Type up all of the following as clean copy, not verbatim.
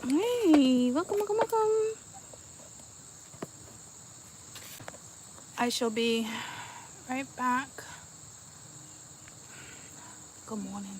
Hey, welcome, welcome, welcome. I shall be right back. Good morning.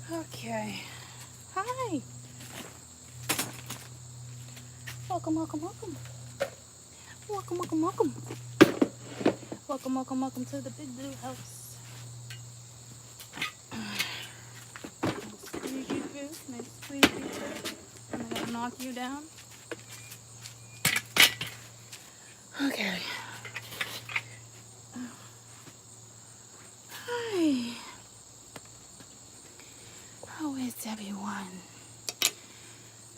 Okay. Hi. Welcome, welcome, welcome. Welcome, welcome, welcome. Welcome, welcome, welcome to the big blue house. Squeeze you through. Nice squeeze you through. I'm gonna knock you down. Okay. Hi. How is everyone?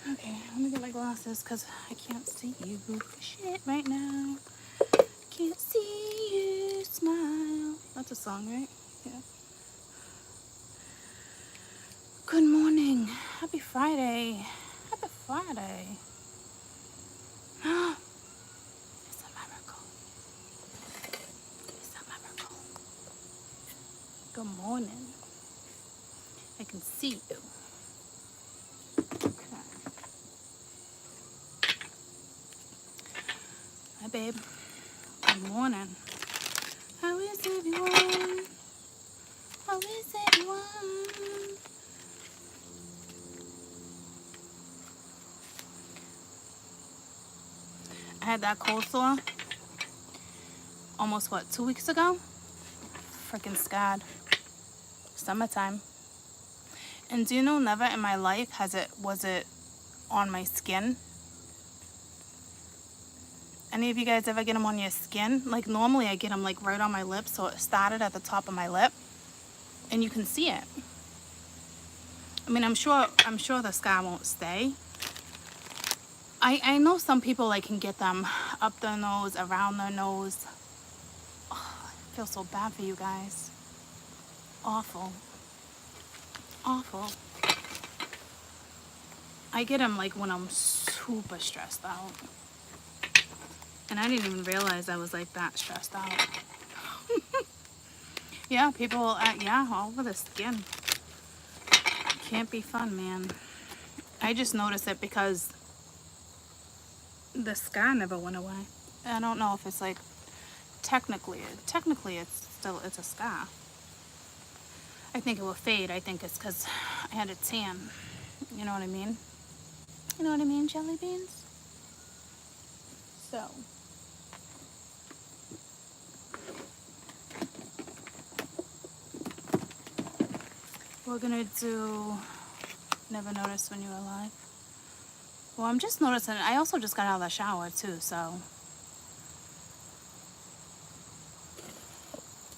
Okay, let me get my glasses because I can't see you for shit right now. Can't see you smile. That's a song, right? Yeah. Good morning. Happy Friday. Happy Friday. It's a miracle. It's a miracle. Good morning. I can see you. Okay. Hi, babe. Good morning. How is everyone? How is everyone? I had that cold sore almost, 2 weeks ago? Freaking scared. Summertime. And do you know, never in my life was it on my skin. Any of you guys ever get them on your skin? Like normally I get them like right on my lips, so it started at the top of my lip and you can see it. I mean, I'm sure the scar won't stay. I know some people like can get them up their nose, around their nose. Oh, I feel so bad for you guys. Awful. Awful. I get them like when I'm super stressed out. And I didn't even realize I was like that stressed out. Yeah, people, yeah, all over the skin. Can't be fun, man. I just noticed it because the scar never went away. I don't know if it's like technically it's a scar. I think it will fade. I think it's because I had a tan. You know what I mean? You know what I mean, jelly beans? So. We're gonna do Never Noticed When You Were Alive. Well, I'm just noticing, I also just got out of the shower too, so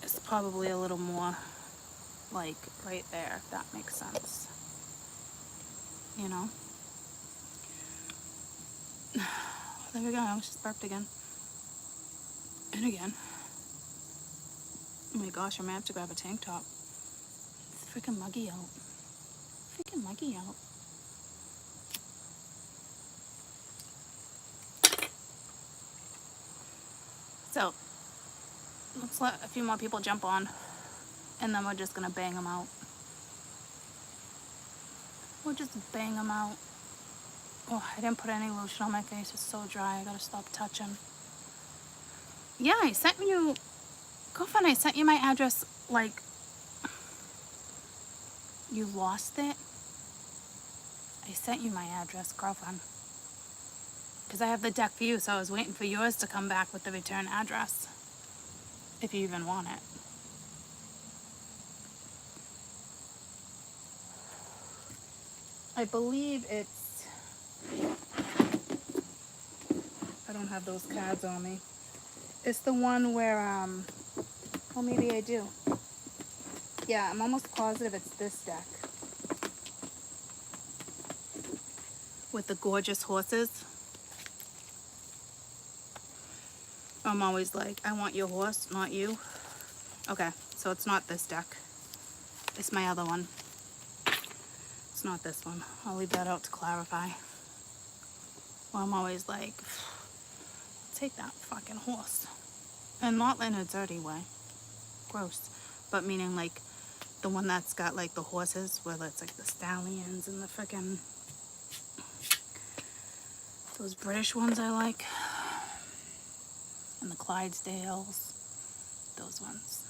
it's probably a little more like right there, if that makes sense. You know? There we go, I almost just burped again. And again. Oh my gosh, I might have to grab a tank top. It's freaking muggy out. Freaking muggy out. So, let's let a few more people jump on, and then we're just gonna bang them out. We'll just bang them out. Oh, I didn't put any lotion on my face. It's so dry. I gotta stop touching. Yeah, I sent you, girlfriend, I sent you my address, like, you lost it? I sent you my address, girlfriend. Because I have the deck for you, so I was waiting for yours to come back with the return address. If you even want it. I believe it's, I don't have those cards on me. It's the one where, well, maybe I do. Yeah, I'm almost positive it's this deck. With the gorgeous horses. I'm always like, I want your horse, not you. Okay, so it's not this deck. It's my other one. It's not this one. I'll leave that out to clarify. Well, I'm always like, take that fucking horse. And not in a dirty way. Gross. But meaning like the one that's got like the horses, where it's like the stallions and the freaking, those British ones I like. And the Clydesdales. Those ones.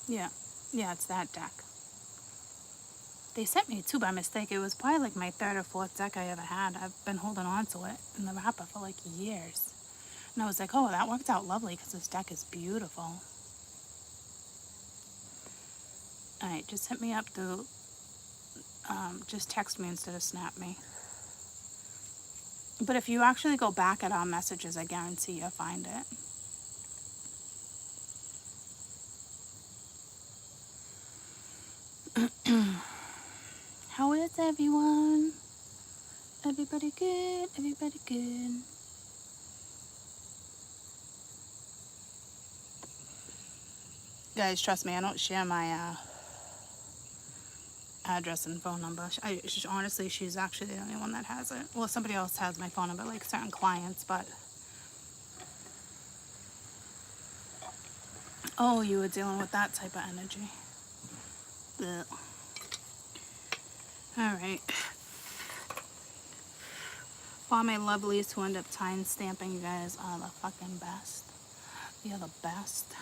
Yeah. Yeah, it's that deck. They sent me two by mistake. It was probably like my third or fourth deck I ever had. I've been holding on to it in the wrapper for like years. And I was like, oh, that worked out lovely because this deck is beautiful. Alright, just hit me up through, just text me instead of snap me. But if you actually go back at our messages, I guarantee you'll find it. How is everyone? Everybody good? Everybody good? Guys, trust me, I don't share my address and phone number. Honestly, she's actually the only one that has it. Well, somebody else has my phone number, like certain clients, but... Oh, you were dealing with that type of energy. Ugh. Alright. For my lovelies who end up time stamping, you guys are the fucking best. You're the best.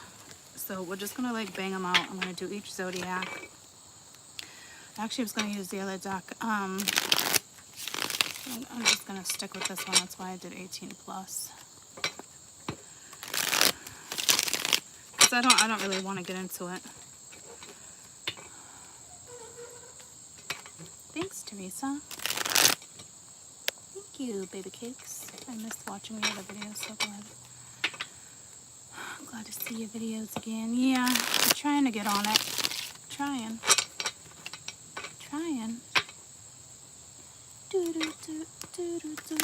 So we're just gonna like bang them out. I'm gonna do each zodiac. Actually, I was gonna use the other deck. I'm just gonna stick with this one. That's why I did 18 plus. Cause I don't really want to get into it. Thanks, Teresa. Thank you, baby cakes. I missed watching your other videos, so glad. I'm glad to see your videos again. Yeah, I'm trying to get on it. Trying. Do do do do do do.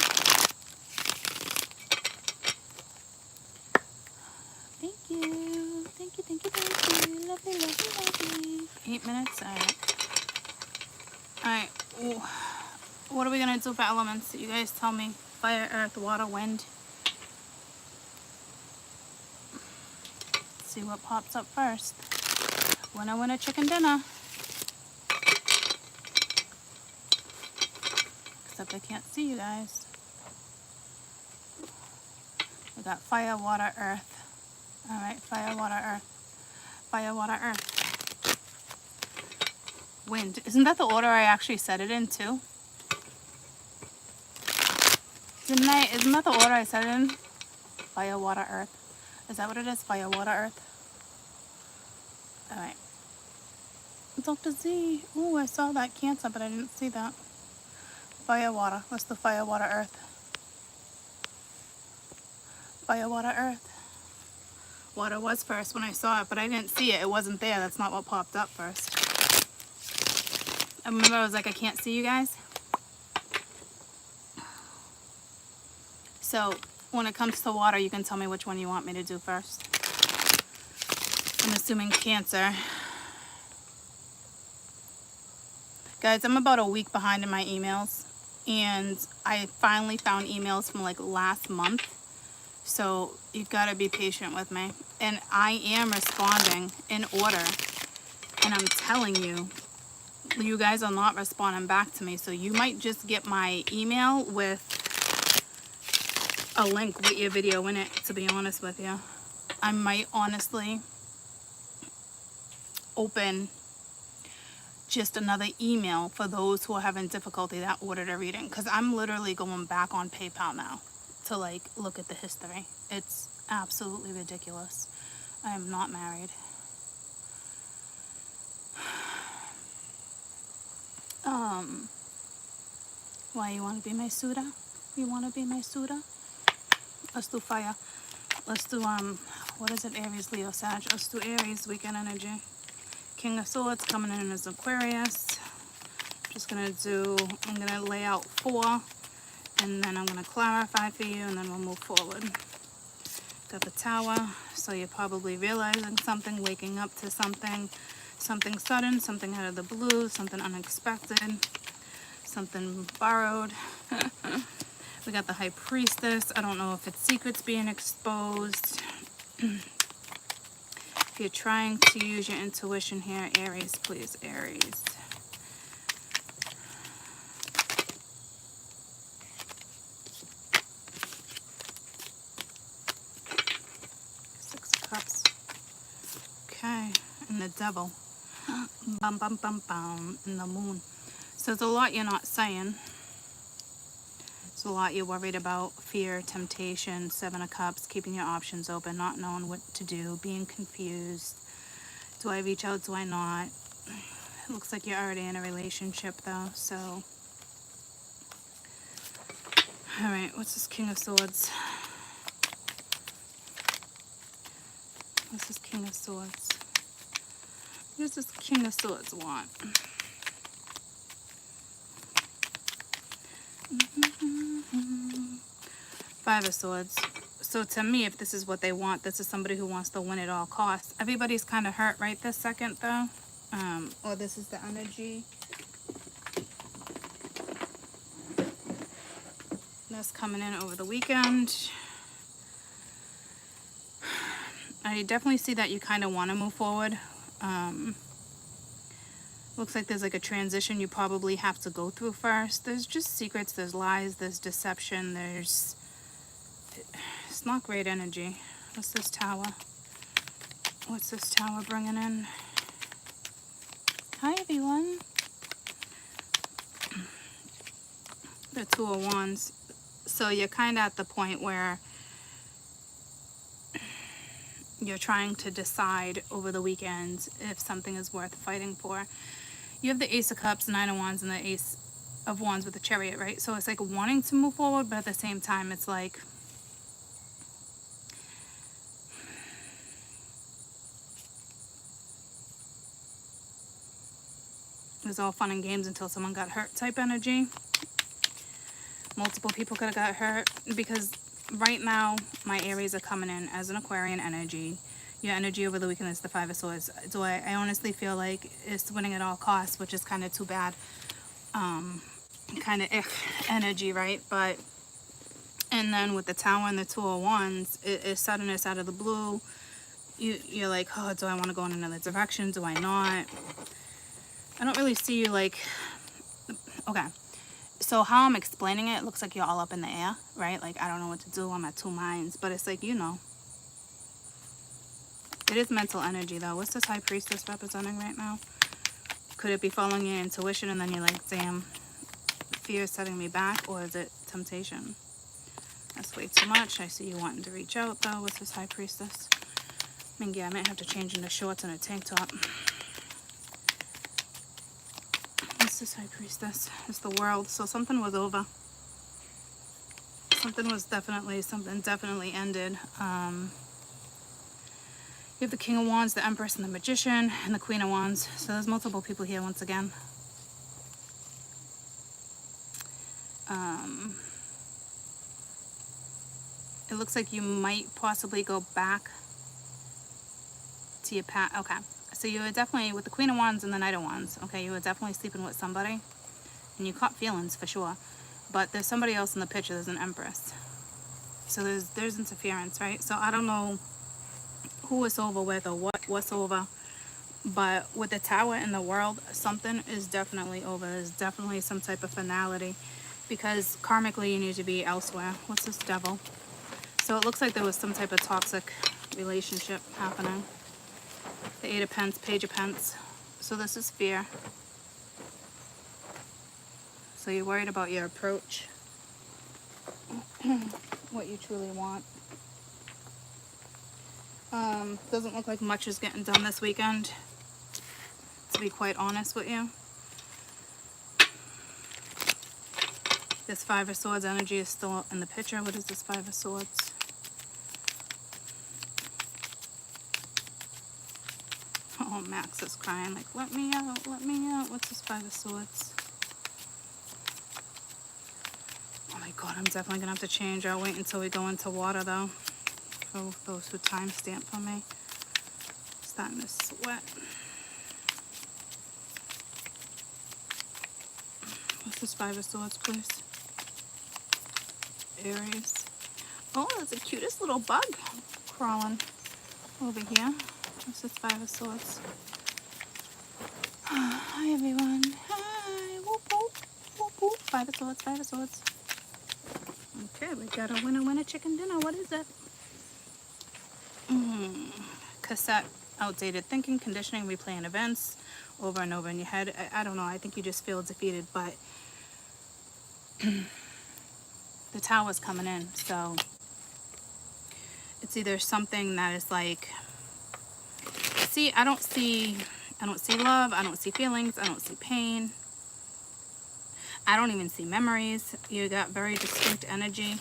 Thank you. Thank you, thank you, thank you. Lovely, lovely, lovely. 8 minutes, alright. What are we gonna do for elements? You guys tell me. Fire, earth, water, wind. Let's see what pops up first. Winner, winner, chicken dinner. Except I can't see you guys. We got fire, water, earth. Alright, fire, water, earth. Fire, water, earth. Wind. Isn't that the order I actually said it in too? Isn't that the order I said it in? Fire, water, earth. Is that what it is? Fire, water, earth. Alright. Dr. Z. Ooh, I saw that Cancer, but I didn't see that. Fire, water. What's the fire, water, earth? Fire, water, earth. Water was first when I saw it, but I didn't see it. It wasn't there. That's not what popped up first. I remember I was like, I can't see you guys. So when it comes to water, you can tell me which one you want me to do first. I'm assuming Cancer. Guys, I'm about a week behind in my emails. And I finally found emails from like last month. So you've got to be patient with me. And I am responding in order. And I'm telling you, you guys are not responding back to me. So you might just get my email with a link with your video in it, to be honest with you. I might honestly open just another email for those who are having difficulty that ordered a reading. Because I'm literally going back on PayPal now to like look at the history. It's absolutely ridiculous. I am not married. Why you want to be my suitor? You want to be my suitor? Let's do fire. Let's do, what is it? Aries, Leo, Sag. Let's do Aries, weekend energy. King of Swords coming in as Aquarius. I'm gonna lay out 4, and then I'm gonna clarify for you, and then we'll move forward. Got the Tower, so you're probably realizing something, waking up to something sudden, something out of the blue, something unexpected, something borrowed. We got the High Priestess. I don't know if it's secrets being exposed. If you're trying to use your intuition here, Aries, please, Aries. Six of Cups. Okay, and the Devil. Bum, bum, bum, bum, and the Moon. So there's a lot you're not saying. There's a lot you're worried about. Fear, temptation, 7 of Cups, keeping your options open, not knowing what to do, being confused. Do I reach out? Do I not? It looks like you're already in a relationship though, so. Alright, what's this King of Swords? What's this King of Swords? What does this King of Swords want? Five of Swords. So to me, if this is what they want, this is somebody who wants to win at all costs. Everybody's kind of hurt right this second though. Or this is the energy. That's coming in over the weekend. I definitely see that you kind of want to move forward. Looks like there's like a transition you probably have to go through first. There's just secrets, there's lies, there's deception, it's not great energy. What's this Tower? What's this Tower bringing in? Hi everyone. The Two of Wands. So you're kind of at the point where you're trying to decide over the weekend if something is worth fighting for. You have the Ace of Cups, Nine of Wands, and the Ace of Wands with the Chariot, right? So it's like wanting to move forward, but at the same time, it's like it was all fun and games until someone got hurt type energy. Multiple people could have got hurt because right now my Aries are coming in as an Aquarian energy. Your energy over the weekend is the Five of Swords. So I honestly feel like it's winning at all costs, which is kind of too bad. Kind of energy, right? But and then with the Tower and the Two of Wands, it's suddenness out of the blue. You're like, oh, do I want to go in another direction? Do I not? I don't really see you like, okay. So how I'm explaining it looks like you're all up in the air, right? Like, I don't know what to do. I'm at two minds. But it's like, you know. It is mental energy, though. What's this High Priestess representing right now? Could it be following your intuition and then you're like, damn, fear is setting me back? Or is it temptation? That's way too much. I see you wanting to reach out, though. What's this High Priestess? I mean, yeah, I might have to change into shorts and a tank top. What's this High Priestess? It's the World. So something was over. Something definitely ended. You have the King of Wands, the Empress, and the Magician, and the Queen of Wands. So there's multiple people here once again. It looks like you might possibly go back to your past. Okay. So you were definitely, with the Queen of Wands and the Knight of Wands, okay, you were definitely sleeping with somebody. And you caught feelings for sure. But there's somebody else in the picture. There's an Empress. So there's interference, right? So I don't know who it's over with or what's over. But with the Tower in the World, something is definitely over. There's definitely some type of finality. Because karmically you need to be elsewhere. What's this Devil? So it looks like there was some type of toxic relationship happening. The Eight of Pence, Page of Pence. So this is fear. So you're worried about your approach. What you truly want. Doesn't look like much is getting done this weekend, to be quite honest with you. This Five of Swords energy is still in the picture. What is this Five of Swords? Oh, Max is crying like, let me out, let me out. What's this Five of Swords? Oh my God, I'm definitely gonna have to change. I'll wait until we go into water though. For those who timestamp for me. Starting to sweat. What's this Five of Swords, please? Aries. Oh, there's the cutest little bug crawling over here. What's this Five of Swords? Hi, everyone. Hi. Whoop, whoop, whoop, whoop. Five of Swords, Five of Swords. Okay, we got a winner chicken dinner. What is it? Cassette, outdated thinking, conditioning, replaying events over and over in your head. I don't know. I think you just feel defeated, but the Tower's coming in, so it's either something that is like, see, I don't see love, I don't see feelings, I don't see pain, I don't even see memories. You got very distinct energy.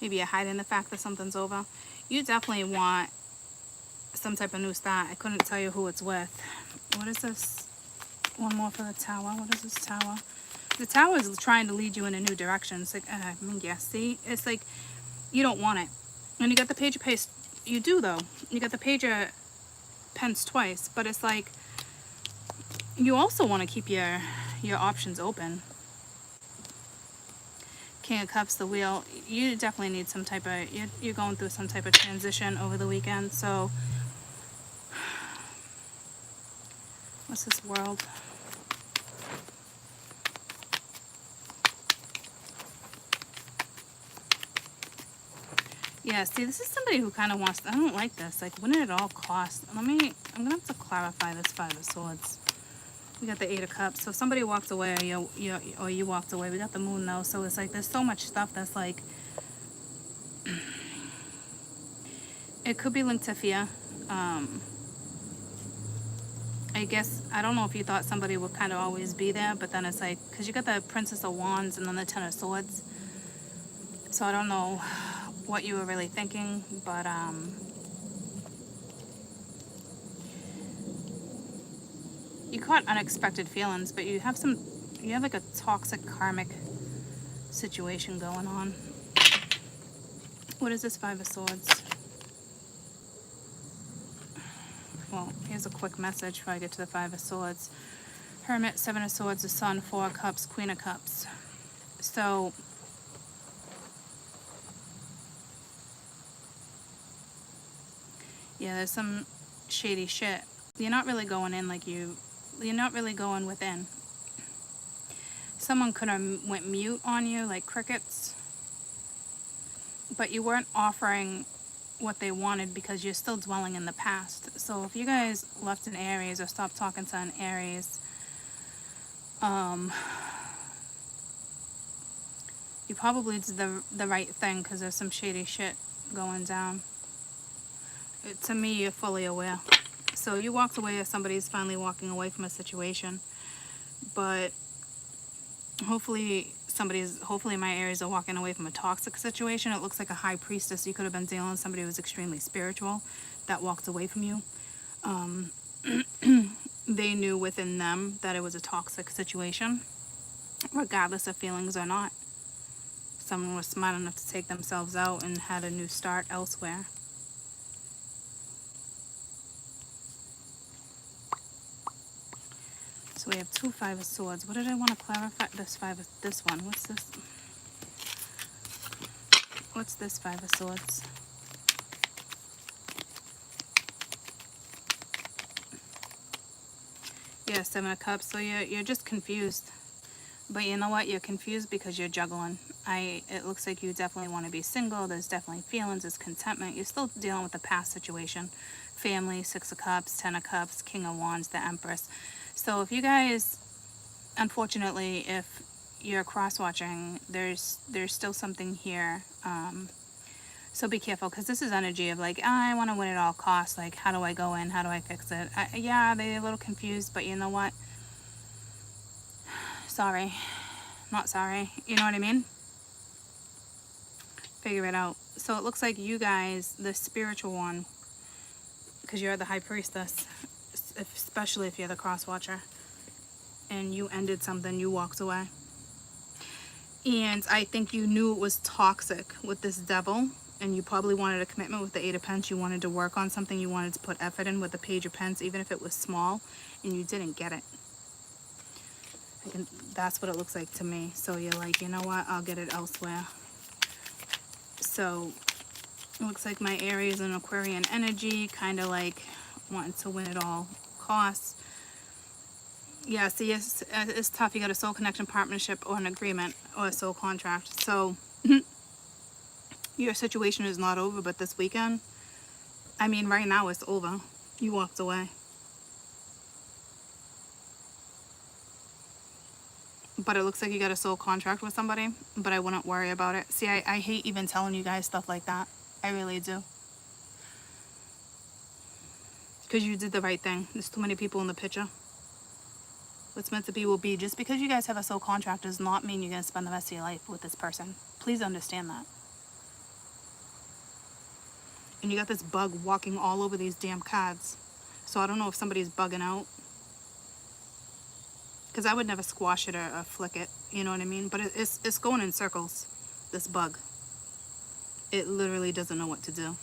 Maybe you're hiding the fact that something's over. You definitely want some type of new start. I couldn't tell you who it's with. What is this? One more for the Tower. What is this Tower? The Tower is trying to lead you in a new direction. It's like, yeah, see? It's like, you don't want it. And you got the Page of Pace. You do, though. You got the Page of Pence twice. But it's like, you also want to keep your options open. King of Cups, the Wheel. You definitely need some type of, you're going through some type of transition over the weekend. So, what's this World? Yeah, see, this is somebody who kind of wants, I don't like this. Like, win it at all costs. I'm going to have to clarify this Five of Swords. We got the Eight of Cups. So if somebody walked away or you walked away. We got the Moon, though. So it's like there's so much stuff that's like, it could be linked to fear. I guess, I don't know if you thought somebody would kind of always be there, but then it's like, because you got the Princess of Wands and then the Ten of Swords. So I don't know what you were really thinking, but you caught unexpected feelings, but you have like a toxic karmic situation going on. What is this Five of Swords? Well, here's a quick message before I get to the Five of Swords. Hermit, Seven of Swords, the Sun, Four of Cups, Queen of Cups. So yeah, there's some shady shit. You're not really going in like you're not really going within. Someone could have went mute on you like crickets, but you weren't offering what they wanted because you're still dwelling in the past. So if you guys left an Aries or stopped talking to an Aries, you probably did the right thing because there's some shady shit going down. To me, you're fully aware. So you walked away if somebody's finally walking away from a situation. But hopefully my Aries are walking away from a toxic situation. It looks like a high priestess. You could have been dealing with somebody who was extremely spiritual that walked away from you. They knew within them that it was a toxic situation, regardless of feelings or not. Someone was smart enough to take themselves out and had a new start elsewhere. So we have two Five of Swords. What did I want to clarify? This one. What's this? What's this Five of Swords? Yeah, Seven of Cups. So you're just confused. But you know what? You're confused because you're juggling. It looks like you definitely want to be single. There's definitely feelings. There's contentment. You're still dealing with the past situation. Family, Six of Cups, Ten of Cups, King of Wands, the Empress. So if you guys, unfortunately, if you're cross-watching, there's still something here. So be careful, because this is energy of like, I want to win at all costs. Like, how do I go in? How do I fix it? Yeah, they're a little confused, but you know what? sorry. Not sorry. You know what I mean? Figure it out. So it looks like you guys, the spiritual one, because you're the high priestess, especially if you're the cross watcher, and you ended something, you walked away. And I think you knew it was toxic with this devil, and you probably wanted a commitment with the Eight of Pentacles. You wanted to work on something, you wanted to put effort in with the Page of Pentacles, even if it was small, and you didn't get it. That's what it looks like to me. So you're like, you know what, I'll get it elsewhere. So it looks like my Aries and Aquarian energy, kind of like wanting to win at all costs. Yeah, see, it's tough. You got a soul connection, partnership, or an agreement, or a soul contract. So your situation is not over, but this weekend, I mean, right now it's over. You walked away. But it looks like you got a soul contract with somebody, but I wouldn't worry about it. See, I hate even telling you guys stuff like that. I really do. Because you did the right thing. There's too many people in the picture. What's meant to be will be. Just because you guys have a soul contract does not mean you're going to spend the rest of your life with this person. Please understand that. And you got this bug walking all over these damn cards. So I don't know if somebody's bugging out. Because I would never squash it or flick it. You know what I mean? But it's going in circles. This bug. It literally doesn't know what to do.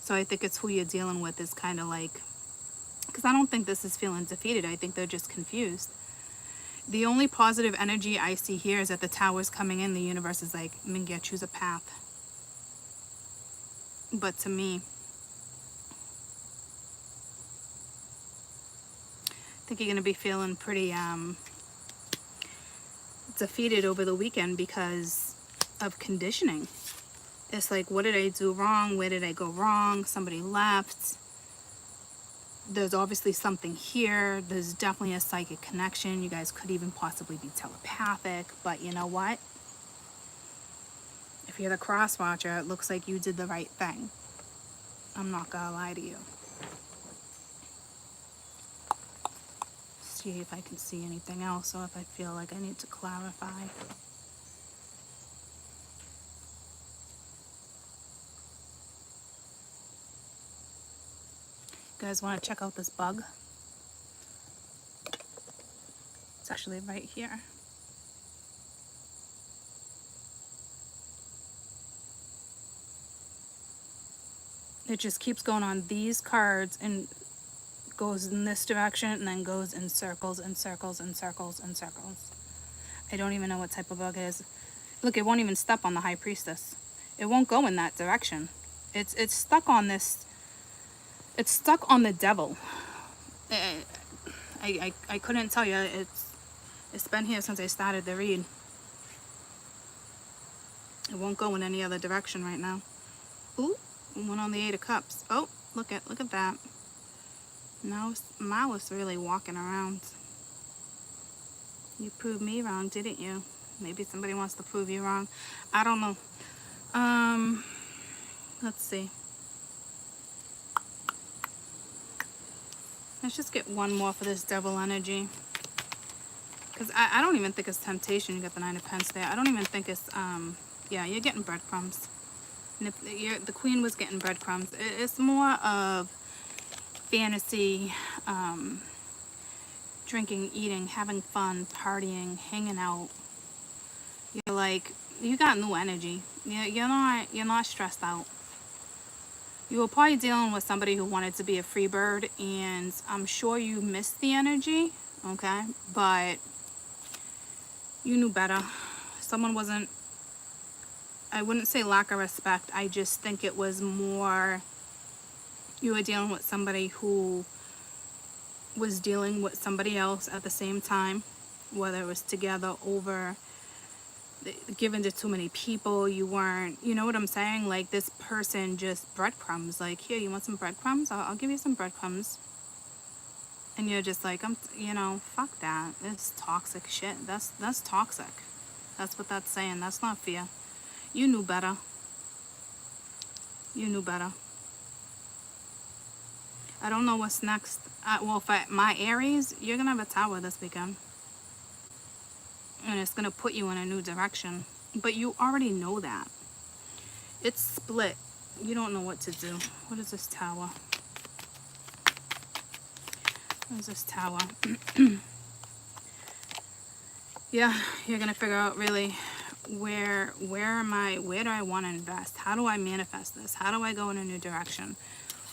So I think it's who you're dealing with is kind of like... Because I don't think this is feeling defeated. I think they're just confused. The only positive energy I see here is that the tower's coming in. The universe is like, Mingyia, choose a path. But to me, I think you're going to be feeling pretty defeated over the weekend because of conditioning. It's like, what did I do wrong? Where did I go wrong? Somebody left. There's obviously something here. There's definitely a psychic connection. You guys could even possibly be telepathic. But you know what? If you're the cross watcher, it looks like you did the right thing. I'm not gonna lie to you. See if I can see anything else or if I feel like I need to clarify. You guys want to check out this bug? It's actually right here. It just keeps going on these cards and goes in this direction and then goes in circles and circles and circles and circles. I don't even know what type of bug it is. Look, it won't even step on the high priestess. It won't go in that direction. It's stuck on this. It's stuck on the devil. I couldn't tell you. It's been here since I started the read. It won't go in any other direction right now. Ooh, one on the Eight of Cups. Oh, look at that. Now Malice really walking around. You proved me wrong, didn't you? Maybe somebody wants to prove you wrong. I don't know. Let's see. Let's just get one more for this devil energy. Because I don't even think it's temptation. You got the Nine of Pentacles there. I don't even think it's, yeah, you're getting breadcrumbs. And if the Queen was getting breadcrumbs. It's more of fantasy, drinking, eating, having fun, partying, hanging out. You're like, you got new energy. You're not stressed out. You were probably dealing with somebody who wanted to be a free bird, and I'm sure you missed the energy, okay? But you knew better. Someone wasn't, I wouldn't say lack of respect. I just think it was more, you were dealing with somebody who was dealing with somebody else at the same time, whether it was together over, given to too many people. You weren't, you know what I'm saying? Like, this person just breadcrumbs. Like, here, you want some breadcrumbs? I'll give you some breadcrumbs. And you're just like, you know, fuck that. It's toxic shit. That's toxic. That's what that's saying. That's not fear. You knew better. You knew better. I don't know what's next. Well, for my Aries, you're gonna have a tower this weekend. and it's going to put you in a new direction. But you already know that. It's split. You don't know what to do. What is this Tower? What is this Tower? Yeah, you're going to figure out really where do I want to invest? How do I manifest this? How do I go in a new direction?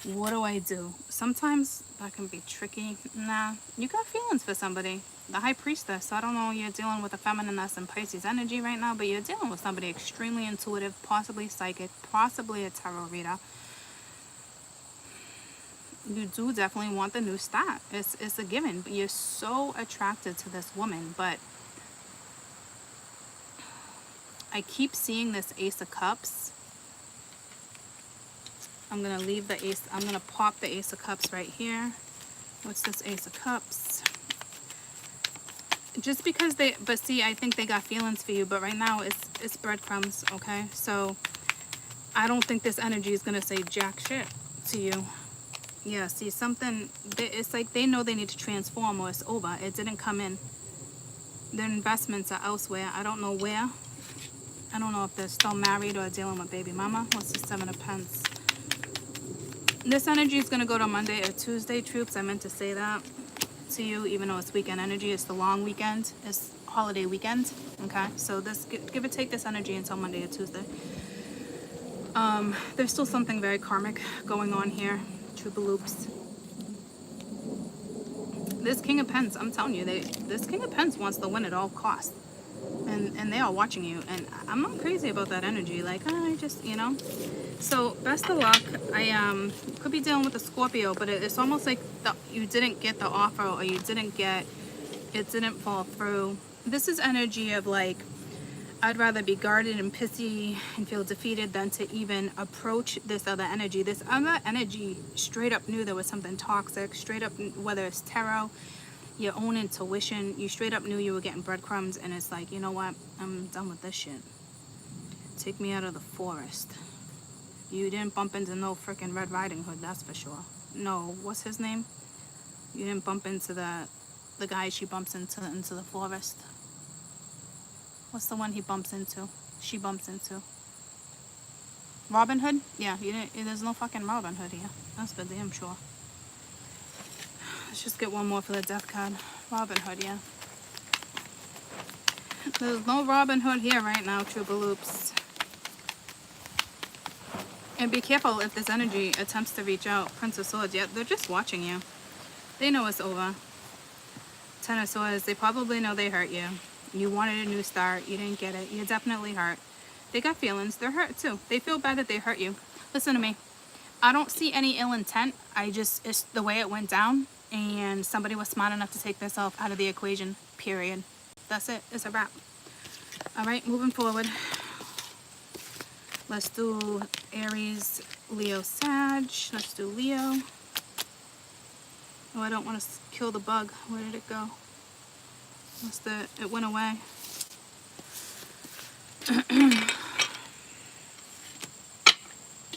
What do I do? Sometimes that can be tricky. Nah, you got feelings for somebody. The High Priestess. I don't know, you're dealing with a feminineness and Pisces energy right now, but you're dealing with somebody extremely intuitive, possibly psychic, possibly a tarot reader. You do definitely want the new start. It's a given, but you're so attracted to this woman. But I keep seeing this Ace of Cups. I'm going to leave the Ace. I'm going to pop the Ace of Cups right here. What's this Ace of Cups? Just because they, but see, I think they got feelings for you, but right now it's breadcrumbs, okay? So I don't think this energy is going to say jack shit to you. Yeah, see, something, it's like they know they need to transform or it's over. It didn't come in. Their investments are elsewhere. I don't know where. I don't know if they're still married or dealing with baby mama. What's the Seven of Pentacles? This energy is going to go to Monday or Tuesday, troops. I meant to say that to you, even though it's weekend energy. It's the long weekend. It's holiday weekend. Okay, so this, give or take this energy until Monday or Tuesday. There's still something very karmic going on here. Loops. This King of Pence, I'm telling you, this King of Pence wants to win at all costs. And they are watching you. And I'm not crazy about that energy. Like, I just, you know. So, best of luck. I could be dealing with a Scorpio, but it's almost like you didn't get the offer or you didn't get, it didn't fall through. This is energy of like, I'd rather be guarded and pissy and feel defeated than to even approach this other energy. This other energy straight up knew there was something toxic, straight up, whether it's tarot, your own intuition, you straight up knew you were getting breadcrumbs, and it's like, you know what, I'm done with this shit. Take me out of the forest. You didn't bump into no freaking Red Riding Hood, that's for sure. No, what's his name? You didn't bump into the guy she bumps into the forest. What's the one he bumps into? She bumps into? Robin Hood? Yeah, you didn't, there's no fucking Robin Hood here. That's for damn sure. Let's just get one more for the death card. Robin Hood, yeah. There's no Robin Hood here right now, Troubaloops. And be careful if this energy attempts to reach out. Prince of Swords, yeah, they're just watching you. They know it's over. Ten of Swords, they probably know they hurt you. You wanted a new start. You didn't get it. You're definitely hurt. They got feelings. They're hurt too. They feel bad that they hurt you. Listen to me. I don't see any ill intent. It's the way it went down. And somebody was smart enough to take themselves out of the equation. Period. That's it. It's a wrap. All right, moving forward. Let's do Aries, Leo, Sag. Let's do Leo. Oh, I don't want to kill the bug. Where did it go? It went away.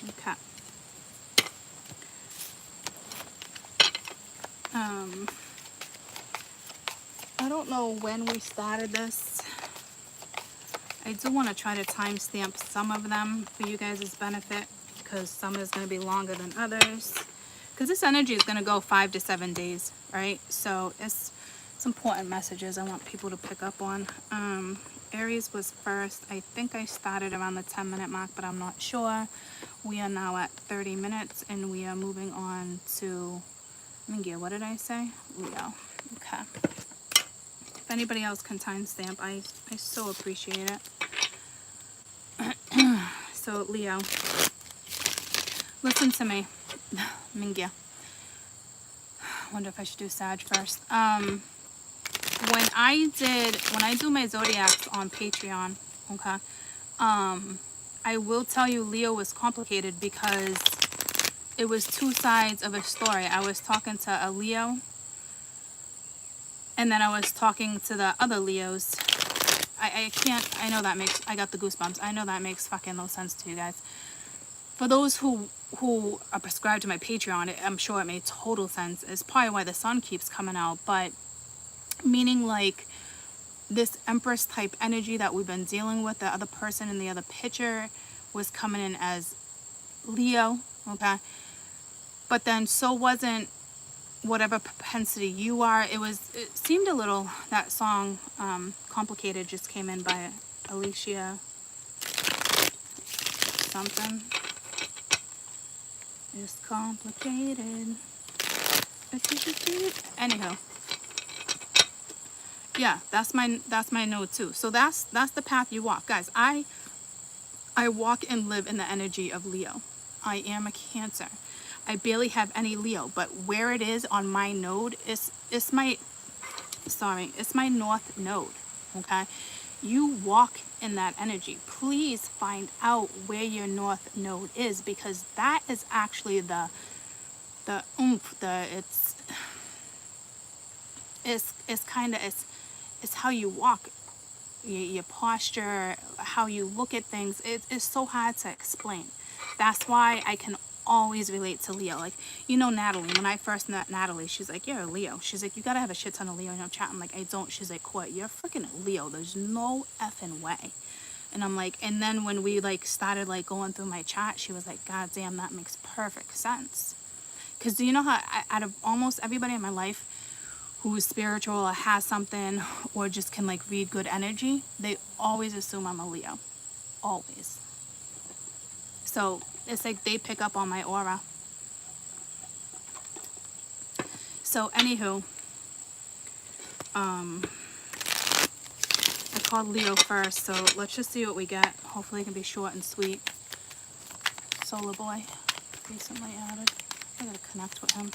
Okay. I don't know when we started this. I do want to try to timestamp some of them for you guys' benefit, because some is going to be longer than others. Because this energy is going to go 5 to 7 days, right? So it's important messages I want people to pick up on. Aries was first. I think I started around the 10-minute mark, but I'm not sure. We are now at 30 minutes, and we are moving on to Mingia. What did I say? Leo. Okay. If anybody else can timestamp, I so appreciate it. So, Leo. Listen to me. Mingia. Wonder if I should do Sag first. When I do my Zodiacs on Patreon, okay, I will tell you Leo was complicated because it was two sides of a story. I was talking to a Leo, and then I was talking to the other Leos. I know that makes, I got the goosebumps. I know that makes fucking no sense to you guys. For those who are prescribed to my Patreon, I'm sure it made total sense. It's probably why the sun keeps coming out, but meaning like this Empress type energy that we've been dealing with, the other person in the other picture was coming in as Leo, okay? But then so wasn't whatever propensity you are. It seemed a little, that song, Complicated, just came in by Alicia something. It's complicated. Anyhow. Yeah, that's my note too. So that's the path you walk. Guys, I walk and live in the energy of Leo. I am a Cancer. I barely have any Leo, but where it is on my node it's my north node. Okay? You walk in that energy. Please find out where your north node is, because that is actually the oomph, it's how you walk, your posture, how you look at things. It's so hard to explain. That's why I can always relate to Leo. Like, you know, Natalie, when I first met Natalie, she's like, you're a Leo. She's like, you gotta have a shit ton of Leo in your chat. I'm like, I don't. She's like, what? You're freaking Leo. There's no effing way. And I'm like, and then when we like started like going through my chat, she was like, God damn, that makes perfect sense. Because do you know how out of almost everybody in my life who is spiritual or has something or just can like read good energy, they always assume I'm a Leo. Always. So it's like they pick up on my aura. So anywho, I called Leo first, so let's just see what we get. Hopefully it can be short and sweet. Solar boy, recently added. I gotta connect with him.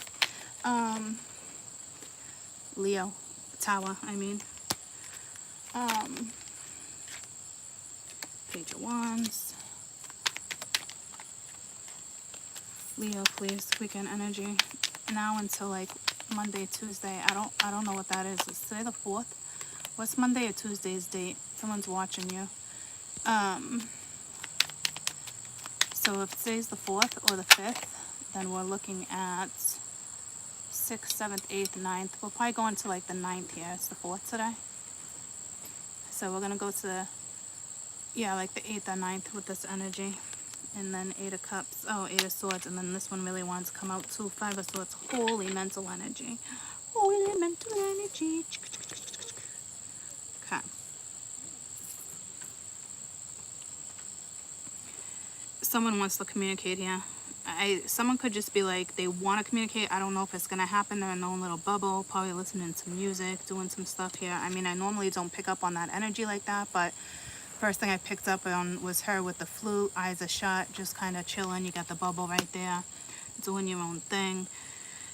Leo, Tower, I mean. Page of Wands. Leo, please, weekend energy. Now until like Monday, Tuesday. I don't know what that is. Is today the 4th? What's Monday or Tuesday's date? Someone's watching you. So if today's the 4th or the 5th, then we're looking at 6th, 7th, 8th, 9th. We'll probably go into like the 9th here. It's the 4th today. So we're gonna go to like the 8th or 9th with this energy. And then 8 of Cups. Oh, 8 of Swords. And then this one really wants to come out too. 5 of Swords. Holy mental energy. Holy mental energy. Okay. Someone wants to communicate here. Someone could just be like, they want to communicate. I don't know if it's going to happen. They're in their own little bubble, probably listening to music, doing some stuff here. I mean, I normally don't pick up on that energy like that, but first thing I picked up on was her with the flute, eyes are shut, just kind of chilling. You got the bubble right there, doing your own thing.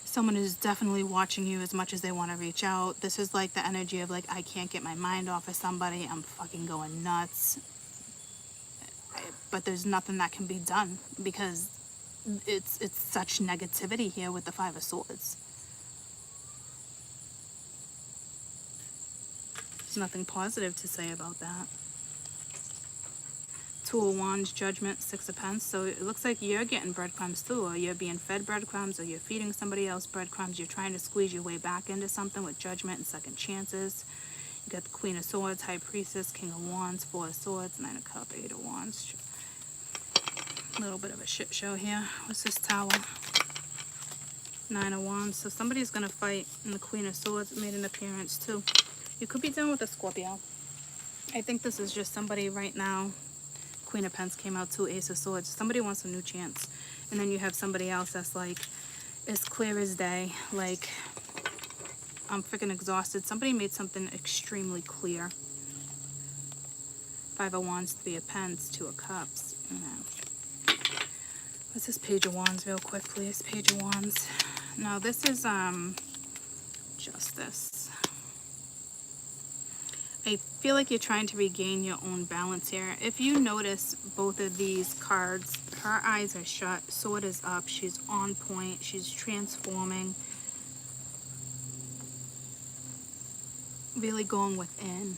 Someone is definitely watching you as much as they want to reach out. This is like the energy of like, I can't get my mind off of somebody. I'm fucking going nuts. But there's nothing that can be done because it's such negativity here with the 5 of Swords. There's nothing positive to say about that. 2 of Wands, Judgment, 6 of Pentacles. So it looks like you're getting breadcrumbs too, or you're being fed breadcrumbs, or you're feeding somebody else breadcrumbs. You're trying to squeeze your way back into something with Judgment and second chances. You got the Queen of Swords, High Priestess, King of Wands, 4 of Swords, 9 of Cups, 8 of Wands. A little bit of a shit show here. What's this Tower? 9 of Wands. So somebody's going to fight, and the Queen of Swords made an appearance too. You could be dealing with a Scorpio. I think this is just somebody right now. Queen of Pentacles came out too, Ace of Swords. Somebody wants a new chance. And then you have somebody else that's like, it's clear as day. Like, I'm freaking exhausted. Somebody made something extremely clear. 5 of Wands, 3 of Pentacles, 2 of Cups. What's this Page of Wands real quick, please? Page of Wands. Now this is Justice. I feel like you're trying to regain your own balance here. If you notice both of these cards, her eyes are shut, sword is up, she's on point, she's transforming. Really going within.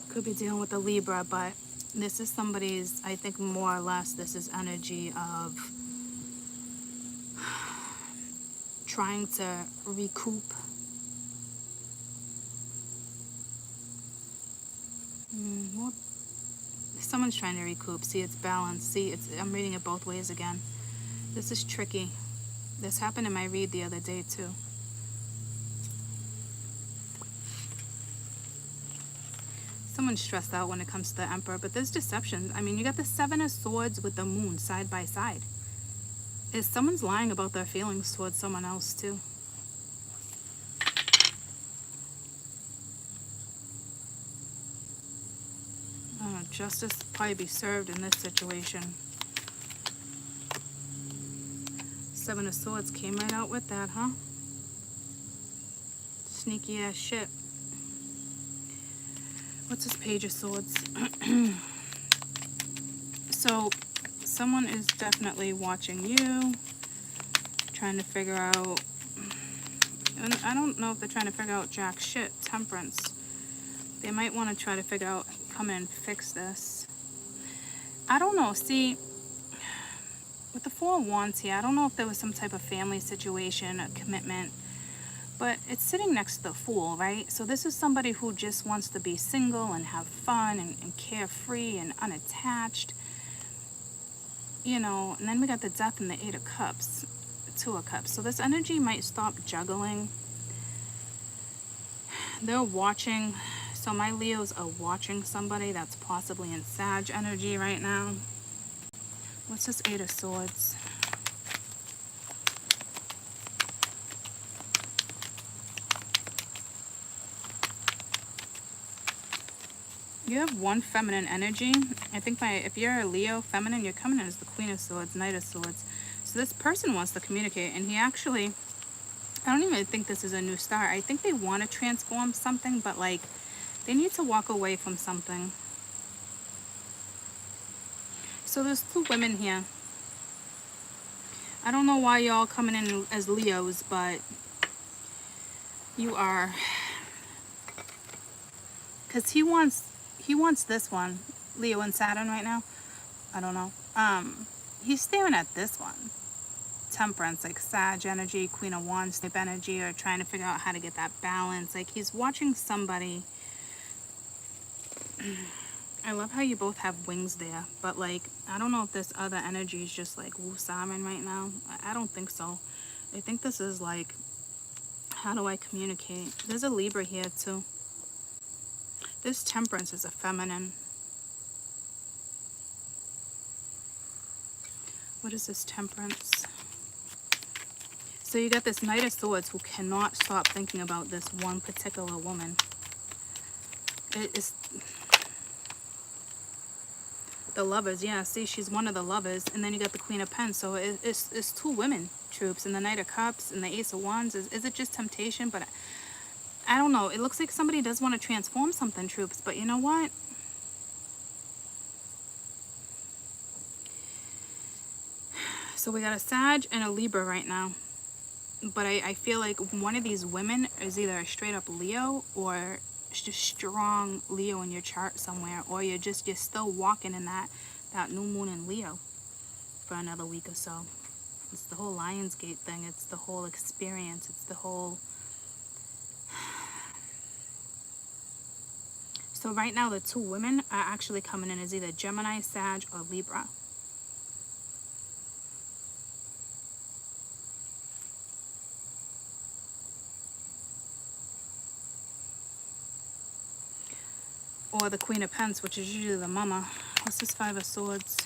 Could be dealing with a Libra, but this is somebody's, I think more or less, this is energy of trying to recoup Well, someone's trying to recoup. See, it's balanced. See, I'm reading it both ways again. This is tricky. This happened in my read the other day too. Someone's stressed out when it comes to the Emperor, but there's deception. I mean, you got the Seven of Swords with the Moon side by side. Is someone's lying about their feelings towards someone else too? Justice probably be served in this situation. Seven of Swords came right out with that, huh? Sneaky ass shit. What's this Page of Swords? So, someone is definitely watching you, trying to figure out, and I don't know if they're trying to figure out jack shit, Temperance. They might want to try to figure out, come in and fix this. I don't know, see, with the Four of Wands here, I don't know if there was some type of family situation, a commitment, but it's sitting next to the Fool, right? So this is somebody who just wants to be single and have fun and carefree and unattached. You know, and then we got the Death and the Eight of Cups, Two of Cups. So this energy might stop juggling. They're watching. So my Leos are watching somebody that's possibly in Sag energy right now. What's this Eight of Swords? You have one feminine energy. I think if you're a Leo feminine, you're coming in as the Queen of Swords, Knight of Swords. So this person wants to communicate, and he actually, I don't even think this is a new start. I think they want to transform something, but like they need to walk away from something. So there's two women here. I don't know why y'all coming in as Leos, but you are. Because he wants this one. Leo and Saturn right now. I don't know. He's staring at this one. Temperance, like Sag energy, Queen of Wands type energy, or trying to figure out how to get that balance. Like he's watching somebody. I love how you both have wings there, but like I don't know if this other energy is just like woo salmon right now. I don't think so. I think this is like, how do I communicate? There's a Libra here too. This Temperance is a feminine. What is this Temperance? So you got this Knight of Swords who cannot stop thinking about this one particular woman. It is the Lovers. Yeah, see, she's one of the Lovers. And then you got the Queen of Pens. So it's two women, troops. And the Knight of Cups and the Ace of Wands. Is it just temptation? But I don't know. It looks like somebody does want to transform something, troops. But you know what? So we got a Sag and a Libra right now. But I feel like one of these women is either a straight up Leo or just strong Leo in your chart somewhere. Or you're still walking in that new moon in Leo for another week or so. It's the whole Lionsgate thing. It's the whole experience. It's the whole... So right now the two women are actually coming in as either Gemini, Sag, or Libra. Or the Queen of Pens, which is usually the mama. What's this Five of Swords?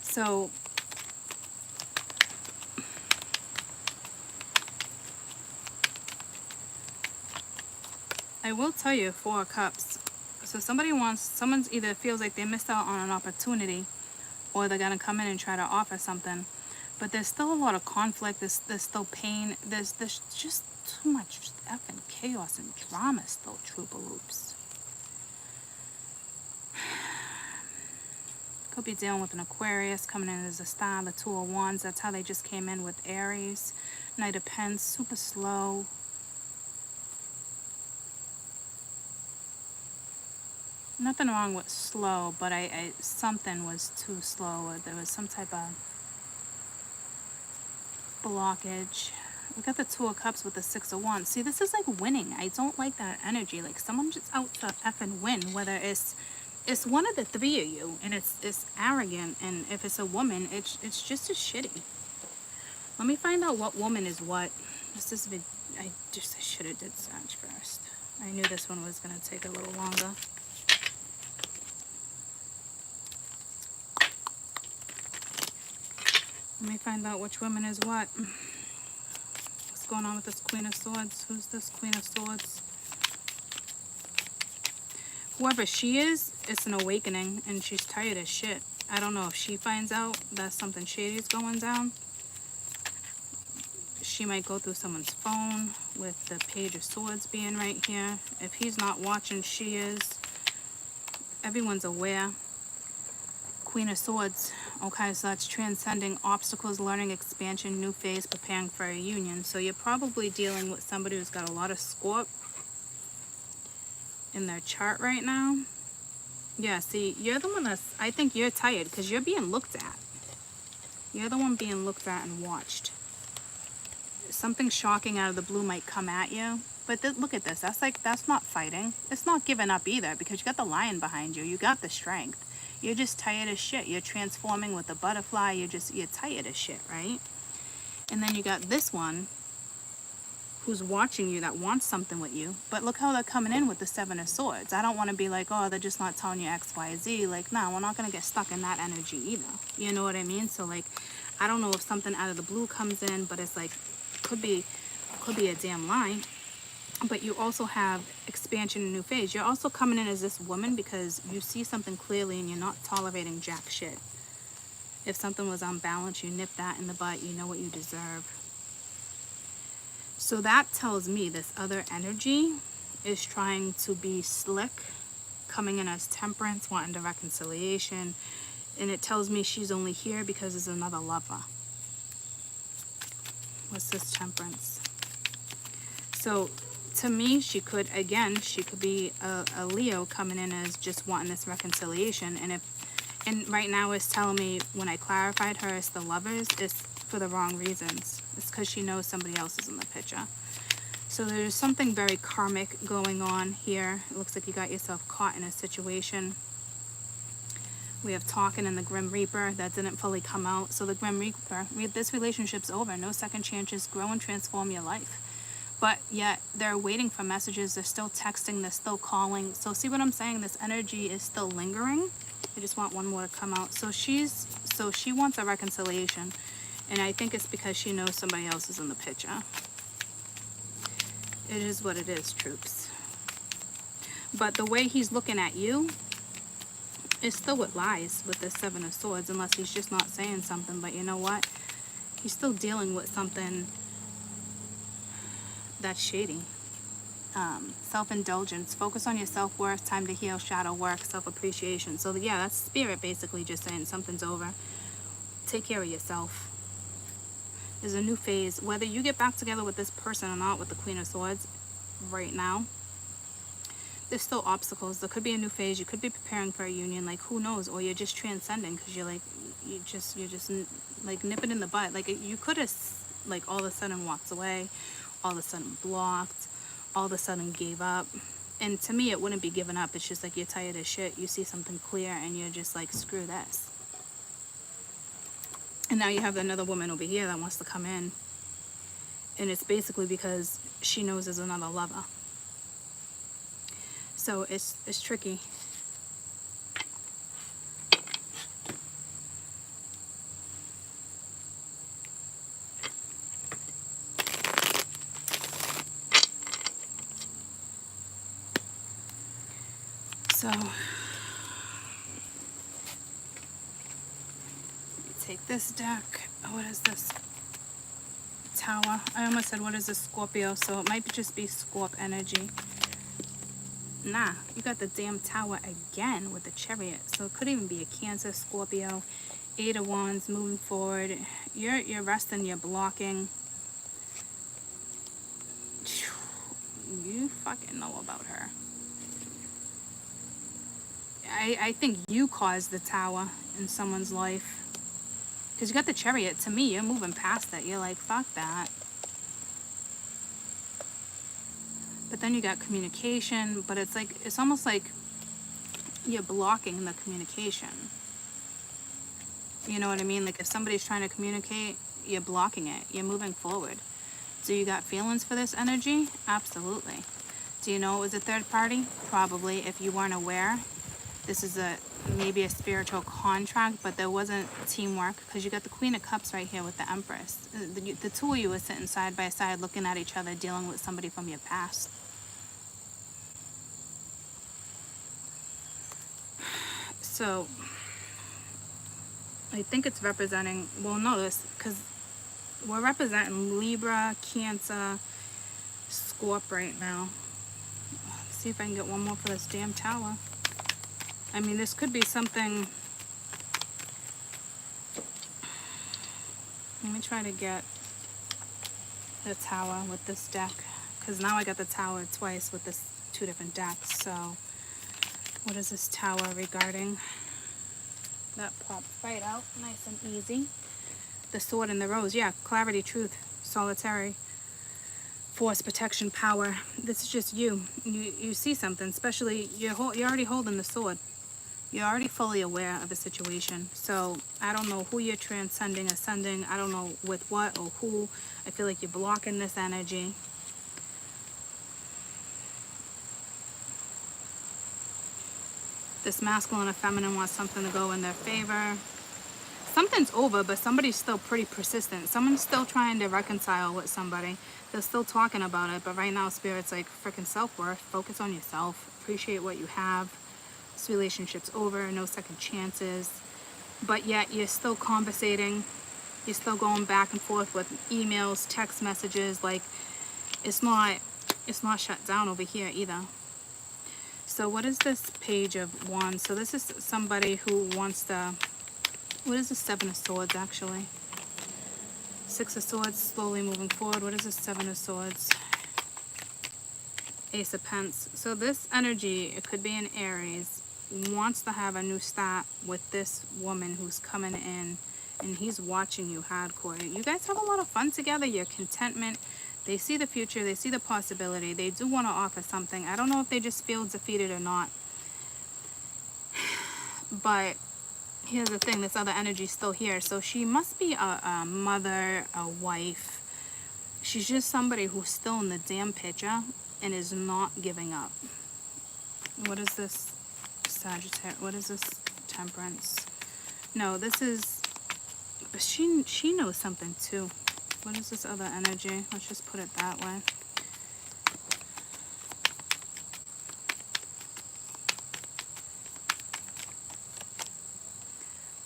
So I will tell you, Four of Cups. So someone's either feels like they missed out on an opportunity, or they're gonna come in and try to offer something. But there's still a lot of conflict. There's still pain. There's just too much effing chaos and drama still, Troopaloops. Could be dealing with an Aquarius coming in as a star, the Two of Wands. That's how they just came in with Aries. Knight of Pens, super slow. Nothing wrong with slow, but something was too slow. Or there was some type of blockage. We got the Two of Cups with the Six of Wands. See, this is like winning. I don't like that energy. Like someone just out to effing win, whether it's one of the three of you, and it's arrogant, and if it's a woman, it's just as shitty. Let me find out what woman is what. This is I should have did Sag first. I knew this one was gonna take a little longer. Let me find out which woman is what. What's going on with this Queen of Swords? Who's this Queen of Swords? Whoever she is, it's an awakening, and she's tired as shit. I don't know if she finds out that something shady is going down. She might go through someone's phone with the Page of Swords being right here. If he's not watching, she is. Everyone's aware. Queen of Swords. Okay, so that's transcending obstacles, learning, expansion, new phase, preparing for a union. So you're probably dealing with somebody who's got a lot of Scorp in their chart right now. Yeah, see, you're the one that's, I think you're tired because you're being looked at. You're the one being looked at and watched. Something shocking out of the blue might come at you. But look at this. That's not fighting. It's not giving up either because you got the lion behind you. You got the strength. You're just tired as shit. You're transforming with the butterfly. You're tired as shit, right? And then you got this one who's watching you that wants something with you. But look how they're coming in with the Seven of Swords. I don't want to be like, oh, they're just not telling you X, Y, Z. Like, no, we're not going to get stuck in that energy either. You know what I mean? So, like, I don't know if something out of the blue comes in, but it's like, could be a damn lie. But you also have expansion and new phase. You're also coming in as this woman because you see something clearly and you're not tolerating jack shit. If something was unbalanced, you nip that in the butt. You know what you deserve. So that tells me this other energy is trying to be slick, coming in as temperance, wanting the reconciliation. And it tells me she's only here because there's another lover. What's this temperance? So to me, she could be a Leo coming in as just wanting this reconciliation. And right now it's telling me when I clarified her as the lovers, it's for the wrong reasons. It's because she knows somebody else is in the picture. So there's something very karmic going on here. It looks like you got yourself caught in a situation. We have talking in the Grim Reaper that didn't fully come out. So the Grim Reaper, this relationship's over. No second chances. Grow and transform your life. But yet they're waiting for messages. They're still texting. They're still calling. So see what I'm saying? This energy is still lingering. I just want one more to come out. So she wants a reconciliation. And I think it's because she knows somebody else is in the picture. It is what it is, troops. But the way he's looking at you is still with lies with the Seven of Swords, unless he's just not saying something. But you know what? He's still dealing with something that's shady. Self-indulgence. Focus on your self-worth. Time to heal. Shadow work. Self-appreciation. So yeah, that's spirit basically just saying something's over. Take care of yourself. There's a new phase. Whether you get back together with this person or not, with the Queen of Swords right now, there's still obstacles. There could be a new phase. You could be preparing for a union. Like, who knows? Or you're just transcending because you're just like nip it in the butt. Like, you could have like all of a sudden walked away, all of a sudden blocked, all of a sudden gave up. And to me, it wouldn't be giving up. It's just like you're tired as shit. You see something clear and you're just like, screw this. And now you have another woman over here that wants to come in. And it's basically because she knows there's another lover. So it's tricky. So take this deck. Oh, what is this? Tower. I almost said, what is this? Scorpio. So it might just be Scorp energy. Nah, you got the damn Tower again with the Chariot. So it could even be a Cancer, Scorpio. Eight of Wands, moving forward. You're resting, you're blocking. You fucking know about her. I think you caused the Tower in someone's life. Because you got the Chariot. To me, you're moving past that. You're like, fuck that. But then you got communication, but it's like, it's almost like you're blocking the communication. You know what I mean? Like if somebody's trying to communicate, you're blocking it. You're moving forward. Do you got feelings for this energy? Absolutely. Do you know it was a third party? Probably. If you weren't aware, this is maybe a spiritual contract, but there wasn't teamwork, because you got the Queen of Cups right here with the Empress. The two of you are sitting side by side looking at each other, dealing with somebody from your past. So I think it's representing, well, no, this, because we're representing Libra, Cancer, Scorp right now. Let's see if I can get one more for this damn tower. I mean, this could be something. Let me try to get the tower with this deck, because now I got the tower twice with this 2 different decks. So what is this tower regarding? That popped right out, nice and easy. The sword and the rose, yeah, clarity, truth, solitary, force, protection, power. This is just you. You see something, especially you're already holding the sword. You're already fully aware of the situation. So I don't know who you're transcending, ascending. I don't know with what or who. I feel like you're blocking this energy. This masculine or feminine wants something to go in their favor. Something's over, but somebody's still pretty persistent. Someone's still trying to reconcile with somebody. They're still talking about it, but right now Spirit's like, freaking self-worth. Focus on yourself. Appreciate what you have. This relationship's over. No second chances. But yet you're still conversating. You're still going back and forth with emails, text messages. Like, it's not shut down over here either. So what is this Page of Wands? So this is somebody who wants to, what is the 7 of Swords actually? 6 of Swords, slowly moving forward. What is the 7 of Swords? Ace of Pence. So this energy, it could be an Aries, wants to have a new start with this woman who's coming in, and he's watching you hardcore. You guys have a lot of fun together. Your contentment. They see the future. They see the possibility. They do want to offer something. I don't know if they just feel defeated or not. But here's the thing. This other energy is still here. So she must be a mother, a wife. She's just somebody who's still in the damn picture and is not giving up. What is this Sagittarius? What is this Temperance? No, this is... But she knows something too. What is this other energy? Let's just put it that way.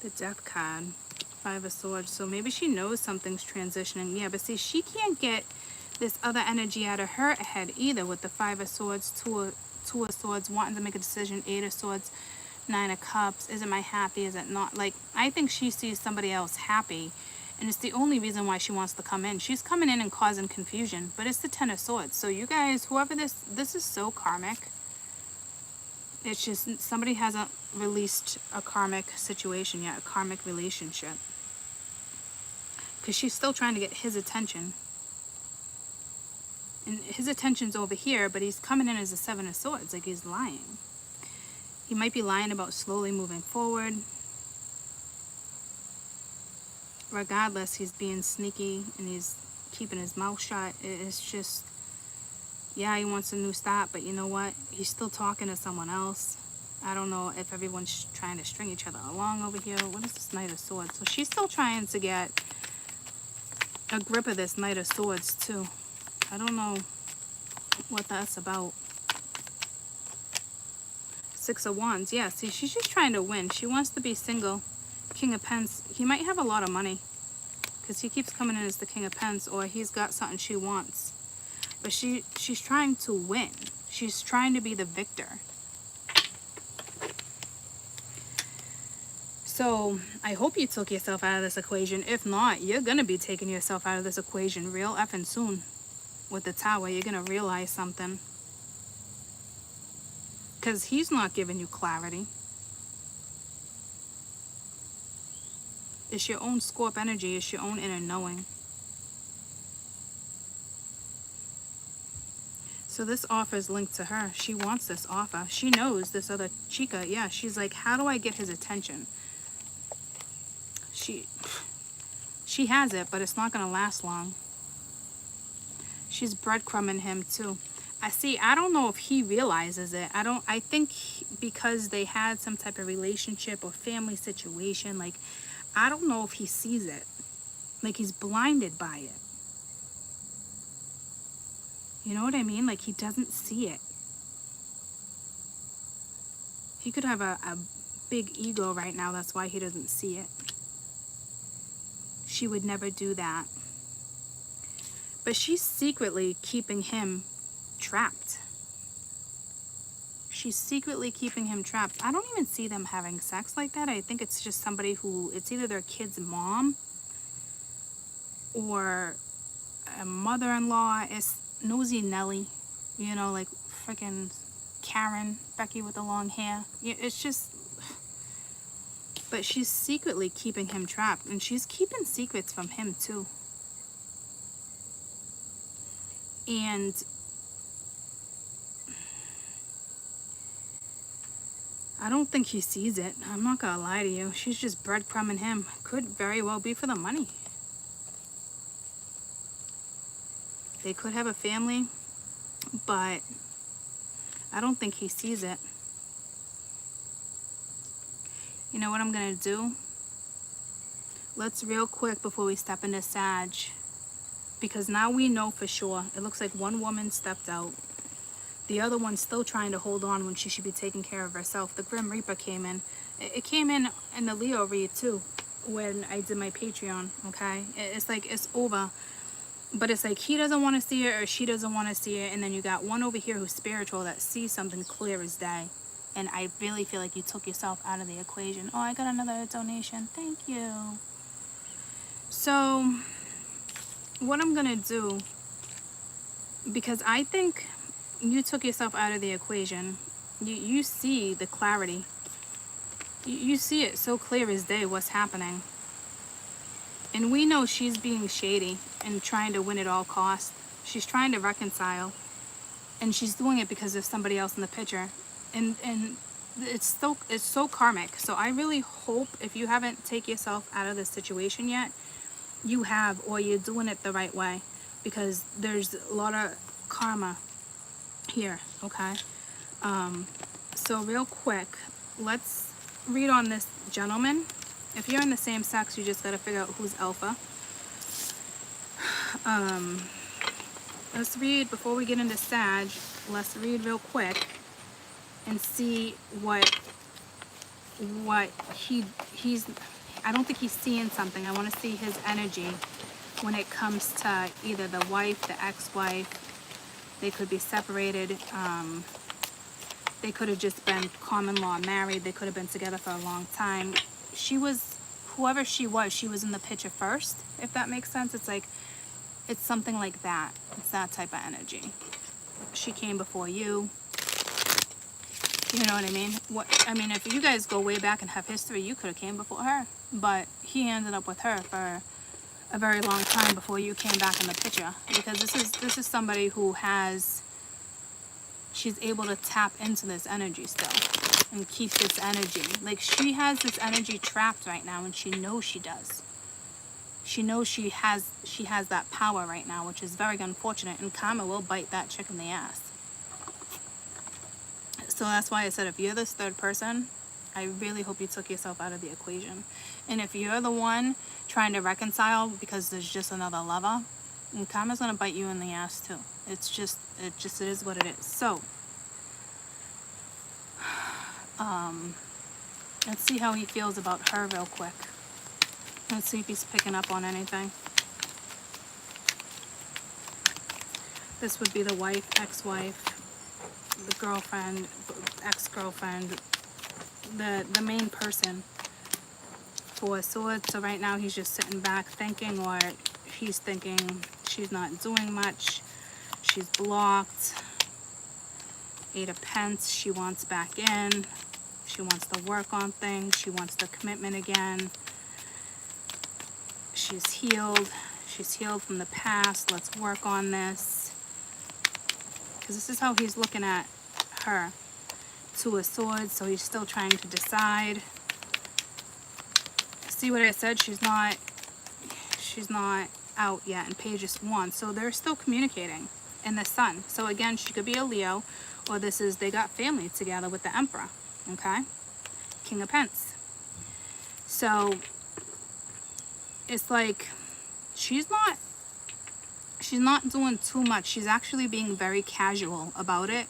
The Death card. 5 of Swords. So maybe she knows something's transitioning. Yeah, but see, she can't get this other energy out of her head either with the 5 of Swords, 2 of Swords, wanting to make a decision, 8 of Swords, 9 of Cups. Is it my happy? Is it not? Like, I think she sees somebody else happy. And it's the only reason why she wants to come in. She's coming in and causing confusion. But it's the 10 of Swords. So you guys, whoever this is so karmic. It's just somebody hasn't released a karmic situation yet. A karmic relationship. Because she's still trying to get his attention. And his attention's over here. But he's coming in as a 7 of Swords. Like he's lying. He might be lying about slowly moving forward. Regardless, he's being sneaky and he's keeping his mouth shut. It's just, yeah, he wants a new start, but you know what? He's still talking to someone else. I don't know if everyone's trying to string each other along over here. What is this Knight of Swords? So she's still trying to get a grip of this Knight of Swords too. I don't know what that's about. 6 of Wands. Yeah, see, she's just trying to win. She wants to be single. King of Pence. He might have a lot of money because he keeps coming in as the King of Pence, or he's got something she wants. But she's trying to win. She's trying to be the victor. So I hope you took yourself out of this equation. If not, you're going to be taking yourself out of this equation real effing soon. With the Tower, you're going to realize something. Because he's not giving you clarity. It's your own Scorp energy. It's your own inner knowing. So this offer is linked to her. She wants this offer. She knows this other chica. Yeah, she's like, how do I get his attention? She has it, but it's not going to last long. She's breadcrumbing him too. I don't know if he realizes it. I think because they had some type of relationship or family situation, like, I don't know if he sees it. Like, he's blinded by it. You know what I mean? Like, he doesn't see it. He could have a big ego right now. That's why he doesn't see it. She would never do that. But she's secretly keeping him trapped. She's secretly keeping him trapped. I don't even see them having sex like that. I think it's just somebody who, it's either their kid's mom or a mother-in-law. It's Nosy Nelly, you know, like freaking Karen, Becky with the long hair. It's just, but she's secretly keeping him trapped, and she's keeping secrets from him too. And I don't think he sees it. I'm not gonna lie to you. She's just breadcrumbing him. Could very well be for the money. They could have a family, but I don't think he sees it. You know what I'm gonna do? Let's real quick before we step into Sag, because now we know for sure. It looks like one woman stepped out. The other one's still trying to hold on when she should be taking care of herself. The Grim Reaper came in. It came in the Leo read too when I did my Patreon, okay? It's like it's over. But it's like he doesn't want to see it or she doesn't want to see it. And then you got one over here who's spiritual that sees something clear as day. And I really feel like you took yourself out of the equation. Oh, I got another donation. Thank you. So what I'm going to do, because I think you took yourself out of the equation. You see the clarity. You see it so clear as day what's happening. And we know she's being shady and trying to win at all costs. She's trying to reconcile. And she's doing it because there's somebody else in the picture. And it's so karmic. So I really hope if you haven't taken yourself out of this situation yet, you have, or you're doing it the right way. Because there's a lot of karma here, okay? So real quick, let's read on this gentleman. If you're in the same sex, you just got to figure out who's alpha. Let's read, before we get into Sag, let's read real quick and see what he's, I don't think he's seeing something. I want to see his energy when it comes to either the wife, the ex-wife. They could be separated. They could have just been common law married. They could have been together for a long time. She was, whoever she was in the picture first, if that makes sense. It's like, it's something like that. It's that type of energy. She came before you. You know what I mean? I mean, if you guys go way back and have history, you could have came before her. But he ended up with her for a very long time before you came back in the picture. Because this is somebody who has, she's able to tap into this energy still. And keep this energy. Like, she has this energy trapped right now, and she knows she does. She knows she has that power right now, which is very unfortunate, and karma will bite that chick in the ass. So that's why I said, if you're this third person, I really hope you took yourself out of the equation. And if you're the one trying to reconcile because there's just another lover, and karma's gonna bite you in the ass too. It is what it is. So let's see how he feels about her real quick. Let's see if he's picking up on anything. This would be the wife, ex-wife, the girlfriend, ex-girlfriend, the main person. Four of Swords. So right now he's just sitting back thinking, or he's thinking she's not doing much. She's blocked. Eight of Pentacles. She wants back in. She wants to work on things. She wants the commitment again. She's healed. She's healed from the past. Let's work on this. because this is how he's looking at her. Two of Swords, so he's still trying to decide. See what I said? She's not out yet. And Page of Wands, so they're still communicating in the Sun. So again, she could be a Leo, or this is they got family together with the Emperor. Okay, King of Pence. So it's like she's not doing too much. She's actually being very casual about it,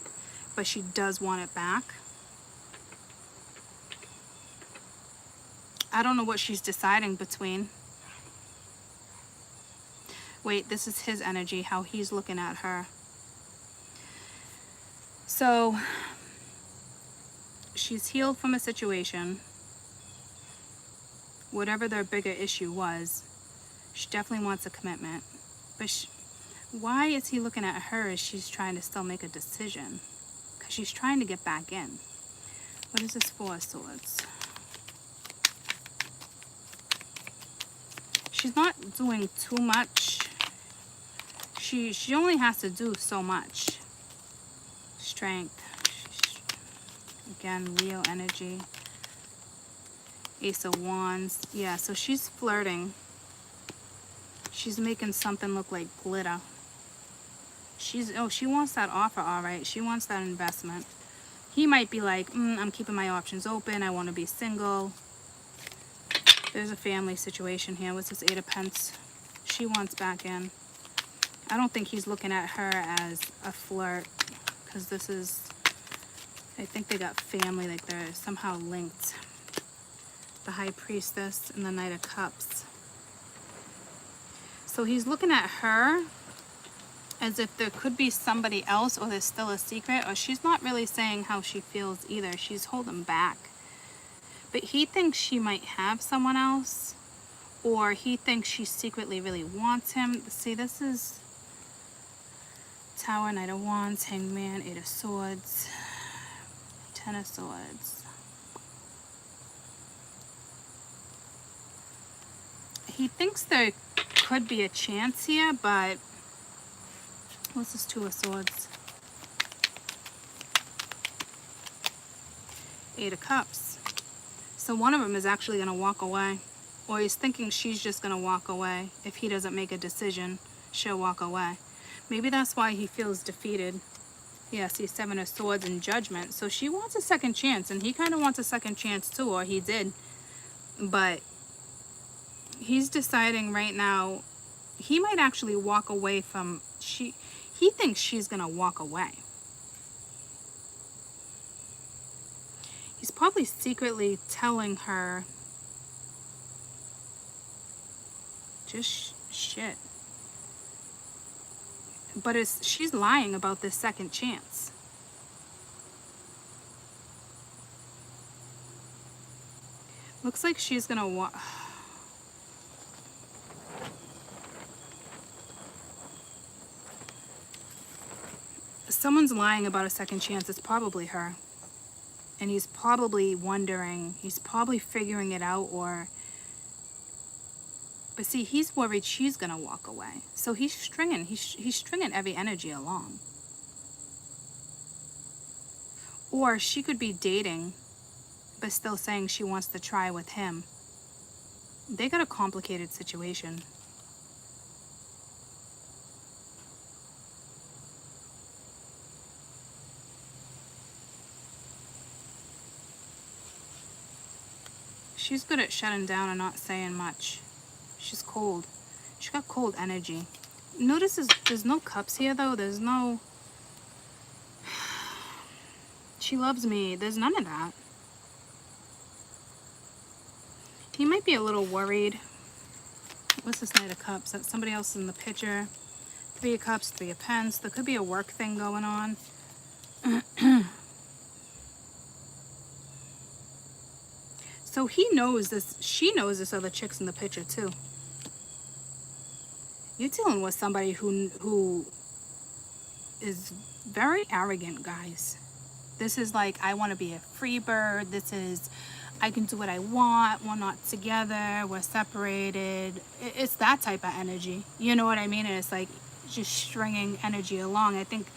but she does want it back. I don't know what she's deciding between. Wait, this is his energy, how he's looking at her. So she's healed from a situation. Whatever their bigger issue was, she definitely wants a commitment. But why is he looking at her as she's trying to still make a decision? Because she's trying to get back in. What is this Four of Swords? She's not doing too much. She only has to do so much. Strength. Again, Leo energy. Ace of Wands. Yeah, so she's flirting. She's making something look like glitter. She wants that offer, all right. She wants that investment. He might be like, I'm keeping my options open. I want to be single. There's a family situation here. What's this Eight of Pentacles? She wants back in. I don't think he's looking at her as a flirt, because this is, I think they got family, like they're somehow linked. The High Priestess and the Knight of Cups. So he's looking at her as if there could be somebody else, or there's still a secret, or she's not really saying how she feels either. She's holding back. But he thinks she might have someone else, or he thinks she secretly really wants him. See, this is Tower, Knight of Wands, Hangman, Eight of Swords, Ten of Swords. He thinks there could be a chance here, but what's this Two of Swords? Eight of Cups. So one of them is actually going to walk away, or he's thinking she's just going to walk away. If he doesn't make a decision, she'll walk away. Maybe that's why he feels defeated. Yeah, see, Seven of Swords and Judgment. So she wants a second chance, and he kind of wants a second chance too, or he did. But he's deciding right now, he might actually walk away from, he thinks she's going to walk away. He's probably secretly telling her just shit. But she's lying about this second chance. Looks like she's gonna walk. Someone's lying about a second chance. It's probably her. And he's probably wondering, he's probably figuring it out, or... But see, he's worried she's gonna walk away. So he's stringing every energy along. Or she could be dating, but still saying she wants to try with him. They got a complicated situation. She's good at shutting down and not saying much. She's cold. She got cold energy. Notice there's no cups here though. There's no... She loves me. There's none of that. He might be a little worried. What's this Knight of Cups? That's somebody else in the picture. Three of Cups, Three of Pens. There could be a work thing going on. So he knows this. She knows this other chick's in the picture too. You're dealing with somebody who is very arrogant, guys. This is like, I want to be a free bird. This is, I can do what I want. We're not together. We're separated. It's that type of energy. You know what I mean? And it's like just stringing energy along. I think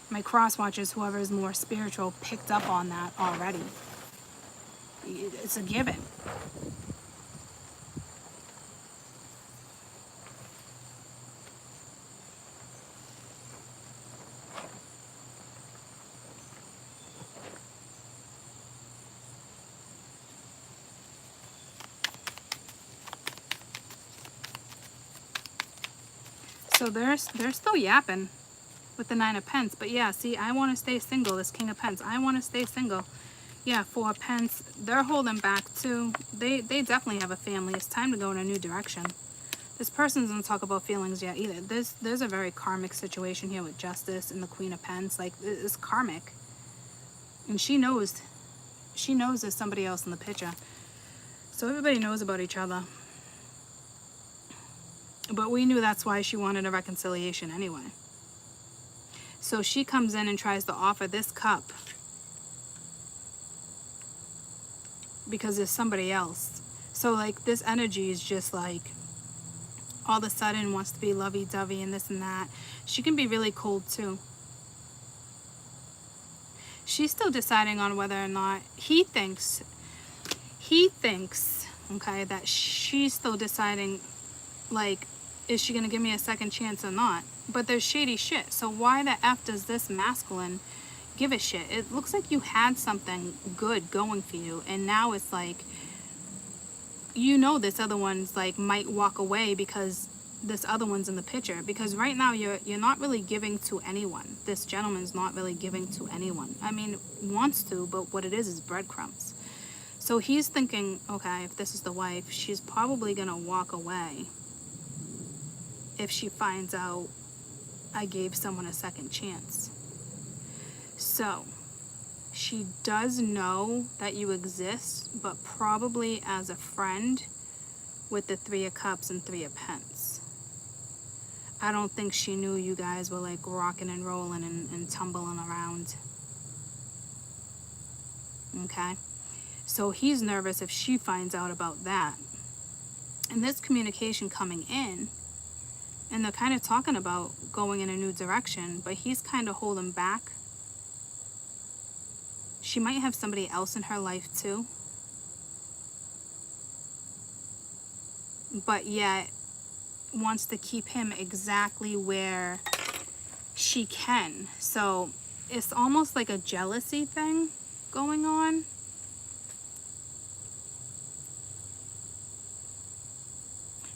My cross watchers, whoever is more spiritual, picked up on that already. It's a given. So they're still yapping with the Nine of Pence. But yeah, see, I want to stay single. This King of Pence. I want to stay single. Yeah, Four of Pence. They're holding back too. They definitely have a family. It's time to go in a new direction. This person doesn't talk about feelings yet either. There's a very karmic situation here with Justice and the Queen of Pence. Like, it's karmic. And she knows there's somebody else in the picture. So everybody knows about each other. But we knew that's why she wanted a reconciliation anyway. So she comes in and tries to offer this cup because there's somebody else. So like this energy is just like all of a sudden wants to be lovey-dovey and this and that. She can be really cold too. She's still deciding on whether or not he thinks, okay, that she's still deciding, like, is she gonna give me a second chance or not? But there's shady shit. So why the F does this masculine give a shit? It looks like you had something good going for you, and now it's like, you know, this other one's like might walk away because this other one's in the picture. Because right now you're not really giving to anyone. This gentleman's not really giving to anyone. I mean, wants to, but what it is breadcrumbs. So he's thinking, okay, if this is the wife, she's probably gonna walk away if she finds out I gave someone a second chance. So she does know that you exist, but probably as a friend with the Three of Cups and Three of Pence. I don't think she knew you guys were like rocking and rolling and tumbling around. Okay? So he's nervous if she finds out about that. And this communication coming in, and they're kind of talking about going in a new direction, but he's kind of holding back. She might have somebody else in her life too. But yet wants to keep him exactly where she can. So it's almost like a jealousy thing going on.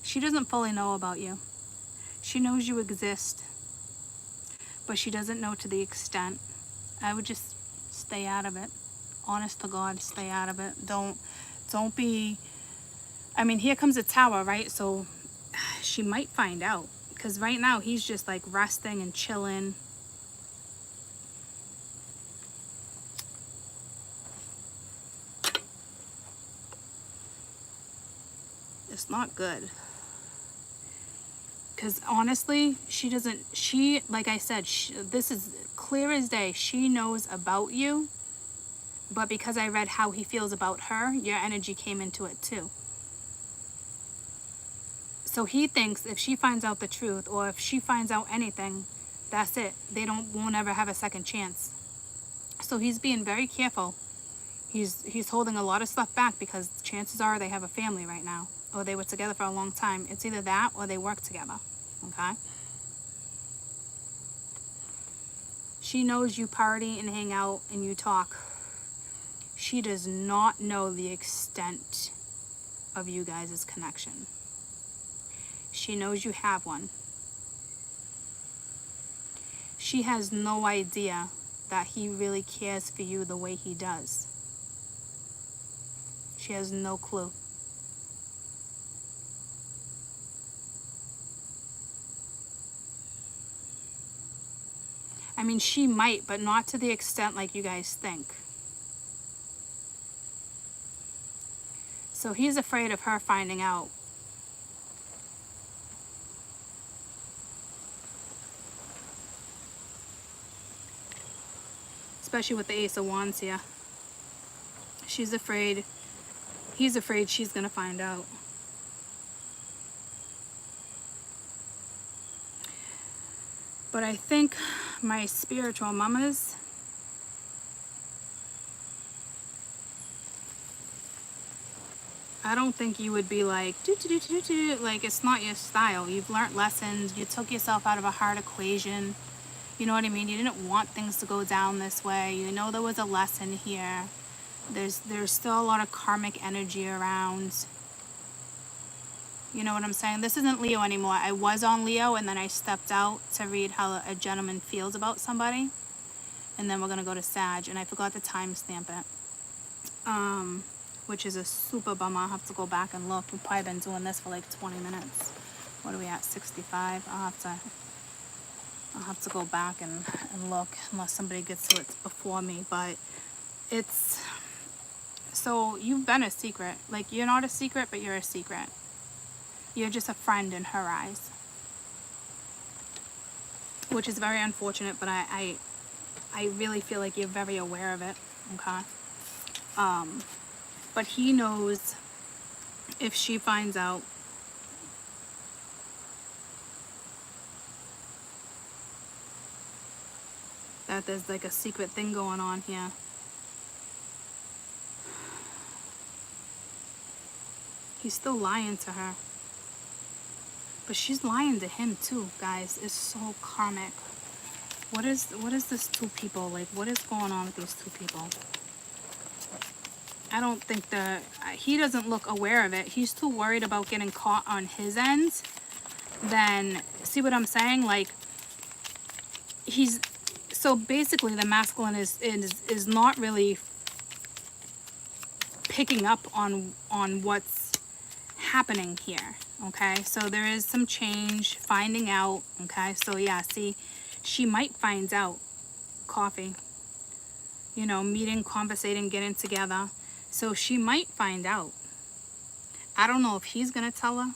She doesn't fully know about you. She knows you exist, but she doesn't know to the extent. I would just stay out of it. Honest to God, stay out of it. Don't be, I mean, here comes a Tower, right? So she might find out, because right now he's just like resting and chilling. It's not good. Because honestly, like I said, this is clear as day. She knows about you, but because I read how he feels about her, your energy came into it too. So he thinks if she finds out the truth, or if she finds out anything, that's it. They won't ever have a second chance. So he's being very careful. He's holding a lot of stuff back because chances are they have a family right now, or they were together for a long time. It's either that or they work together. Okay? She knows you party and hang out and you talk. She does not know the extent of you guys' connection. She knows you have one. She has no idea that he really cares for you the way he does. She has no clue. I mean, she might, but not to the extent like you guys think. So he's afraid of her finding out. Especially with the Ace of Wands here. She's afraid, he's afraid she's gonna find out. But I think my spiritual mamas, I don't think you would be like, like it's not your style. You've learned lessons. You took yourself out of a hard equation. You know what I mean? You didn't want things to go down this way. You know there was a lesson here. There's still a lot of karmic energy around. You know what I'm saying? This isn't Leo anymore. I was on Leo and then I stepped out to read how a gentleman feels about somebody. And then we're going to go to Sag. And I forgot to timestamp it. Which is a super bummer. I'll have to go back and look. We've probably been doing this for like 20 minutes. What are we at? 65? I'll have to go back and look unless somebody gets to it before me. But it's... So you've been a secret. Like you're not a secret, but you're a secret. You're just a friend in her eyes. Which is very unfortunate, but I really feel like you're very aware of it. Okay? But he knows if she finds out that there's like a secret thing going on here. He's still lying to her. But she's lying to him too, guys. It's so karmic. What is this two people? Like, what is going on with these two people? I don't think he doesn't look aware of it. He's too worried about getting caught on his end. Then, see what I'm saying? Like, so basically the masculine is not really picking up on what's happening here. Okay, so there is some change, finding out. Okay, so yeah, see, she might find out. Coffee, you know, meeting, conversating, getting together. So she might find out. I don't know if he's gonna tell her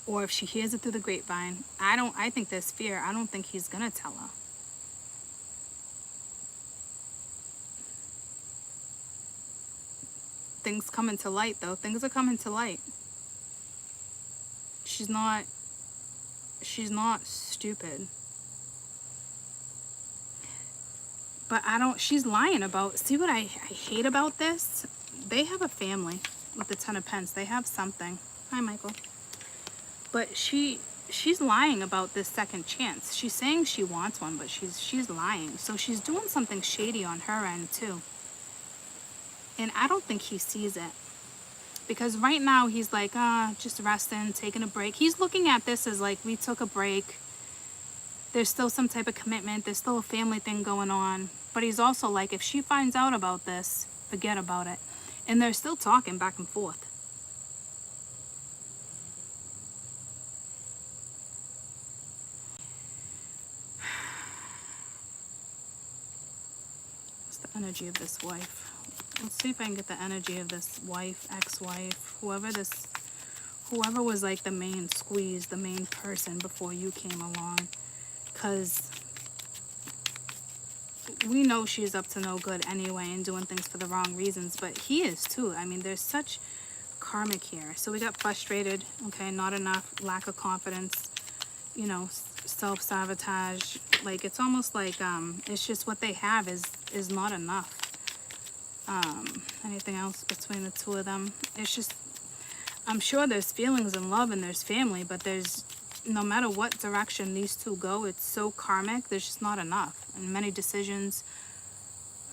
or if she hears it through the grapevine. I think there's fear. I don't think he's gonna tell her. Things coming to light though. Things are coming to light. She's not stupid. But she's lying about, see what I hate about this? They have a family with the Ten of Pence. They have something. Hi, Michael. But she's lying about this second chance. She's saying she wants one, but she's lying. So she's doing something shady on her end too. And I don't think he sees it. Because right now he's like, just resting, taking a break. He's looking at this as like, we took a break. There's still some type of commitment. There's still a family thing going on. But he's also like, if she finds out about this, forget about it. And they're still talking back and forth. What's the energy of this wife? Let's see if I can get the energy of this wife, ex-wife, whoever was like the main squeeze, the main person before you came along. Because we know she's up to no good anyway and doing things for the wrong reasons, but he is too. I mean, there's such karmic here. So we got frustrated, okay, not enough, lack of confidence, you know, self-sabotage. Like, it's almost like it's just what they have is not enough. Anything else between the two of them? It's just, I'm sure there's feelings and love and there's family, but there's, no matter what direction these two go, it's so karmic, there's just not enough. And many decisions,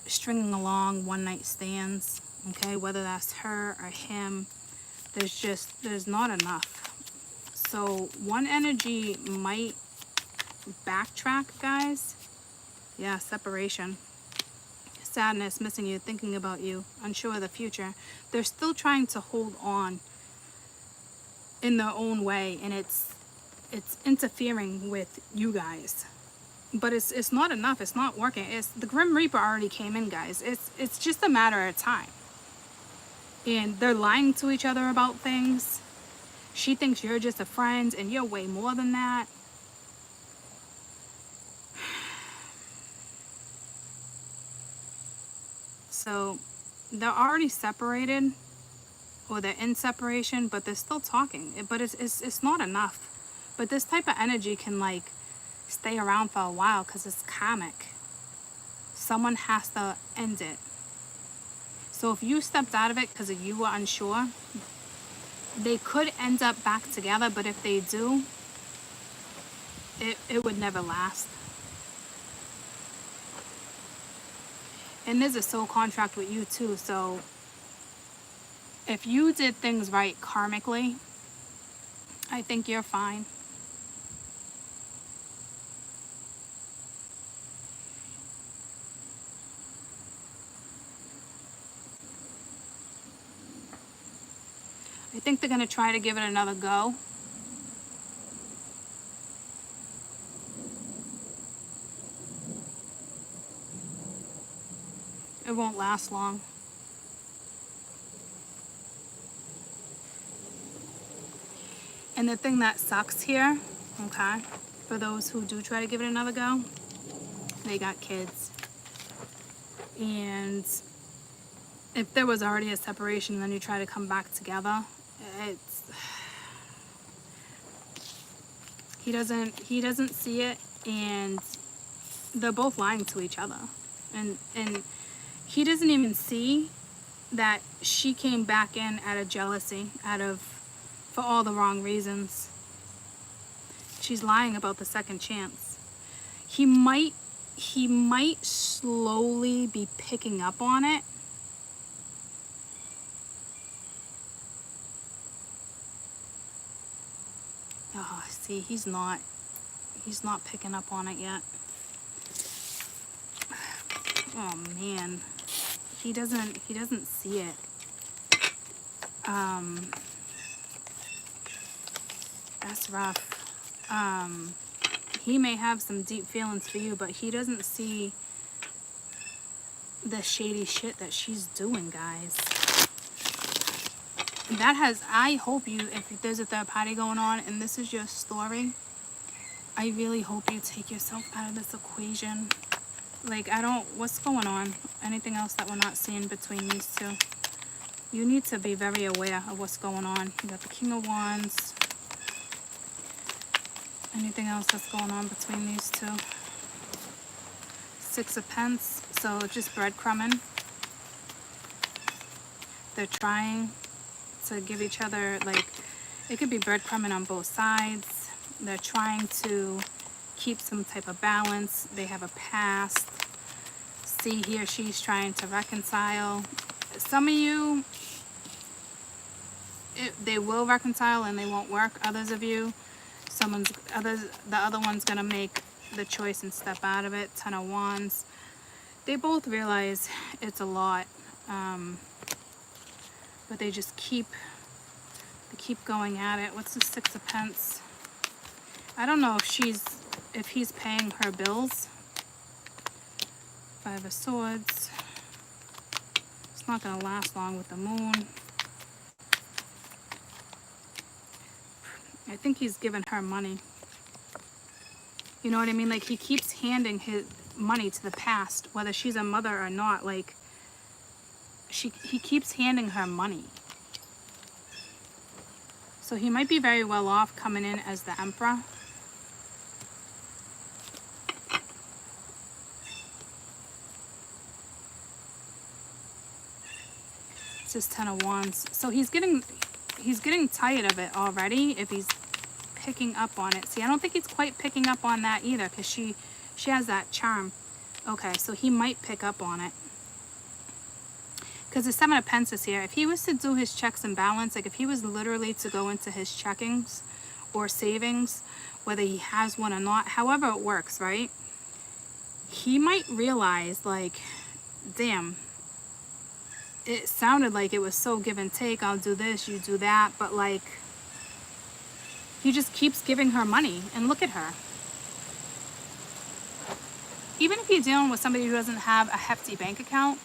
stringing along, one-night stands, okay, whether that's her or him, there's not enough. So one energy might backtrack, guys. Yeah, separation. Sadness, missing you, thinking about you, unsure of the future. They're still trying to hold on in their own way, and it's interfering with you guys. But it's not enough. It's not working. The Grim Reaper already came in, guys. It's just a matter of time. And they're lying to each other about things. She thinks you're just a friend, and you're way more than that. So they're already separated, or they're in separation, but they're still talking. But it's not enough. But this type of energy can like stay around for a while because it's karmic. Someone has to end it. So if you stepped out of it because you were unsure, they could end up back together, but if they do, it would never last. And there's a soul contract with you too, so if you did things right karmically, I think you're fine. I think they're going to try to give it another go. It won't last long. And the thing that sucks here, okay, for those who do try to give it another go, they got kids. And if there was already a separation and then you try to come back together, he doesn't see it, and they're both lying to each other. And he doesn't even see that she came back in out of jealousy, for all the wrong reasons. She's lying about the second chance. He might slowly be picking up on it. Oh, see, he's not picking up on it yet. Oh man, he doesn't see it. That's rough. He may have some deep feelings for you, but he doesn't see the shady shit that she's doing, guys. I hope you, if there's a third party going on and this is your story, I really hope you take yourself out of this equation. Like, what's going on? Anything else that we're not seeing between these two? You need to be very aware of what's going on. You got the King of Wands. Anything else that's going on between these two? Six of Pence. So just breadcrumbing. They're trying to give each other, like, it could be breadcrumbing on both sides. They're trying to keep some type of balance. They have a past. See, he or she's trying to reconcile. Some of you, they will reconcile and they won't work. Others of you, the other one's gonna make the choice and step out of it. Ten of Wands. They both realize it's a lot, but they just keep going at it. What's the Six of Pence? I don't know if he's paying her bills. Five of Swords. It's not gonna last long with the Moon. I think he's giving her money. You know what I mean? Like, he keeps handing his money to the past, whether she's a mother or not. Like, he keeps handing her money. So he might be very well off coming in as the Emperor. It's just Ten of Wands. So he's getting tired of it already if he's picking up on it. See, I don't think he's quite picking up on that either, because she has that charm. Okay, so he might pick up on it. Because the Seven of Pence is here. If he was to do his checks and balance, like if he was literally to go into his checkings or savings, whether he has one or not, however it works, right? He might realize, like, damn, it sounded like it was so give and take. I'll do this, you do that. But, like, he just keeps giving her money. And look at her. Even if you're dealing with somebody who doesn't have a hefty bank account,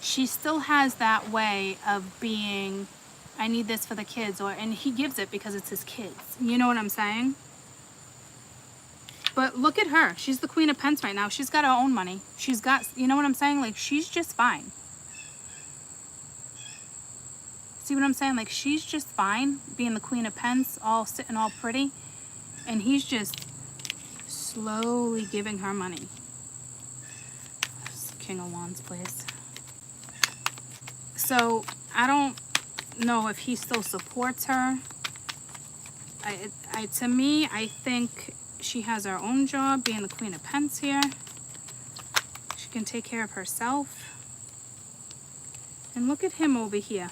she still has that way of being, I need this for the kids, and he gives it because it's his kids. You know what I'm saying? But look at her. She's the Queen of Pence right now. She's got her own money. She's got, you know what I'm saying? Like, she's just fine. See what I'm saying? Like, she's just fine being the Queen of Pence, all sitting all pretty. And he's just slowly giving her money. King of Wands, please. So I don't know if he still supports her. To me, I think she has her own job, being the Queen of Pentacles here. She can take care of herself. And look at him over here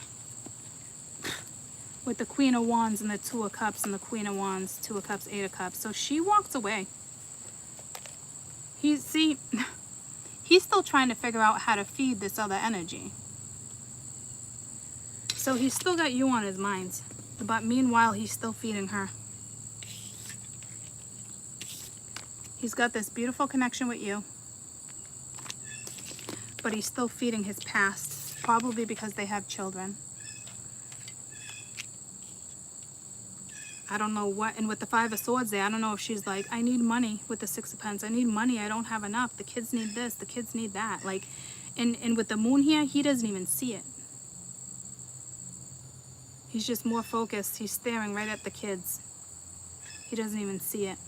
with the Queen of Wands and the Two of Cups and the Queen of Wands, Two of Cups, Eight of Cups. So she walked away. He's still trying to figure out how to feed this other energy. So he's still got you on his mind. But meanwhile, he's still feeding her. He's got this beautiful connection with you. But he's still feeding his past. Probably because they have children. I don't know what. And with the Five of Swords there, I don't know if she's like, I need money. With the Six of Pentacles, I need money. I don't have enough. The kids need this. The kids need that. Like, and with the Moon here, he doesn't even see it. He's just more focused. He's staring right at the kids. He doesn't even see it.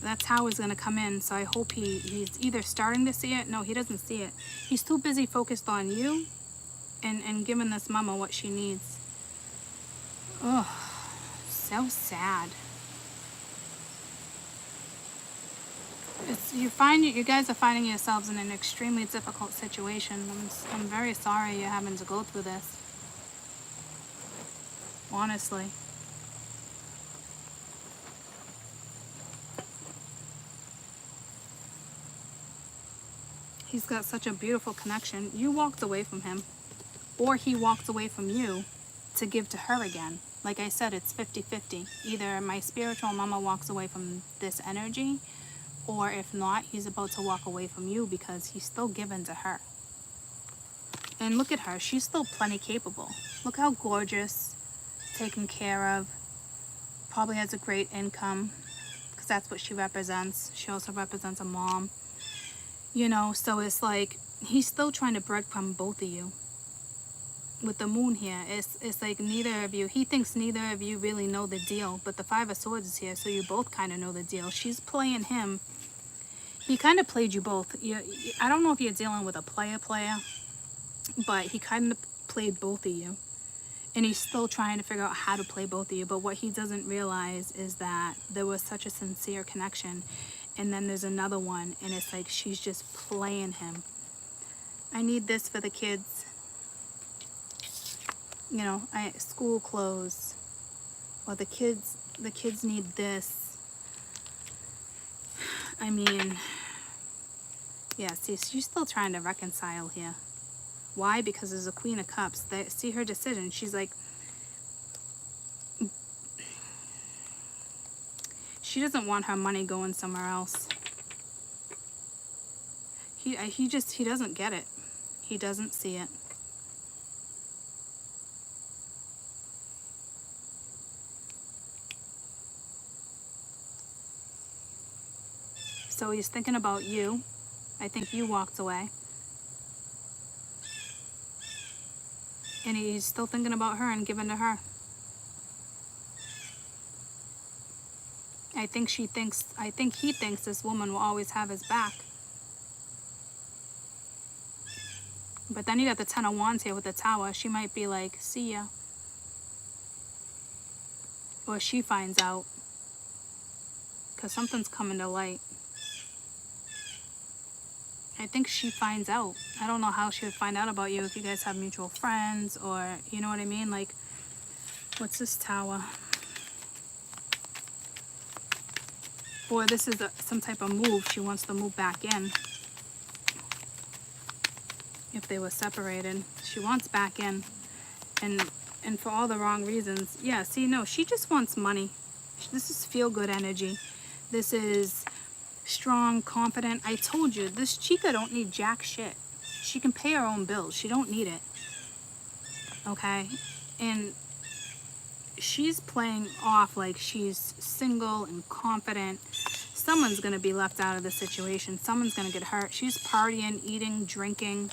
That's how he's going to come in. So I hope he's either starting to see it. No, he doesn't see it. He's too busy focused on you and giving this mama what she needs. Oh, so sad. You guys are finding yourselves in an extremely difficult situation. I'm very sorry you're having to go through this. Honestly. He's got such a beautiful connection. You walked away from him, or he walked away from you to give to her again. Like I said, it's 50-50. Either my spiritual mama walks away from this energy, or if not, he's about to walk away from you because he's still given to her. And look at her. She's still plenty capable. Look how gorgeous, taken care of. Probably has a great income because that's what she represents. She also represents a mom. You know, so it's like he's still trying to breadcrumb both of you. With the Moon here, it's like neither of you, he thinks neither of you really know the deal, but the Five of Swords is here, so you both kind of know the deal. She's playing him. He kind of played you both. I don't know if you're dealing with a player, but he kind of played both of you. And he's still trying to figure out how to play both of you, but what he doesn't realize is that there was such a sincere connection. And then there's another one, and it's like she's just playing him. I need this for the kids. You know, school clothes. Or the kids need this. I mean, yeah, see, she's still trying to reconcile here. Why? Because there's a Queen of Cups. See her decision. She's like, she doesn't want her money going somewhere else. He doesn't get it. He doesn't see it. So he's thinking about you. I think you walked away. And he's still thinking about her and giving to her. I think he thinks this woman will always have his back. But then you got the Ten of Wands here with the Tower. She might be like, see ya. Or she finds out. Because something's coming to light. I think she finds out. I don't know how she would find out about you if you guys have mutual friends or, you know what I mean? Like, what's this Tower? Or this is some type of move. She wants to move back in. If they were separated. She wants back in. And for all the wrong reasons. Yeah, see, no, she just wants money. This is feel-good energy. This is strong, confident. I told you, this chica don't need jack shit. She can pay her own bills. She don't need it. Okay? And she's playing off like she's single and confident. Someone's going to be left out of the situation. Someone's going to get hurt. She's partying, eating, drinking,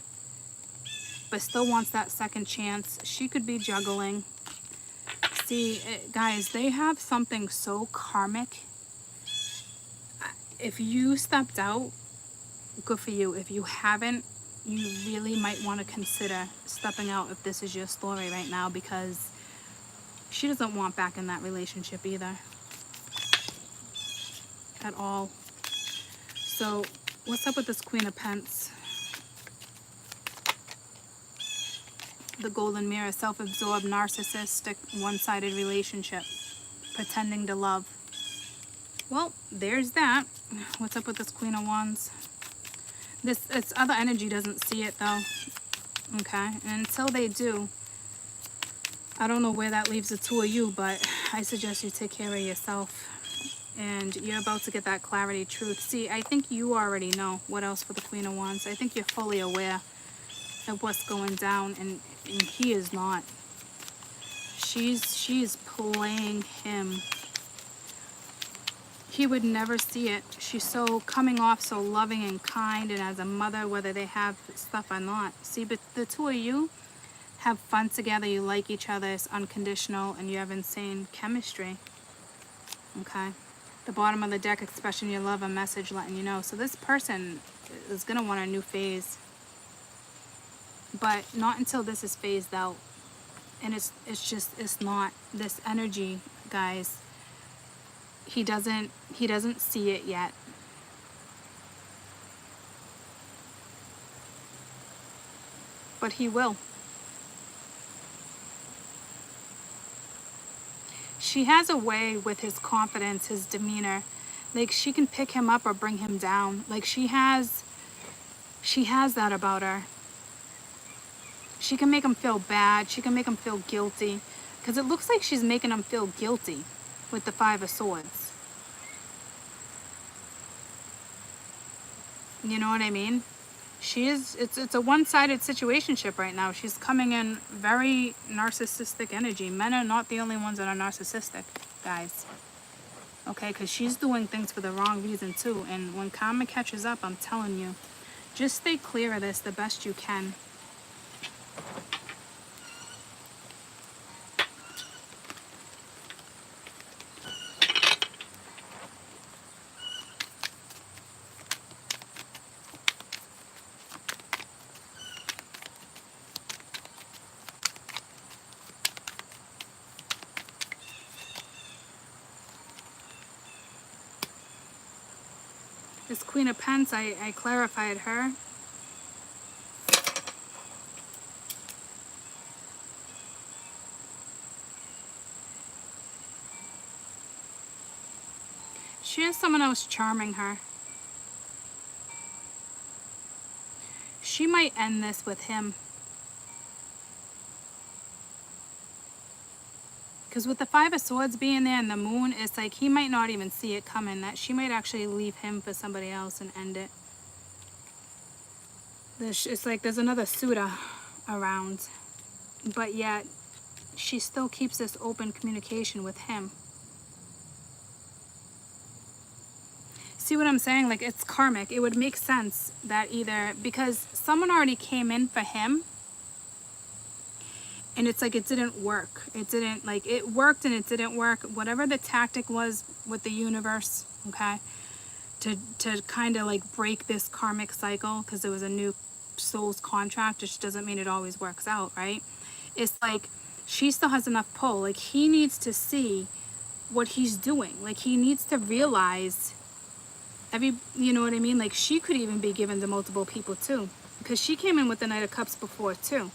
but still wants that second chance. She could be juggling. See, guys, they have something so karmic. If you stepped out, good for you. If you haven't, you really might want to consider stepping out if this is your story right now, because she doesn't want back in that relationship either. At all. So, what's up with this Queen of Pentacles? The Golden Mirror, self-absorbed, narcissistic, one-sided relationship. Pretending to love. Well, there's that. What's up with this Queen of Wands? This other energy doesn't see it though. Okay, and until they do, I don't know where that leaves the two of you, but I suggest you take care of yourself. And you're about to get that clarity, truth. See, I think you already know. What else for the Queen of Wands? I think you're fully aware of what's going down, and he is not. She's playing him. He would never see it. She's so coming off so loving and kind, and as a mother, whether they have stuff or not. See, but the two of you have fun together. You like each other. It's unconditional, and you have insane chemistry. Okay. The bottom of the deck, expressing your love, a message letting you know. So this person is going to want a new phase. But not until this is phased out. And it's not this energy, guys. He doesn't see it yet. But he will. She has a way with his confidence, his demeanor. Like, she can pick him up or bring him down. Like, she has that about her. She can make him feel bad. She can make him feel guilty. Because it looks like she's making him feel guilty with the Five of Swords. You know what I mean? It's a one-sided situationship right now. She's coming in very narcissistic energy. Men are not the only ones that are narcissistic, guys. Okay, because she's doing things for the wrong reason too. And when karma catches up, I'm telling you, just stay clear of this the best you can. This Queen of Pentacles, I clarified her. She has someone else charming her. She might end this with him. Because with the Five of Swords being there and the Moon, it's like he might not even see it coming. That she might actually leave him for somebody else and end it. It's like there's another suitor around. But yet, she still keeps this open communication with him. See what I'm saying? Like, it's karmic. It would make sense that either because someone already came in for him, and it's like it didn't work. It didn't, like, it worked and it didn't work. Whatever the tactic was with the universe, okay, to kind of like break this karmic cycle, because there was a new soul's contract, which doesn't mean it always works out, right? It's like she still has enough pull. Like, he needs to see what he's doing. Like, he needs to realize you know what I mean? Like, she could even be given to multiple people too, because she came in with the Knight of Cups before too.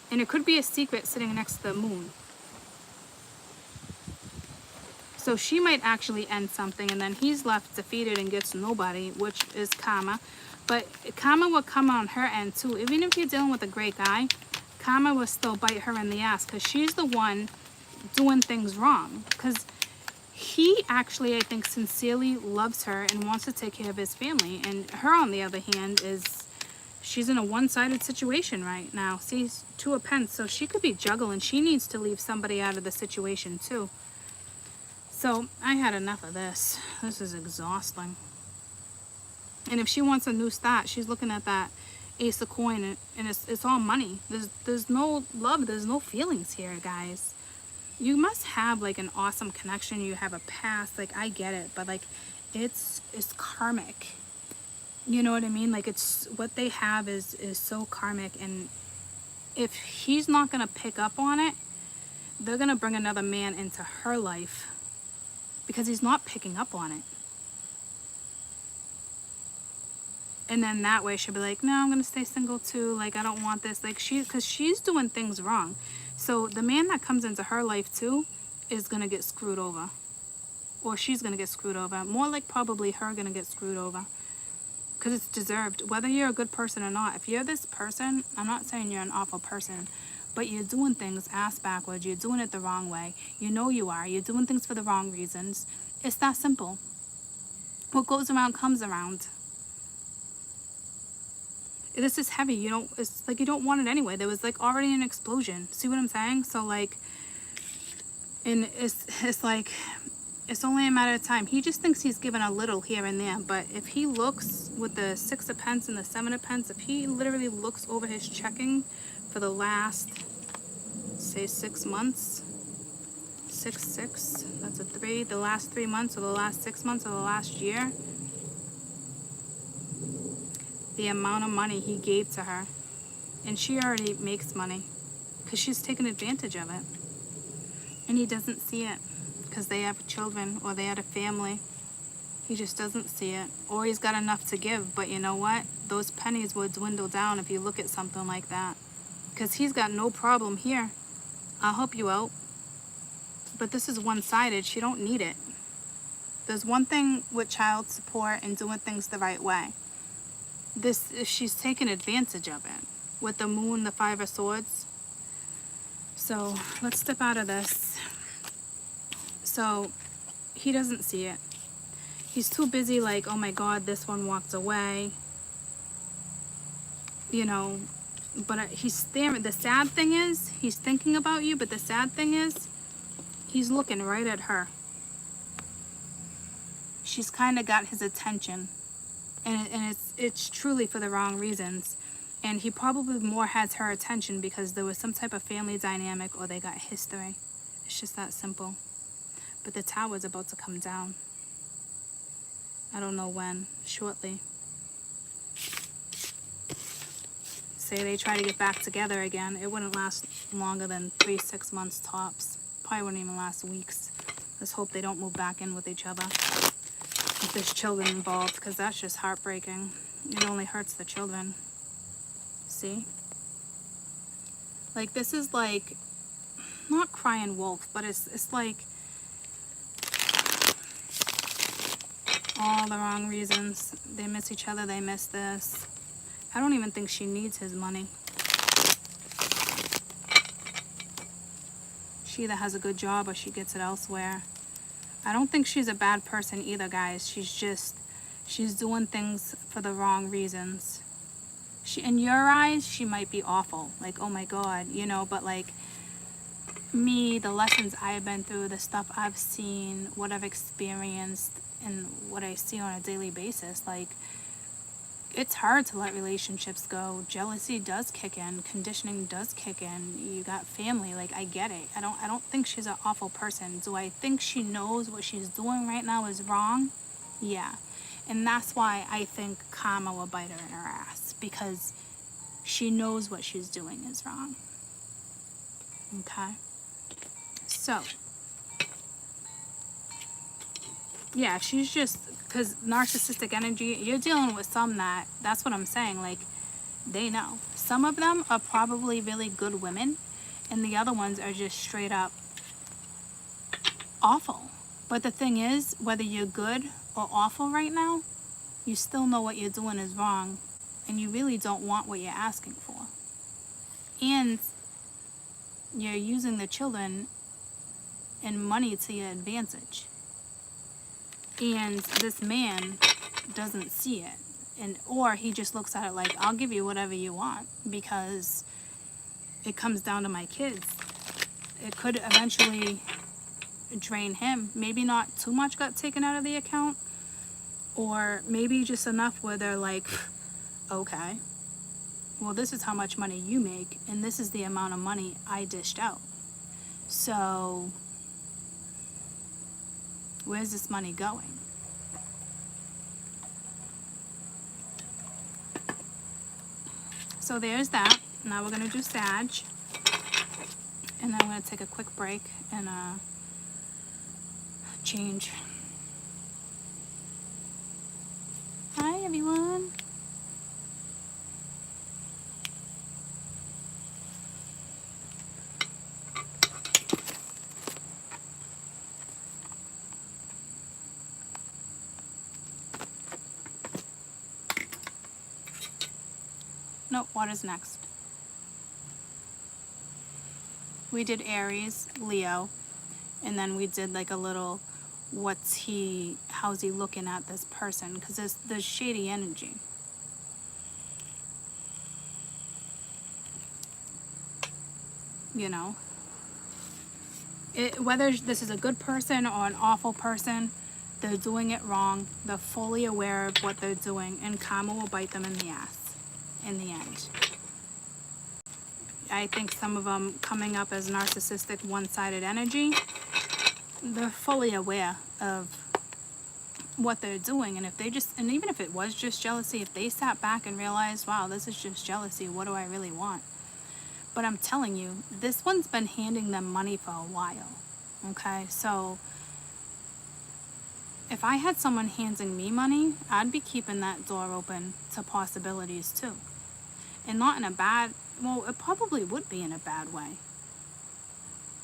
And it could be a secret sitting next to the Moon. So she might actually end something, and then he's left defeated and gets nobody, which is karma. But karma will come on her end too. Even if you're dealing with a great guy, karma will still bite her in the ass, because she's the one doing things wrong. Because he actually, I think, sincerely loves her and wants to take care of his family. And her, on the other hand, she's in a one-sided situation right now. See, Two of Pentacles, so she could be juggling. She needs to leave somebody out of the situation too. So I had enough of this. This is exhausting. And if she wants a new start, she's looking at that Ace of Coin, and it's all money. There's no love. There's no feelings here, guys. You must have like an awesome connection. You have a past, like I get it, but like it's karmic. You know what I mean? Like it's what they have is so karmic, and if he's not gonna pick up on it, they're gonna bring another man into her life because he's not picking up on it. And then that way she'll be like, no, I'm gonna stay single too. Like I don't want this. Like because she's doing things wrong. So the man that comes into her life too is gonna get screwed over, or she's gonna get screwed over. More like probably her gonna get screwed over. Because it's deserved, whether you're a good person or not. If you're this person, I'm not saying you're an awful person, but you're doing things ass backwards. You're doing it the wrong way. You know you are. You're doing things for the wrong reasons. It's that simple. What goes around comes around. This is heavy. It's like you don't want it anyway. There was like already an explosion. See what I'm saying? So like, and it's like, it's only a matter of time. He just thinks he's given a little here and there. But if he looks with the 6 of Pence and the 7 of Pence, if he literally looks over his checking for the last, say 6 months, 6, that's a 3, the last 3 months or the last 6 months or the last year, the amount of money he gave to her. And she already makes money because she's taken advantage of it. And he doesn't see it. Because they have children or they had a family. He just doesn't see it. Or he's got enough to give. But you know what? Those pennies would dwindle down if you look at something like that. Because he's got no problem here. I'll help you out. But this is one-sided. She don't need it. There's one thing with child support and doing things the right way. She's taken advantage of it. With the moon, the 5 of swords. So let's step out of this. So he doesn't see it. He's too busy like, oh my God, this one walked away. You know, but he's staring. The sad thing is, he's thinking about you, but the sad thing is, he's looking right at her. She's kind of got his attention. And it's truly for the wrong reasons. And he probably more has her attention because there was some type of family dynamic or they got history. It's just that simple. But the tower's about to come down. I don't know when. Shortly. Say they try to get back together again. It wouldn't last longer than 3-6 months tops. Probably wouldn't even last weeks. Let's hope they don't move back in with each other. If there's children involved, because that's just heartbreaking. It only hurts the children. See? Like, this is like, not crying wolf, but it's like all the wrong reasons. They miss each other, they miss this. I don't even think she needs his money. She either has a good job or she gets it elsewhere. I don't think she's a bad person either, guys. She's doing things for the wrong reasons. In your eyes, she might be awful. Like, oh my God, you know, but like me, the lessons I've been through, the stuff I've seen, what I've experienced, and what I see on a daily basis, like, it's hard to let relationships go. Jealousy does kick in. Conditioning does kick in. You got family. Like, I get it. I don't think she's an awful person. Do I think she knows what she's doing right now is wrong? Yeah. And that's why I think karma will bite her in her ass. Because she knows what she's doing is wrong. Okay? So, yeah, she's just... Because narcissistic energy, you're dealing with some that's what I'm saying, like, they know. Some of them are probably really good women, and the other ones are just straight up awful. But the thing is, whether you're good or awful right now, you still know what you're doing is wrong, and you really don't want what you're asking for. And you're using the children and money to your advantage. And this man doesn't see it. Or he just looks at it like, I'll give you whatever you want because it comes down to my kids. It could eventually drain him. Maybe not too much got taken out of the account. Or maybe just enough where they're like, okay, well, this is how much money you make. And this is the amount of money I dished out. So where's this money going? So there's that. Now we're going to do Sag. And then I'm going to take a quick break and change. Hi, everyone. Nope, water's next. We did Aries, Leo, and then we did like a little, how's he looking at this person? Because there's shady energy. You know? Whether this is a good person or an awful person, they're doing it wrong. They're fully aware of what they're doing, and karma will bite them in the ass in the end. I think some of them coming up as narcissistic, one-sided energy, they're fully aware of what they're doing. And if they and even if it was just jealousy, if they sat back and realized, wow, this is just jealousy, what do I really want? But I'm telling you, this one's been handing them money for a while. Okay, so if I had someone handing me money, I'd be keeping that door open to possibilities too. And not in a bad, well, it probably would be in a bad way.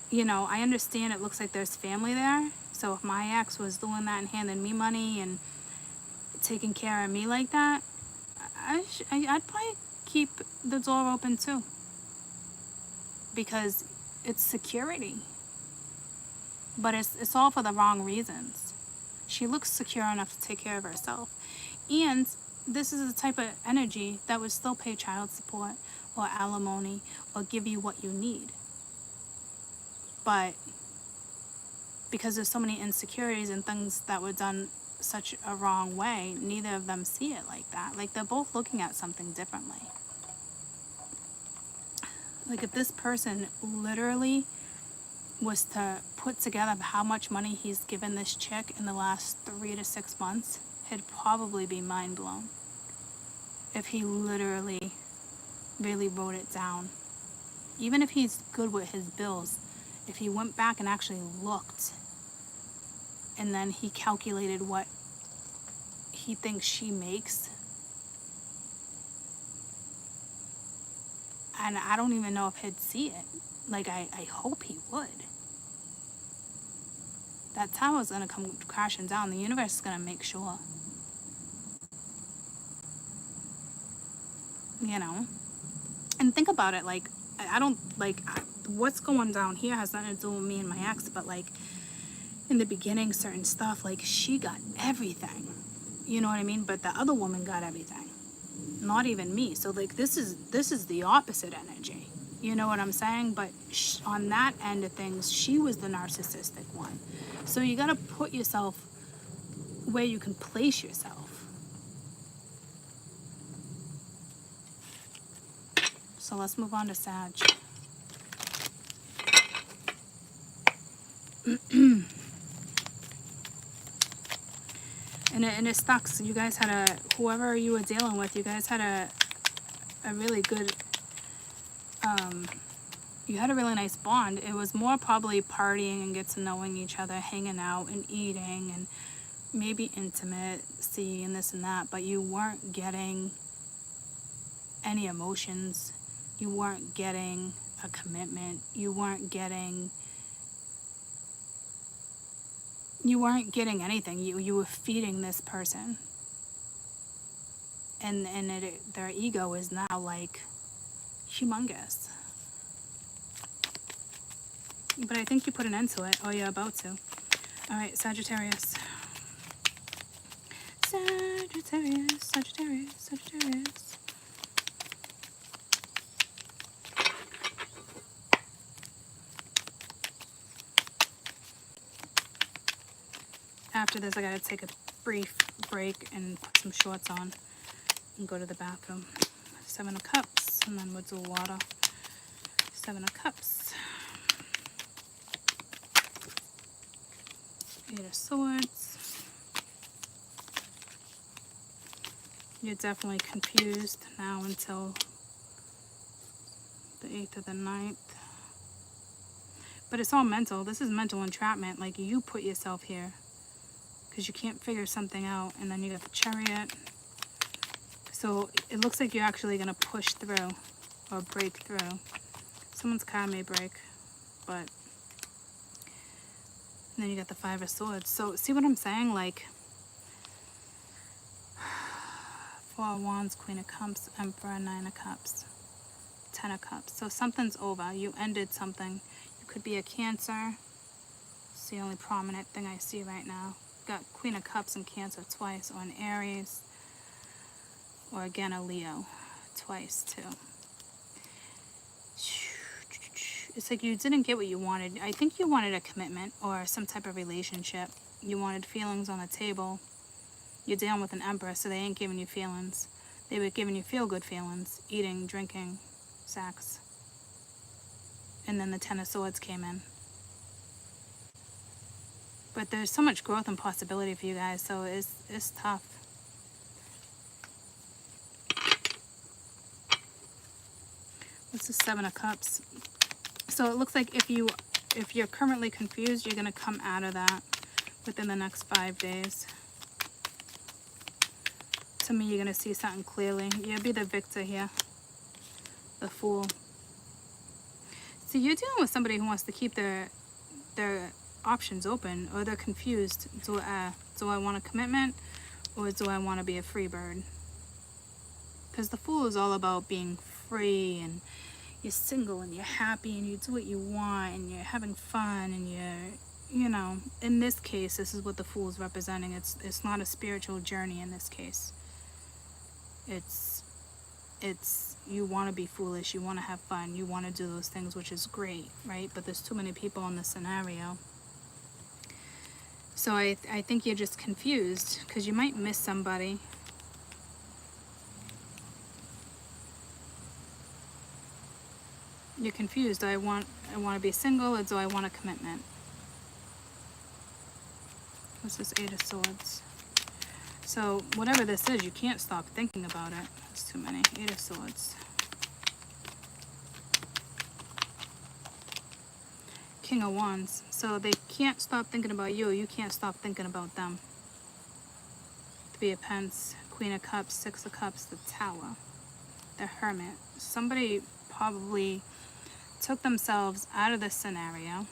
You know, I understand it looks like there's family there. So if my ex was doing that and handing me money and taking care of me like that, I'd probably keep the door open too. Because it's security. But it's all for the wrong reasons. She looks secure enough to take care of herself. And this is the type of energy that would still pay child support or alimony or give you what you need. But because there's so many insecurities and things that were done such a wrong way, neither of them see it like that. Like, they're both looking at something differently. Like, if this person literally was to put together how much money he's given this chick in the last 3 to 6 months, he'd probably be mind blown. If he literally really wrote it down. Even if he's good with his bills, if he went back and actually looked, and then he calculated what he thinks she makes, and I don't even know if he'd see it. Like, I hope he would. That tower's gonna come crashing down. The universe is gonna make sure. You know? And think about it, like, what's going down here has nothing to do with me and my ex, but like, in the beginning, certain stuff, like, she got everything. You know what I mean? But the other woman got everything. Not even me. So, like, this is the opposite energy. You know what I'm saying? But on that end of things, she was the narcissistic one. So you got to put yourself where you can place yourself. So let's move on to Sag. And it sucks. You guys had whoever you were dealing with, you guys had a really good, you had a really nice bond. It was more probably partying and get to knowing each other, hanging out and eating and maybe intimacy and this and that, but you weren't getting any emotions. You weren't getting a commitment. You weren't getting anything. You were feeding this person. And their ego is now like humongous. But I think you put an end to it. Oh, you're about to. All right, Sagittarius. Sagittarius, Sagittarius, Sagittarius. After this, I gotta take a brief break and put some shorts on and go to the bathroom. 7 of Cups, and then we'll do water. 7 of Cups. Eight of Swords. You're definitely confused now until the 8th or the 9th. But it's all mental. This is mental entrapment. Like, you put yourself here because you can't figure something out. And then you got the Chariot. So it looks like you're actually going to push through or break through. Someone's car may break, but... And then you got the Five of Swords. So see what I'm saying? Like, Four of Wands, Queen of Cups, Emperor, Nine of Cups, Ten of Cups. So something's over. You ended something. You could be a Cancer. It's the only prominent thing I see right now. Got Queen of Cups and Cancer twice, or an Aries, or again a Leo twice too. It's like you didn't get what you wanted. I think you wanted a commitment or some type of relationship. You wanted feelings on the table. You're dealing with an Emperor, so they ain't giving you feelings. They were giving you feel-good feelings. Eating, drinking, sex. And then the Ten of Swords came in. But there's so much growth and possibility for you guys, so it's tough. What's the Seven of Cups? So it looks like if you're currently confused, you're going to come out of that within the next 5 days. To me, you're going to see something clearly. You'll be the victor here. The Fool. See, you're dealing with somebody who wants to keep their options open, or they're confused. Do I want a commitment, or do I want to be a free bird? Because the Fool is all about being free, and you're single, and you're happy, and you do what you want, and you're having fun, and you know, in this case, this is what the Fool is representing. It's not a spiritual journey in this case. It's you want to be foolish, you want to have fun, you want to do those things, which is great, right? But there's too many people in the scenario. So I think you're just confused because you might miss somebody. You're confused. Do I want to be single, or do I want a commitment? What's this Eight of Swords? So whatever this is, you can't stop thinking about it. It's too many. Eight of Swords. King of Wands. So they can't stop thinking about you. You can't stop thinking about them. Three of Pentacles, Queen of Cups, Six of Cups, the Tower, the Hermit. Somebody probably took themselves out of this scenario.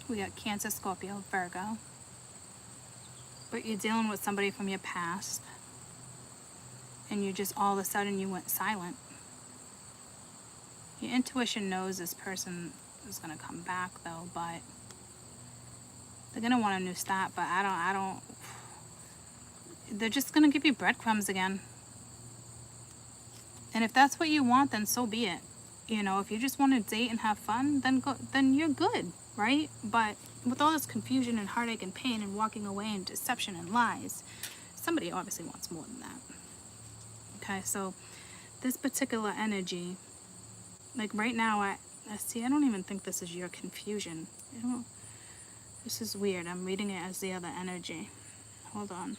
We got Cancer, Scorpio, Virgo. But you're dealing with somebody from your past. And you just all of a sudden you went silent. Your intuition knows this person is going to come back though, but they're going to want a new start, but I don't, they're just going to give you breadcrumbs again. And if that's what you want, then so be it. You know, if you just want to date and have fun, then you're good, right? But with all this confusion and heartache and pain and walking away and deception and lies, somebody obviously wants more than that. Okay, so this particular energy, like right now, I see, I don't even think this is your confusion. This is weird. I'm reading it as the other energy. Hold on.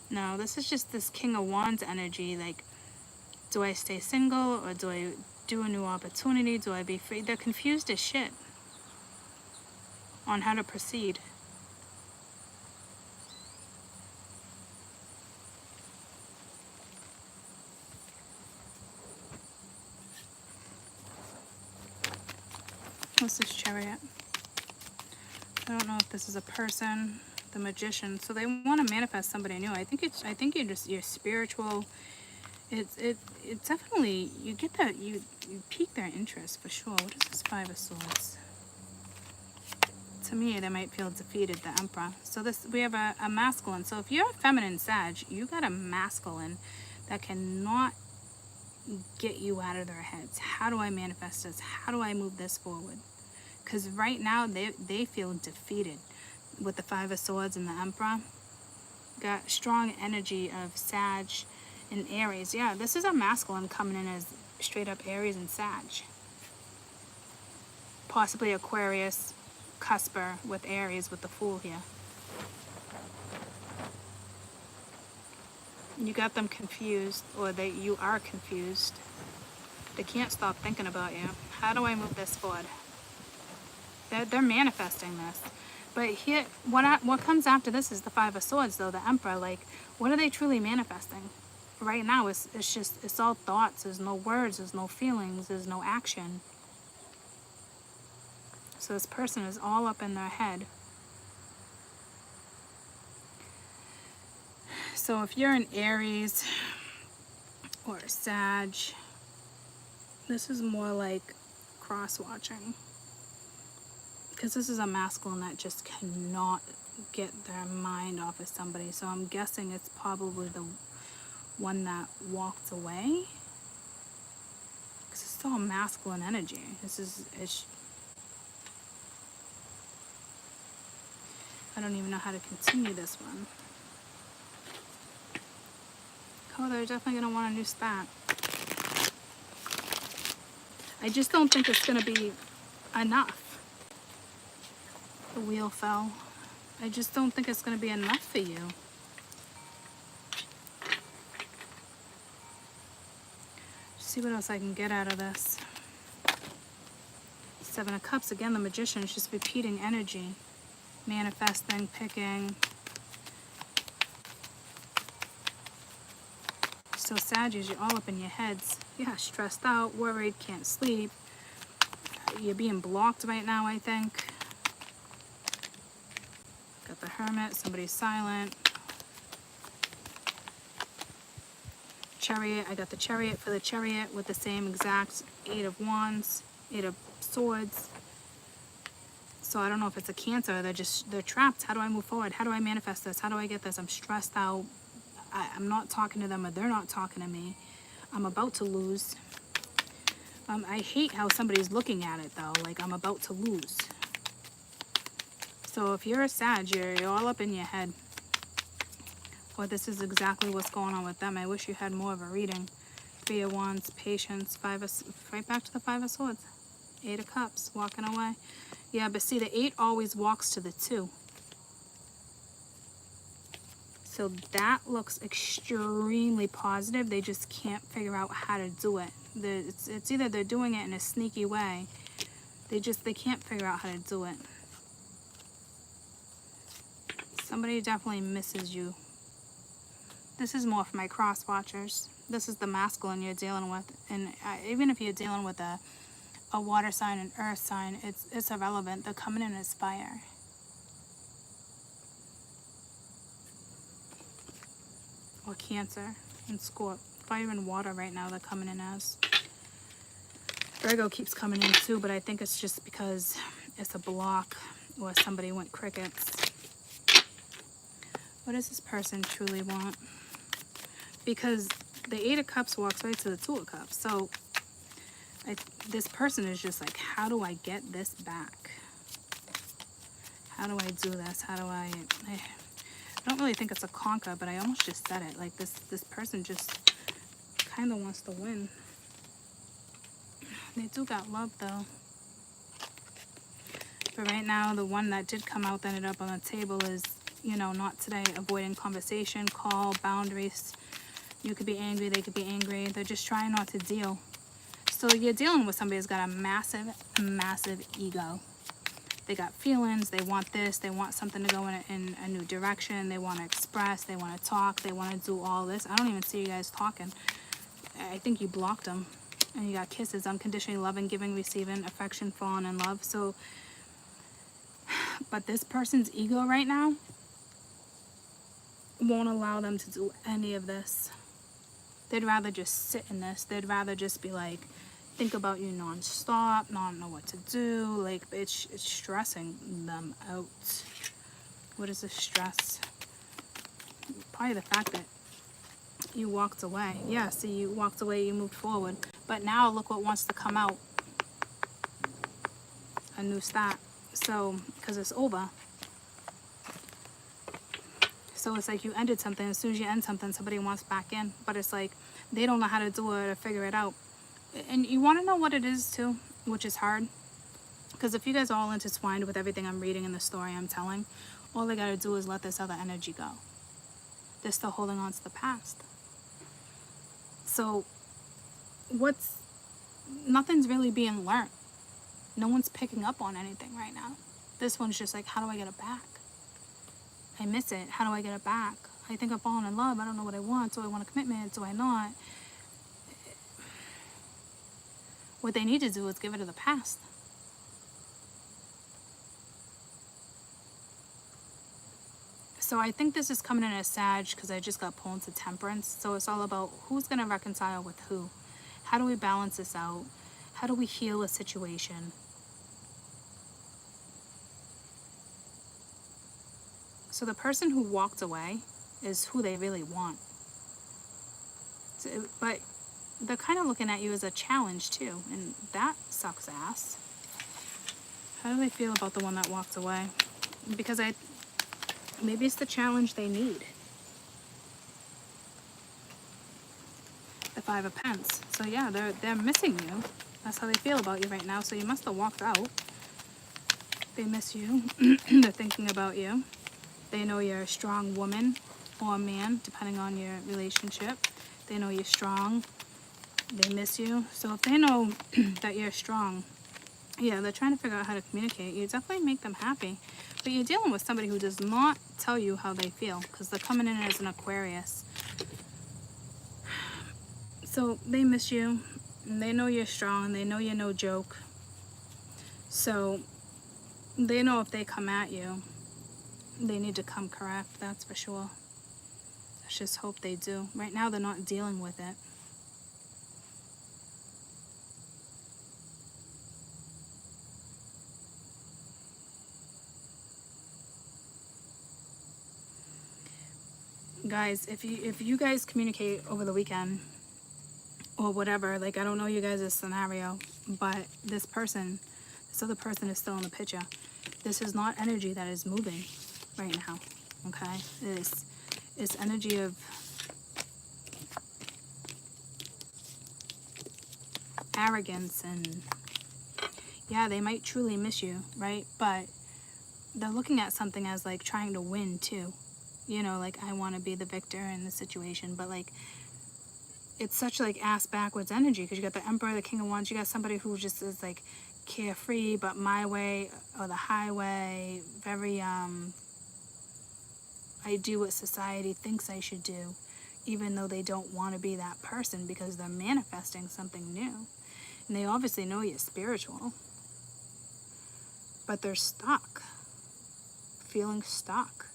No, this is just this King of Wands energy. Like, do I stay single, or do I do a new opportunity? Do I be free? They're confused as shit on how to proceed. What's this Chariot? I don't know if this is a person. The Magician. So they want to manifest somebody new. I think you're spiritual. It definitely, you get that, you pique their interest for sure. What is this Five of Swords? To me, they might feel defeated, the Emperor. So we have a masculine. So if you're a feminine Sag, you got a masculine that cannot get you out of their heads. How do I manifest this? How do I move this forward? Because right now they feel defeated with the Five of Swords and the Emperor. Got strong energy of Sag in Aries. Yeah, this is a masculine coming in as straight up Aries and Sag. Possibly Aquarius, cusper with Aries with the Fool here. You got them confused, or you are confused. They can't stop thinking about you. How do I move this forward? They're manifesting this. But here, what comes after this is the Five of Swords, though, the Emperor. Like, what are they truly manifesting? Right now, it's all thoughts. There's no words. There's no feelings. There's no action. So this person is all up in their head. So if you're an Aries or a Sag, this is more like cross-watching. Because this is a masculine that just cannot get their mind off of somebody. So I'm guessing it's probably the one that walked away. Because it's all masculine energy. I don't even know how to continue this one. Oh, they're definitely going to want a new start. I just don't think it's going to be enough. The wheel fell. I just don't think it's going to be enough for you. See what else I can get out of this. Seven of Cups. Again, the Magician is just repeating energy. Manifesting, picking. So Sagittarius, you're all up in your heads. Yeah, stressed out, worried, can't sleep. You're being blocked right now, I think. Got the Hermit, somebody's silent. Chariot, I got the Chariot for the Chariot with the same exact 8 of Wands, 8 of Swords. So I don't know if it's a Cancer, they're trapped. How do I move forward? How do I manifest this? How do I get this? I'm stressed out. I'm not talking to them, or they're not talking to me. I'm about to lose. I hate how somebody's looking at it, though. Like, I'm about to lose. So if you're a Sag, you're all up in your head. Or this is exactly what's going on with them. I wish you had more of a reading. 3 of Wands, patience, right back to the 5 of Swords. 8 of Cups, walking away. Yeah, but see, the 8 always walks to the 2. So that looks extremely positive. They just can't figure out how to do it. It's either they're doing it in a sneaky way. They can't figure out how to do it. Somebody definitely misses you. This is more for my cross watchers. This is the masculine you're dealing with. And even if you're dealing with a water sign, an earth sign, it's irrelevant. They're coming in as fire. Or Cancer and Scorpio. Fire and water right now they're coming in as. Virgo keeps coming in too, but I think it's just because it's a block or somebody went crickets. What does this person truly want? Because the 8 of Cups walks right to the 2 of Cups. So this person is just like, how do I get this back? How do I do this? How do I don't really think it's a conquer, but I almost just said it. Like this person just kind of wants to win. They do got love though. But right now, the one that did come out that ended up on the table is, you know, not today. Avoiding conversation, call, boundaries. You could be angry, they could be angry. They're just trying not to deal. So you're dealing with somebody who's got a massive, massive ego. They got feelings, they want this, they want something to go in a new direction, they want to express, they want to talk, they want to do all this. I don't even see you guys talking. I think you blocked them. And you got kisses, unconditionally loving, giving, receiving, affection, falling in love. So, but this person's ego right now won't allow them to do any of this. They'd rather just sit in this. They'd rather just be like, think about you non-stop, not know what to do. Like, it's stressing them out. What is the stress? Probably the fact that you walked away. Yeah, see, you walked away, you moved forward. But now look what wants to come out. A new start. So, because it's over. So it's like you ended something. As soon as you end something, somebody wants back in. But it's like they don't know how to do it or figure it out. And you want to know what it is too, which is hard. Because if you guys are all intertwined with everything I'm reading in the story I'm telling, all they got to do is let this other energy go. They're still holding on to the past. So nothing's really being learned. No one's picking up on anything right now. This one's just like, how do I get it back? I miss it. How do I get it back? I think I'm falling in love. I don't know what I want. Do I want a commitment? Do I not? What they need to do is give it to the past. So I think this is coming in as Sag because I just got pulled into Temperance. So it's all about who's going to reconcile with who. How do we balance this out? How do we heal a situation? So the person who walked away is who they really want. But they're kind of looking at you as a challenge too. And that sucks ass. How do they feel about the one that walked away? Because maybe it's the challenge they need. The Five of Pence. So yeah, they're missing you. That's how they feel about you right now. So you must have walked out. They miss you. They're thinking about you. They know you're a strong woman or a man, depending on your relationship. They know you're strong. They miss you. So if they know that you're strong, yeah, they're trying to figure out how to communicate. You definitely make them happy. But you're dealing with somebody who does not tell you how they feel because they're coming in as an Aquarius. So they miss you. And they know you're strong. They know you're no joke. So they know if they come at you, they need to come correct, that's for sure. Let's just hope they do. Right now, they're not dealing with it. Guys, if you guys communicate over the weekend or whatever, like I don't know you guys' scenario, but this other person is still in the picture. This is not energy that is moving right now, okay? It's energy of arrogance and yeah, they might truly miss you, right? But they're looking at something as like trying to win too. You know, like I want to be the victor in the situation, but like it's such like ass backwards energy because you got the Emperor, the King of Wands, you got somebody who just is like carefree, but my way or the highway, very I do what society thinks I should do, even though they don't want to be that person because they're manifesting something new. And they obviously know you're spiritual, but they're stuck, feeling stuck.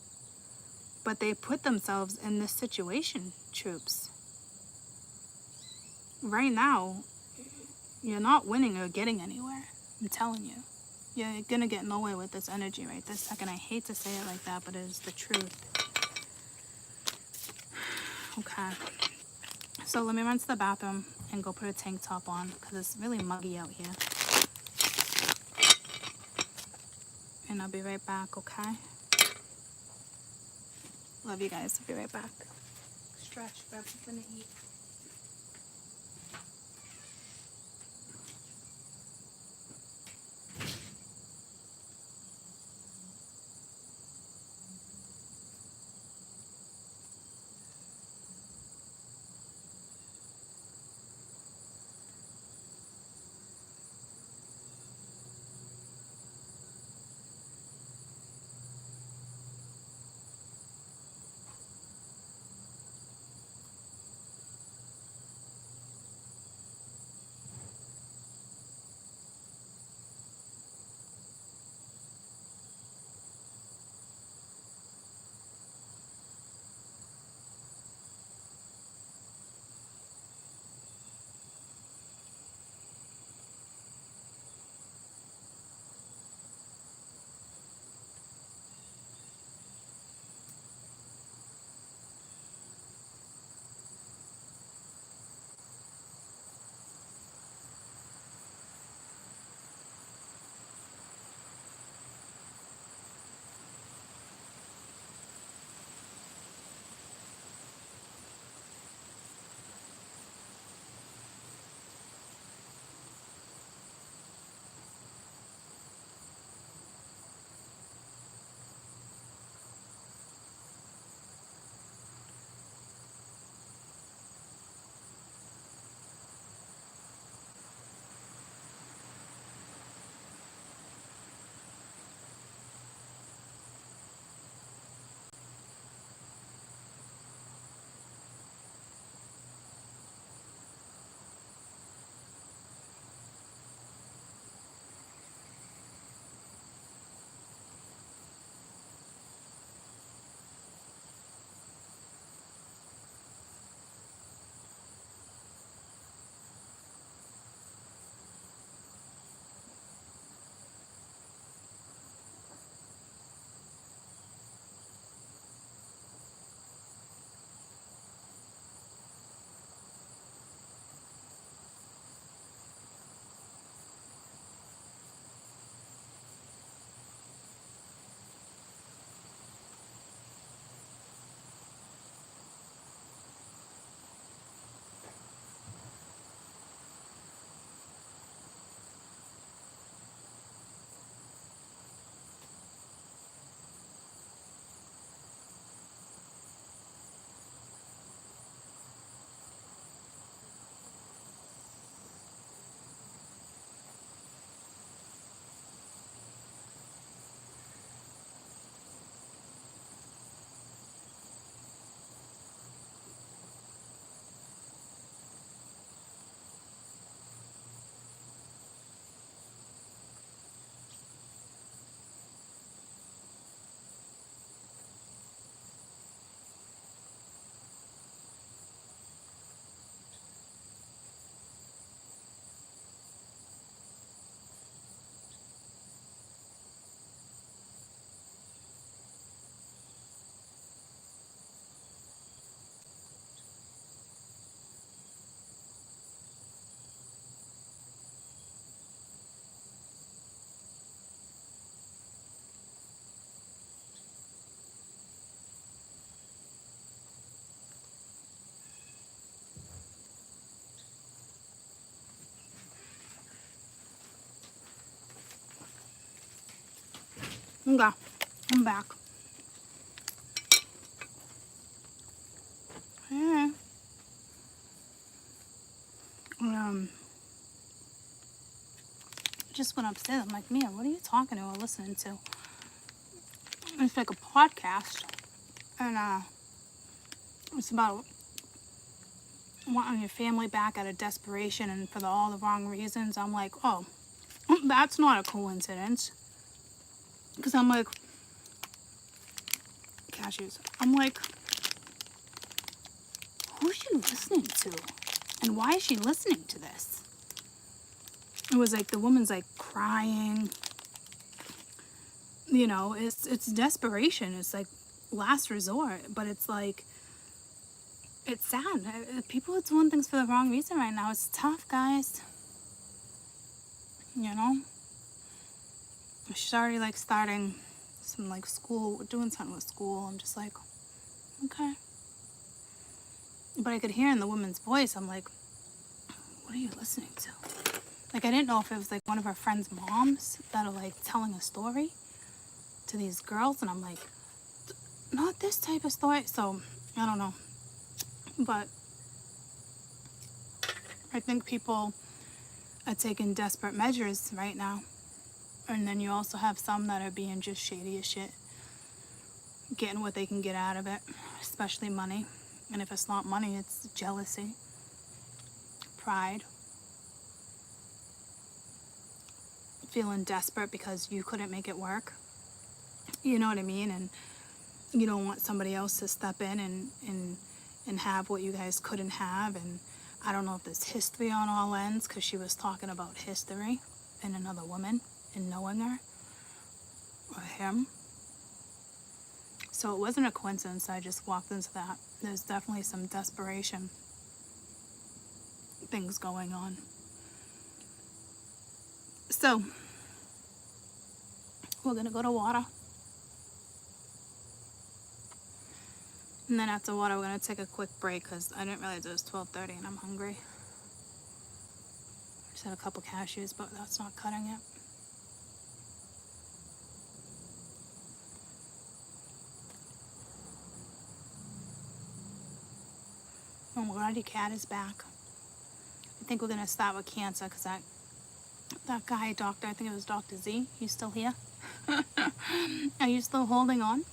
But they put themselves in this situation, troops. Right now, you're not winning or getting anywhere. I'm telling you. You're gonna get nowhere with this energy right this second. I hate to say it like that, but it is the truth. Okay. So let me run to the bathroom and go put a tank top on because it's really muggy out here. And I'll be right back, okay? Love you guys. I'll be right back. Stretch, grab something to eat. Okay, I'm back. Yeah. Just went upstairs. I'm like, Mia, what are you talking to or listening to? It's like a podcast, and it's about wanting your family back out of desperation and for all the wrong reasons. I'm like, oh, that's not a coincidence. Because I'm like, cashews. I'm like, who's she listening to? And why is she listening to this? It was like the woman's like crying. You know, it's desperation. It's like last resort. But it's like, it's sad. People are doing things for the wrong reason right now. It's tough, guys. You know? She's already like starting some like school, doing something with school. I'm just like, okay. But I could hear in the woman's voice, I'm like, what are you listening to? Like, I didn't know if it was like one of her friend's moms that are like telling a story to these girls. And I'm like, not this type of story. So, I don't know. But I think people are taking desperate measures right now. And then you also have some that are being just shady as shit. Getting what they can get out of it. Especially money. And if it's not money, it's jealousy. Pride. Feeling desperate because you couldn't make it work. You know what I mean? And you don't want somebody else to step in and have what you guys couldn't have. And I don't know if there's history on all ends, because she was talking about history in another woman and knowing her or him. So it wasn't a coincidence. I just walked into that. There's definitely some desperation things going on. So we're gonna go to water. And then after water, we're going to take a quick break because I didn't realize it was 12:30 and I'm hungry. Just had a couple cashews, but that's not cutting it. Oh my God, your cat is back. I think we're going to start with Cancer because that guy, doctor, I think it was Dr. Z, he's still here. Are you still holding on?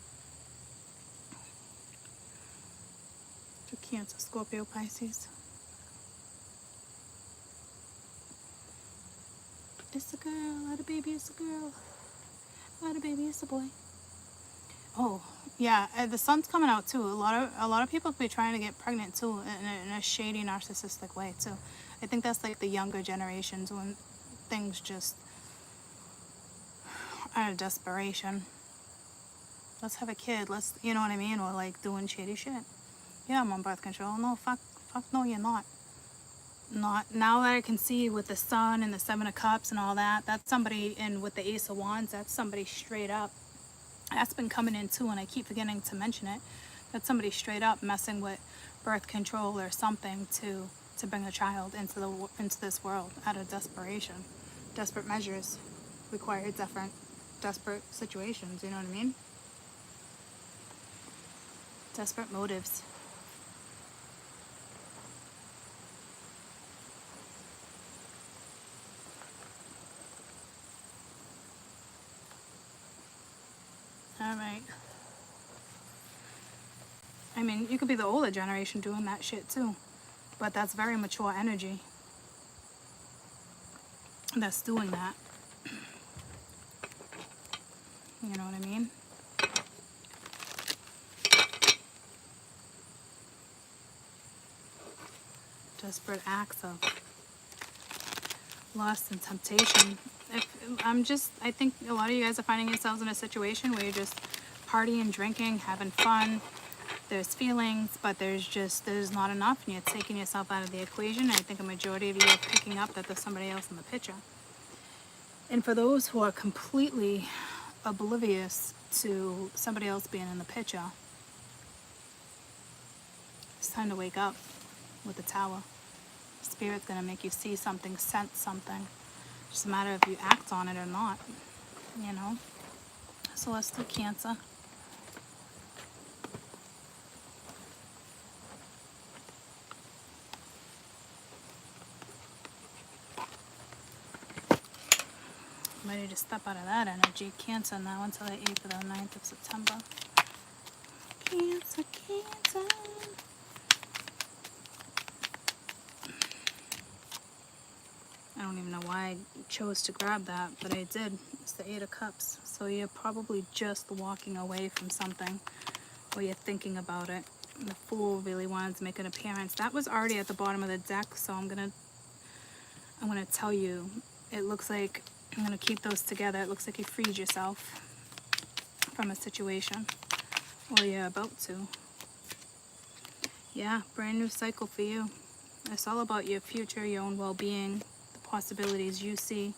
Cancer, Scorpio, Pisces. It's a girl, not a baby, it's a girl. Not a baby, it's a boy. Oh, yeah, the sun's coming out too. A lot of people could be trying to get pregnant too in a shady, narcissistic way too. I think that's like the younger generations when things just out of desperation. Let's have a kid. Let's, you know what I mean? Or like doing shady shit. Yeah, I'm on birth control. No, fuck no, you're not. Not now that I can see with the sun and the 7 of cups and all that. That's somebody, and with the ace of wands, that's somebody straight up. That's been coming in too, and I keep forgetting to mention it. That's somebody straight up messing with birth control or something to bring a child into this world out of desperation. Desperate measures require desperate situations. You know what I mean? Desperate motives. All right. I mean, you could be the older generation doing that shit too, but that's very mature energy that's doing that. You know what I mean? Desperate acts of lust and temptation. I think a lot of you guys are finding yourselves in a situation where you're just partying, drinking, having fun. There's feelings, but there's not enough, and you're taking yourself out of the equation. I think a majority of you are picking up that there's somebody else in the picture. And for those who are completely oblivious to somebody else being in the picture, it's time to wake up with the Tower. Spirit's going to make you see something, sense something. It's just a matter of you act on it or not, you know? So let's do Cancer. I'm ready to step out of that energy. Cancer now until the 8th or the 9th of September. Cancer, Cancer. I don't even know why I chose to grab that, but I did. It's the 8 of Cups. So you're probably just walking away from something, or you're thinking about it. The Fool really wanted to make an appearance. That was already at the bottom of the deck, so I'm gonna tell you. It looks like I'm gonna keep those together. It looks like you freed yourself from a situation, or you're about to. Yeah, brand new cycle for you. It's all about your future, your own well-being, the possibilities you see.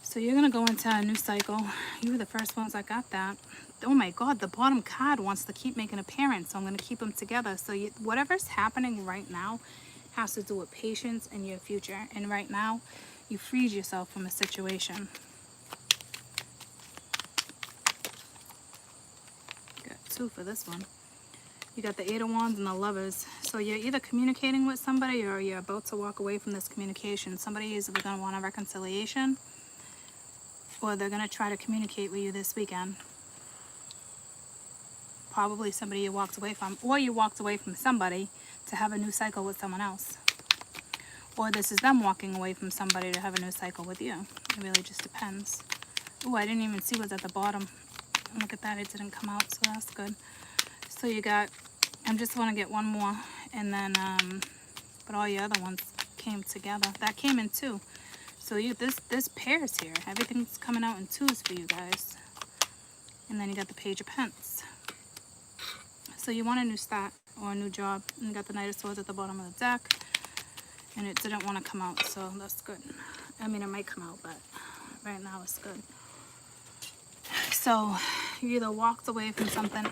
So you're gonna go into a new cycle. You were the first ones that got that. Oh my God, the bottom card wants to keep making an appearance, so I'm gonna keep them together. So whatever's happening right now has to do with patience and your future. And right now, you freed yourself from a situation. Got 2 for this one. You got the 8 of Wands and the Lovers. So you're either communicating with somebody or you're about to walk away from this communication. Somebody is going to want a reconciliation, or they're going to try to communicate with you this weekend. Probably somebody you walked away from, or you walked away from somebody to have a new cycle with someone else. Or this is them walking away from somebody to have a new cycle with you. It really just depends. Oh, I didn't even see what's at the bottom. Look at that, it didn't come out, so that's good. So you got, I just want to get one more, and then, but all your other ones came together. That came in 2. So this pairs here. Everything's coming out in 2s for you guys. And then you got the Page of Pence. So you want a new start or a new job. And you got the Knight of Swords at the bottom of the deck. And it didn't want to come out, so that's good. I mean, it might come out, but right now it's good. So you either walked away from something.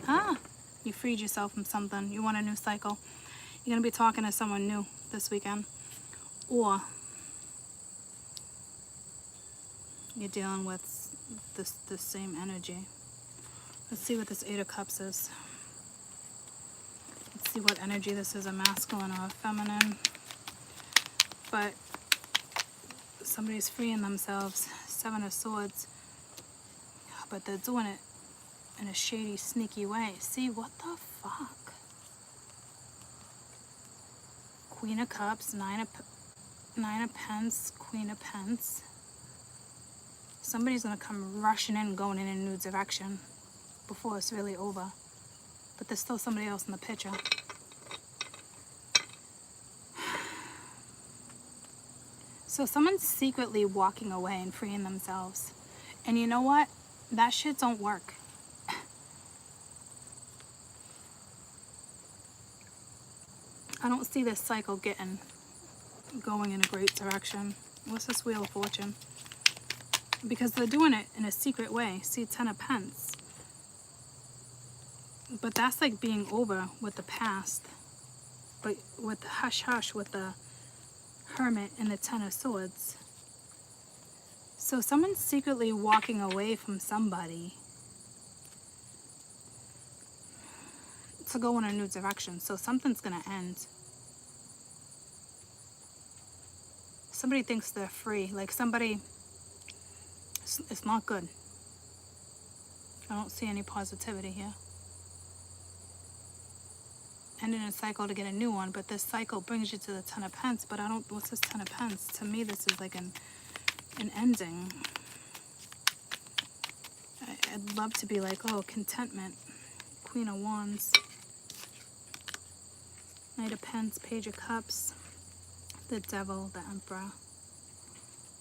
You freed yourself from something. You want a new cycle. You're going to be talking to someone new this weekend. Or you're dealing with this same energy. Let's see what this 8 of Cups is. Let's see what energy this is, a masculine or a feminine. But somebody's freeing themselves. 7 of Swords. But they're doing it in a shady, sneaky way. See, what the fuck? Queen of Cups, 9 of Pence, Queen of Pence. Somebody's gonna come rushing in, going in a new direction before it's really over. But there's still somebody else in the picture. So someone's secretly walking away and freeing themselves. And you know what? That shit don't work. I don't see this cycle going in a great direction. What's this Wheel of Fortune? Because they're doing it in a secret way. See, 10 of Pence. But that's like being over with the past. But with the hush-hush with the Hermit and the 10 of Swords. So someone's secretly walking away from somebody to go in a new direction. So something's gonna end. Somebody thinks they're free. Like somebody, it's not good. I don't see any positivity here. Ending a cycle to get a new one, but this cycle brings you to the 10 of Pence. But I don't, what's this 10 of Pence? To me, this is like an ending. I'd love to be like, oh, contentment. Queen of Wands. Knight of Pence, Page of Cups. The Devil, the Emperor.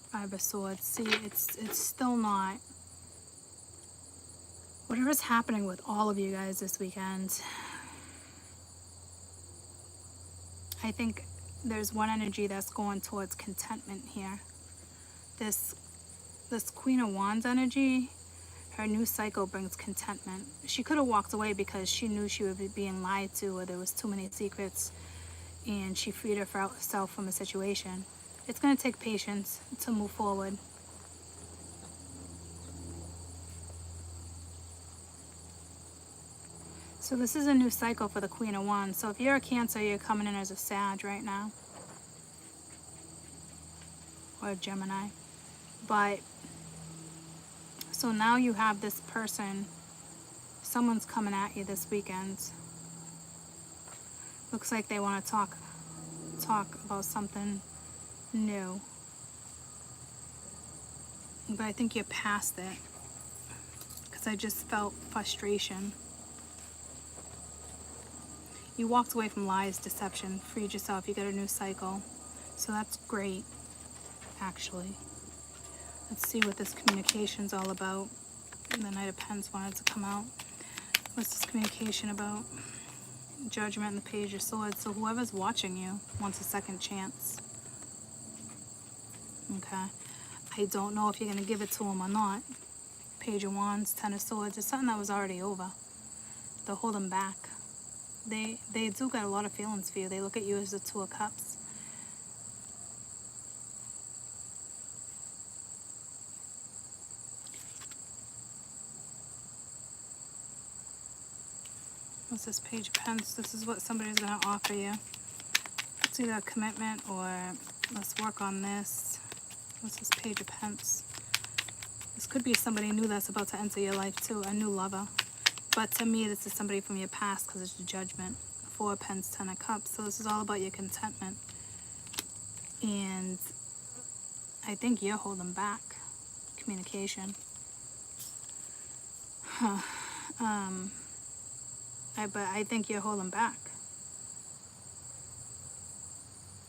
5 of Swords. See, it's still not. Whatever's happening with all of you guys this weekend, I think there's one energy that's going towards contentment here. This Queen of Wands energy, her new cycle brings contentment. She could have walked away because she knew she would be being lied to, or there was too many secrets, and she freed herself from a situation. It's going to take patience to move forward. So this is a new cycle for the Queen of Wands. So if you're a Cancer, you're coming in as a Sag right now. Or a Gemini. But, so now you have this person, someone's coming at you this weekend. Looks like they want to talk about something new. But I think you're past it. Because I just felt frustration. You walked away from lies, deception, freed yourself, you got a new cycle. So that's great, actually. Let's see what this communication's all about. The Knight of Pens wanted to come out. What's this communication about? Judgment and the Page of Swords. So whoever's watching you wants a second chance. Okay. I don't know if you're going to give it to them or not. Page of Wands, Ten of Swords. It's something that was already over. They'll hold them back. They do got a lot of feelings for you. They look at you as the Two of Cups. What's this Page of Pens? This is what somebody's going to offer you. It's either a commitment or let's work on this. What's this Page of Pens? This could be somebody new that's about to enter your life too, a new lover. But to me, this is somebody from your past because it's the Judgment. Four of Pens, Ten of Cups. So this is all about your contentment. And I think you're holding back communication. But I think you're holding back.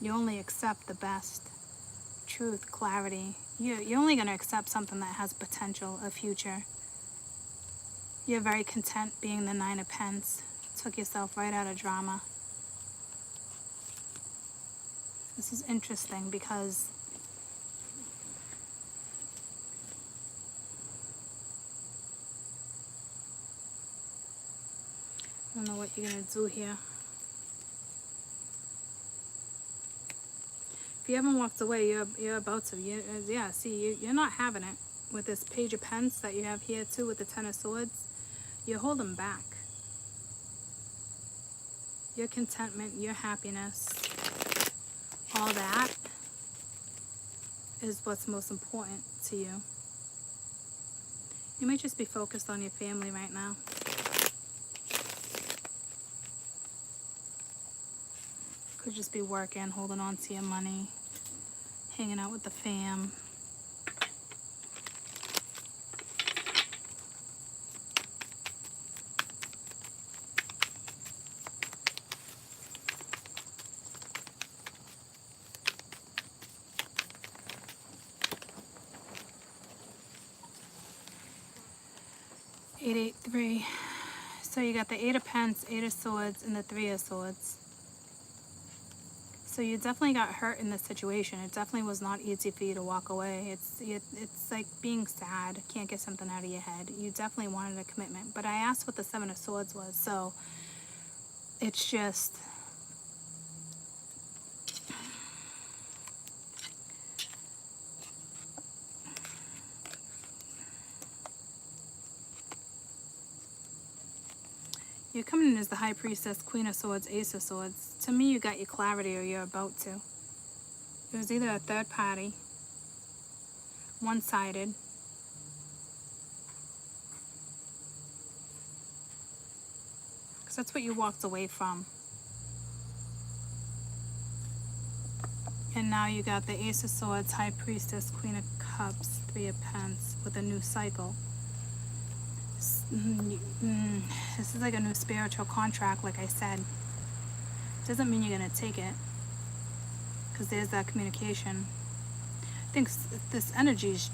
You only accept the best. Truth, clarity. You're only going to accept something that has potential, a future. You're very content being the Nine of Pens. Took yourself right out of drama. This is interesting because I don't know what you're going to do here. If you haven't walked away, you're about to. Yeah, see, you're not having it. With this Page of Pens that you have here too with the Ten of Swords, you're holding back. Your contentment, your happiness, all that is what's most important to you. You might just be focused on your family right now. Could just be working, holding on to your money, hanging out with the fam. Eight, 8, 3. So you got the Eight of Pens, Eight of Swords, and the Three of Swords. So you definitely got hurt in this situation. It definitely was not easy for you to walk away. It's like being sad, can't get something out of your head. You definitely wanted a commitment. But I asked what the Seven of Swords was, so it's just... You're coming in as the High Priestess, Queen of Swords, Ace of Swords. To me, you got your clarity or you're about to. It was either a third party, one-sided. Because that's what you walked away from. And now you got the Ace of Swords, High Priestess, Queen of Cups, Three of Pens with a new cycle. This is like a new spiritual contract, like I said. Doesn't mean you're going to take it. Because there's that communication. I think this energy is...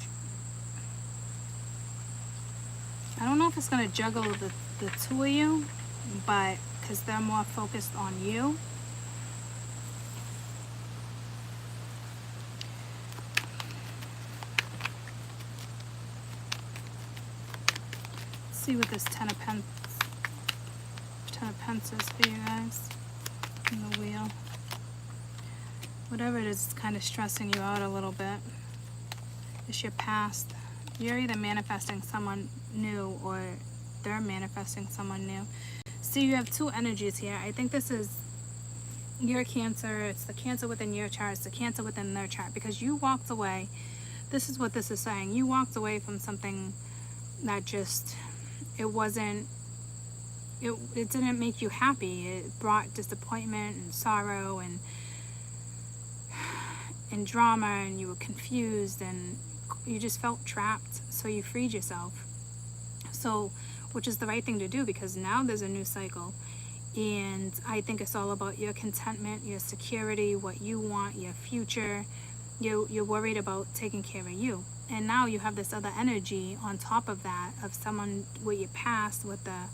I don't know if it's going to juggle the two of you, but because they're more focused on you. See what this Ten of Pens is for you guys in the wheel. Whatever it is, it's kind of stressing you out a little bit. It's your past. You're either manifesting someone new or they're manifesting someone new. So you have two energies here. I think this is your Cancer. It's the Cancer within your chart. It's the Cancer within their chart. Because you walked away. This is what this is saying. You walked away from something that just, it wasn't, it didn't make you happy. It brought disappointment and sorrow and drama, and you were confused and you just felt trapped. So you freed yourself. So, which is the right thing to do, because now there's a new cycle. And I think it's all about your contentment, your security, what you want, your future. You're worried about taking care of you. And now you have this other energy on top of that, of someone with your past, with the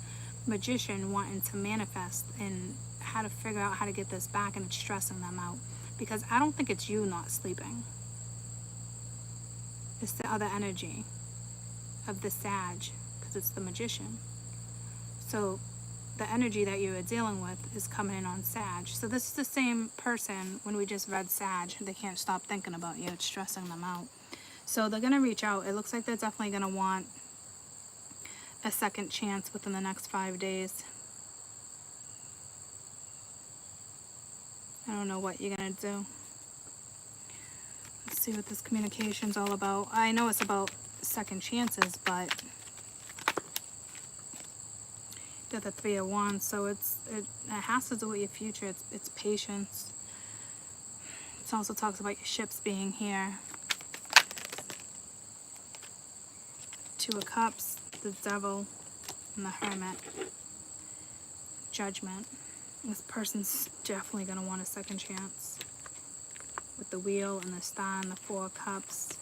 Magician, wanting to manifest and how to figure out how to get this back, and it's stressing them out. Because I don't think it's you not sleeping. It's the other energy of the Sag, because it's the Magician. So the energy that you are dealing with is coming in on Sag. So this is the same person when we just read Sag. They can't stop thinking about you. It's stressing them out. So they're going to reach out. It looks like they're definitely going to want a second chance within the next 5 days. I don't know what you're going to do. Let's see what this communication's all about. I know it's about second chances, but got the Three of Wands, so it has to do with your future. It's patience. It also talks about your ships being here. Two of Cups, the Devil, and the Hermit. Judgment. This person's definitely going to want a second chance. With the Wheel and the Star and the Four of Cups.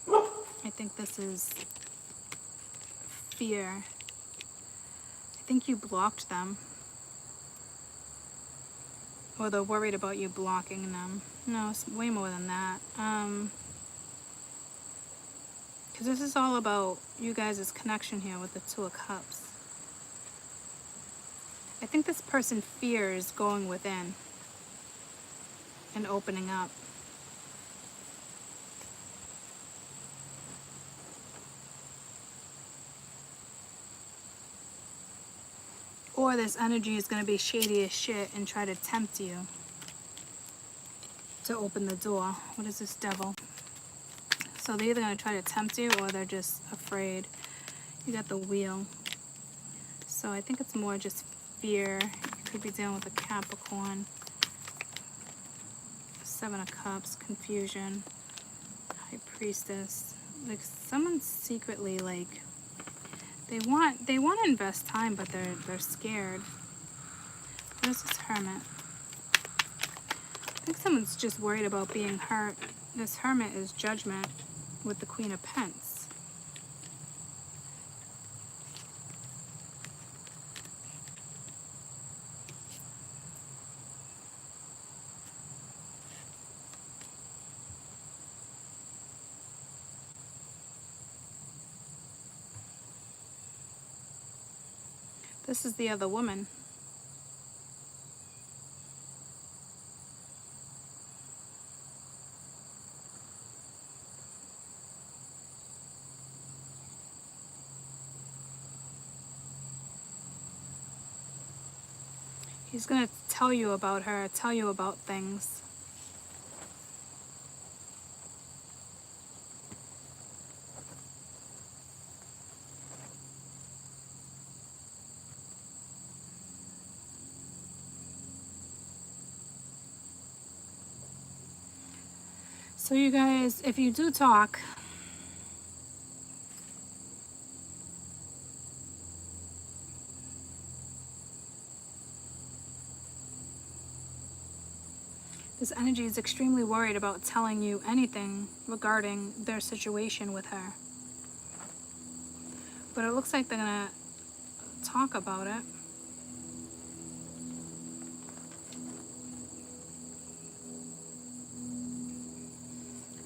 I think this is fear. I think you blocked them. Or they're worried about you blocking them. No, it's way more than that. Because this is all about you guys' connection here with the Two of Cups. I think this person fears going within and opening up. Or this energy is going to be shady as shit and try to tempt you to open the door. What is this, Devil? So they're either going to try to tempt you or they're just afraid. You got the Wheel. So I think it's more just fear. You could be dealing with a Capricorn. Seven of Cups, confusion. High Priestess. Like someone's secretly like they want to invest time, but they're scared. What is this Hermit? I think someone's just worried about being hurt. This Hermit is Judgment with the Queen of Pence. This is the other woman. He's going to tell you about her, tell you about things. So you guys, if you do talk, this energy is extremely worried about telling you anything regarding their situation with her. But it looks like they're gonna talk about it.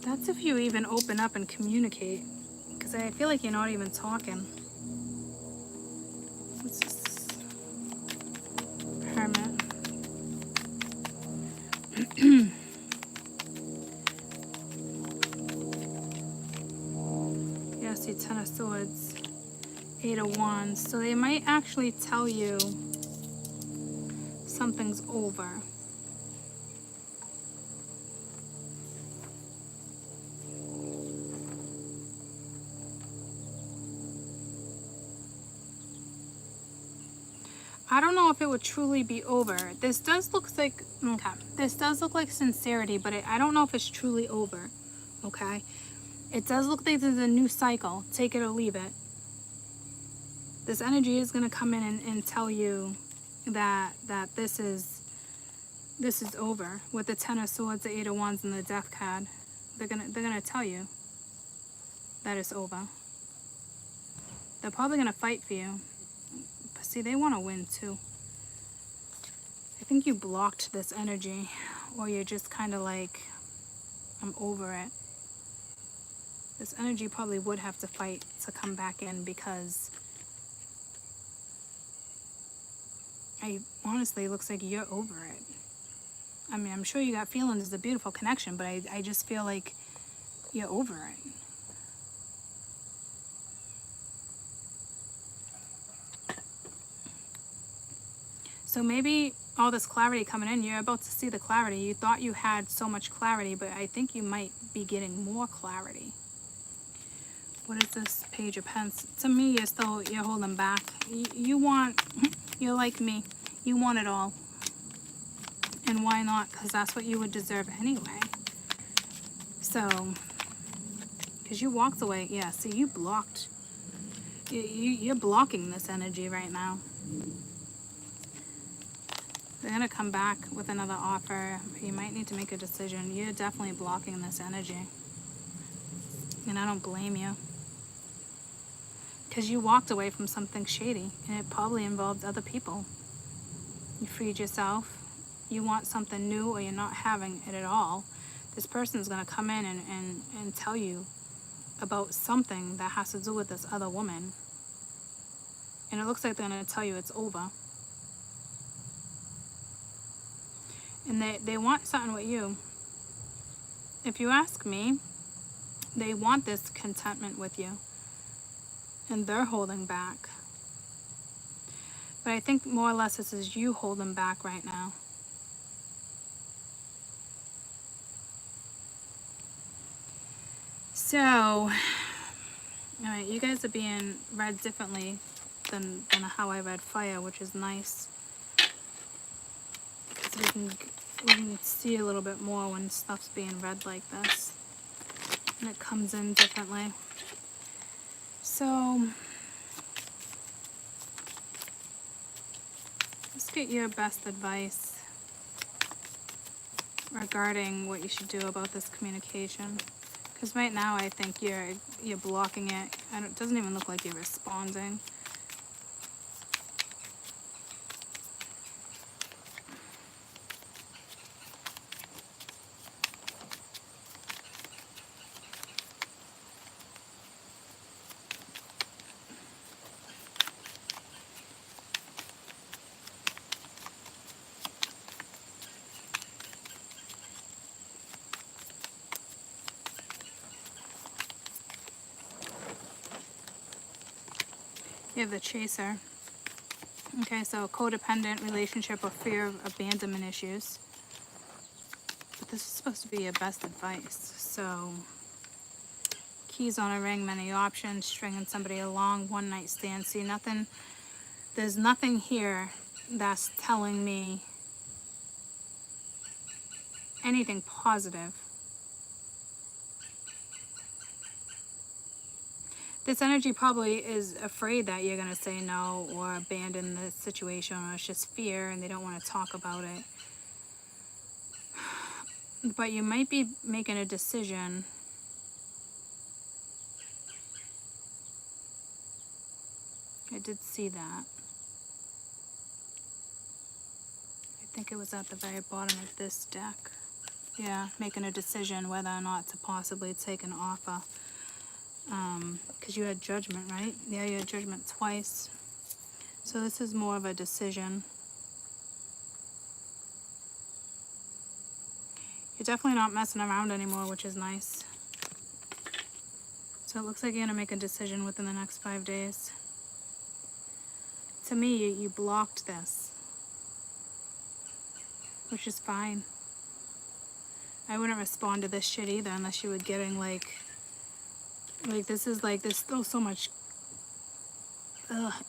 That's if you even open up and communicate. Because I feel like you're not even talking. What's this? Hermit. Yeah, I see Ten of Swords. Eight of Wands. So they might actually tell you something's over. I don't know if it would truly be over. This does look like, okay, this does look like sincerity, but I don't know if it's truly over, okay? It does look like there's a new cycle. Take it or leave it. This energy is going to come in and tell you that this is over. With the Ten of Swords, the Eight of Wands, and the Death card, they're gonna tell you that it's over. They're probably gonna fight for you. But see, they want to win too. I think you blocked this energy, or you're just kind of like, I'm over it. This energy probably would have to fight to come back in, because honestly, it looks like you're over it. I mean, I'm sure you got feelings. It's a beautiful connection, but I just feel like you're over it. So maybe all this clarity coming in, you're about to see the clarity. You thought you had so much clarity, but I think you might be getting more clarity. What is this Page of Pence? To me, you're holding back. You're like me. You want it all. And why not? Because that's what you would deserve anyway. So, because you walked away. Yeah, see, you blocked. You're blocking this energy right now. They're going to come back with another offer. You might need to make a decision. You're definitely blocking this energy. And I don't blame you. Because you walked away from something shady. And it probably involved other people. You freed yourself. You want something new, or you're not having it at all. This person is going to come in and tell you about something that has to do with this other woman. And it looks like they're going to tell you it's over. And they want something with you. If you ask me, they want this contentment with you. And they're holding back. But I think more or less this is you holding back right now. So, alright, you guys are being read differently than how I read fire, which is nice. Because we can see a little bit more when stuff's being read like this. And it comes in differently. So, let's get your best advice regarding what you should do about this communication. Because right now I think you're blocking it. It doesn't even look like you're responding. You have the Chaser. Okay, so codependent relationship or fear of abandonment issues. But this is supposed to be your best advice. So, keys on a ring, many options, stringing somebody along, one night stand. See, nothing, there's nothing here that's telling me anything positive. This energy probably is afraid that you're going to say no or abandon the situation, or it's just fear and they don't want to talk about it. But you might be making a decision. I did see that. I think it was at the very bottom of this deck. Yeah, making a decision whether or not to possibly take an offer. Because you had Judgment, right? Yeah, you had Judgment twice. So this is more of a decision. You're definitely not messing around anymore, which is nice. So it looks like you're going to make a decision within the next 5 days. to me, you blocked this, which is fine. I wouldn't respond to this shit either unless you were getting like this is like, there's still so much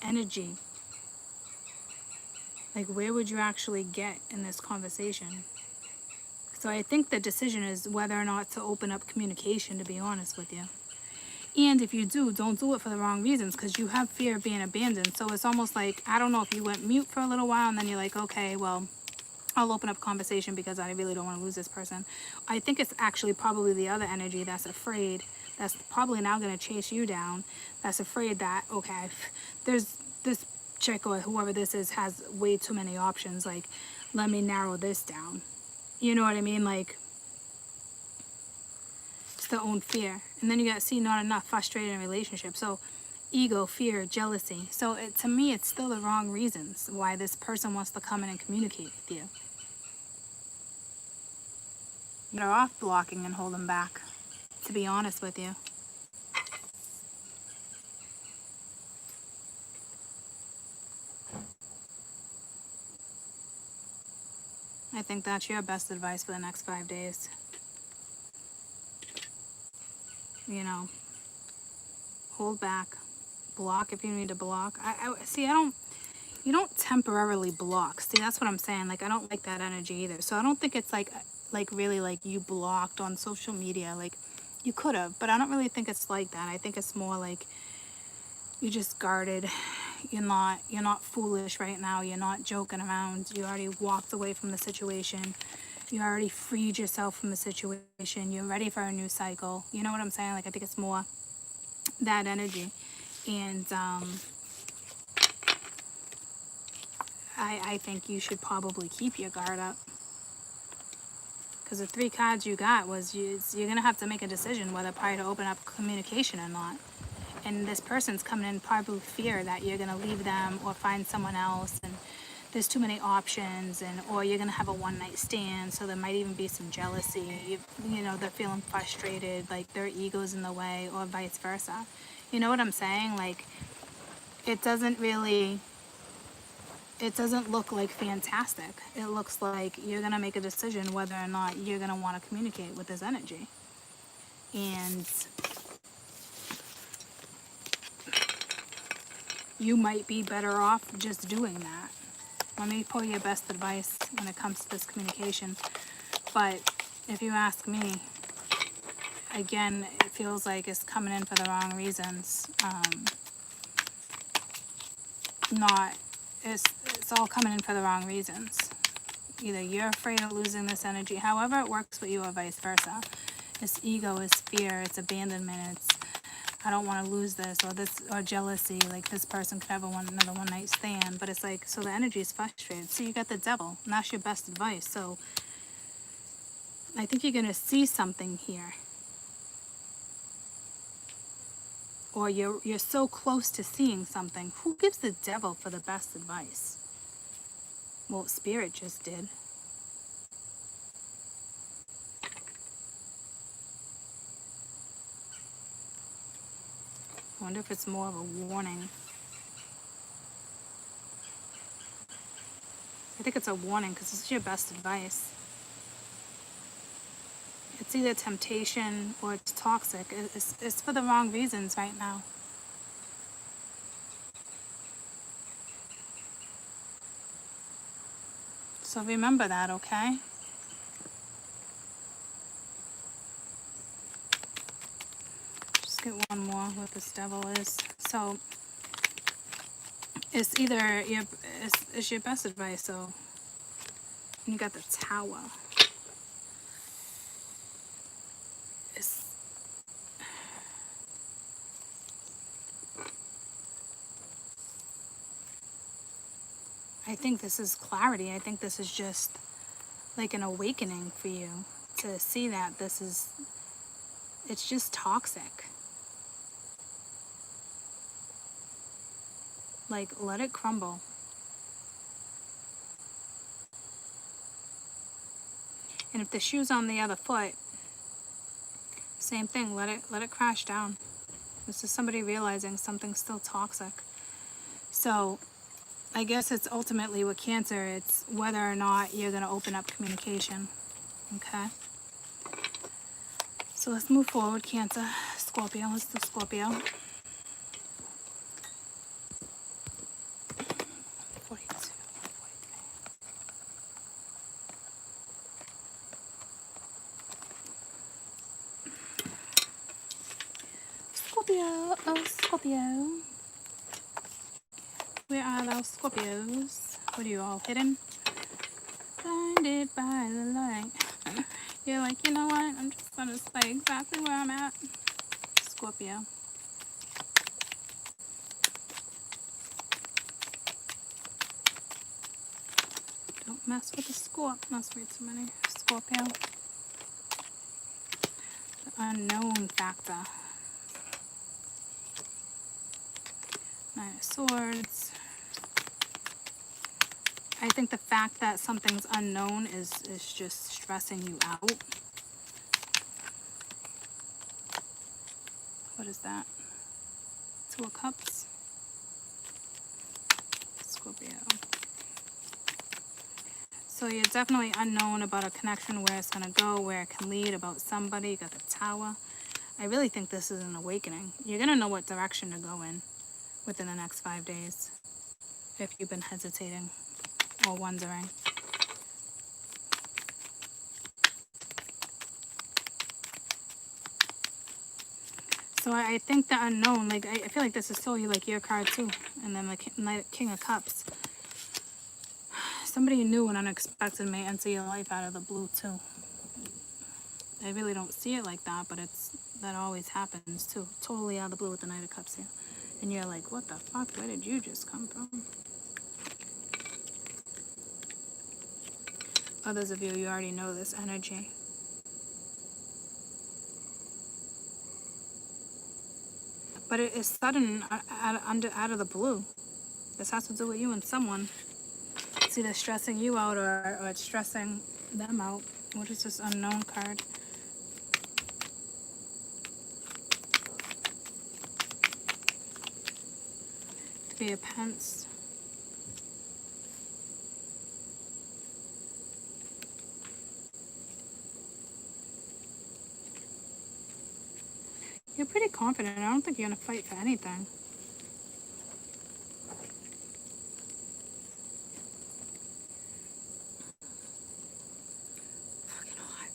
energy. Like, where would you actually get in this conversation? So I think the decision is whether or not to open up communication, to be honest with you. And if you do, don't do it for the wrong reasons, because you have fear of being abandoned. So it's almost like, I don't know if you went mute for a little while and then you're like, okay, well, I'll open up conversation because I really don't want to lose this person. I think it's actually probably the other energy that's afraid, that's probably now going to chase you down, that's afraid that, okay, there's this chick or whoever this is has way too many options. Like, let me narrow this down. You know what I mean? Like, it's their own fear. And then you got, see, not enough, frustrated in relationships. So ego, fear, jealousy. So to me, it's still the wrong reasons why this person wants to come in and communicate with you. Better off blocking and holding back, to be honest with you. I think that's your best advice for the next 5 days. You know, hold back, block if you need to block. You don't temporarily block. See, that's what I'm saying. Like, I don't like that energy either. So I don't think it's like really like you blocked on social media. Like, you could have, but I don't really think it's like that. I think it's more like you just guarded. You're not foolish right now. You're not joking around. You already walked away from the situation. You already freed yourself from the situation. You're ready for a new cycle. You know what I'm saying? Like, I think it's more that energy. And I think you should probably keep your guard up. Because the 3 cards you got was you're going to have to make a decision whether probably to open up communication or not. And this person's coming in probably with fear that you're going to leave them or find someone else, and there's too many options, or you're going to have a one-night stand, so there might even be some jealousy. You know, they're feeling frustrated, like their ego's in the way, or vice versa. You know what I'm saying? Like, it doesn't look like fantastic. It looks like you're going to make a decision whether or not you're going to want to communicate with this energy. And you might be better off just doing that. Let me pull your best advice when it comes to this communication. But if you ask me, again, it feels like it's coming in for the wrong reasons. It's all coming in for the wrong reasons. Either you're afraid of losing this energy, however it works with you, or vice versa. It's ego, it's fear, it's abandonment, it's I don't want to lose this, or jealousy, like this person could have another one-night stand. But it's like, so the energy is frustrated. So you got the devil, and that's your best advice. So I think you're going to see something here. Or you're so close to seeing something. Who gives the devil for the best advice? Well, Spirit just did. I wonder if it's more of a warning. I think it's a warning because this is your best advice. It's either temptation or it's toxic. It's for the wrong reasons right now. So remember that, okay? Just get one more what this devil is. So it's either it's your best advice. So you got the Tower. I think this is clarity. I think this is just like an awakening for you to see that it's just toxic. Like, let it crumble. And if the shoe's on the other foot, same thing, let it crash down. This is somebody realizing something's still toxic. So I guess it's ultimately with Cancer, it's whether or not you're going to open up communication. Okay? So let's move forward, Cancer. Scorpio, let's do Scorpio. 42, 43. Scorpio, oh Scorpio. Where are those Scorpios? What are you all hidden? Blinded by the light. You're like, you know what? I'm just gonna say exactly where I'm at. Scorpio. Don't mess with the Scorp. Must way too many. Scorpio. The unknown factor. Nine of Swords. I think the fact that something's unknown is just stressing you out. What is that? Two of Cups. Scorpio. So you're definitely unknown about a connection, where it's going to go, where it can lead, about somebody. You got the Tower. I really think this is an awakening. You're going to know what direction to go in within the next 5 days, if you've been hesitating or wondering. So I think the unknown, like, I feel like this is totally like your card too. And then the King of Cups. Somebody new and unexpected may enter your life out of the blue too. I really don't see it like that, but that always happens too. Totally out of the blue with the Knight of Cups here. And you're like, what the fuck? Where did you just come from? Others of you already know this energy. But it is sudden, out of the blue. This has to do with you and someone. It's either stressing you out or it's stressing them out. What is this unknown card? Three of Pence. You're pretty confident. I don't think you're going to fight for anything. Fucking hot.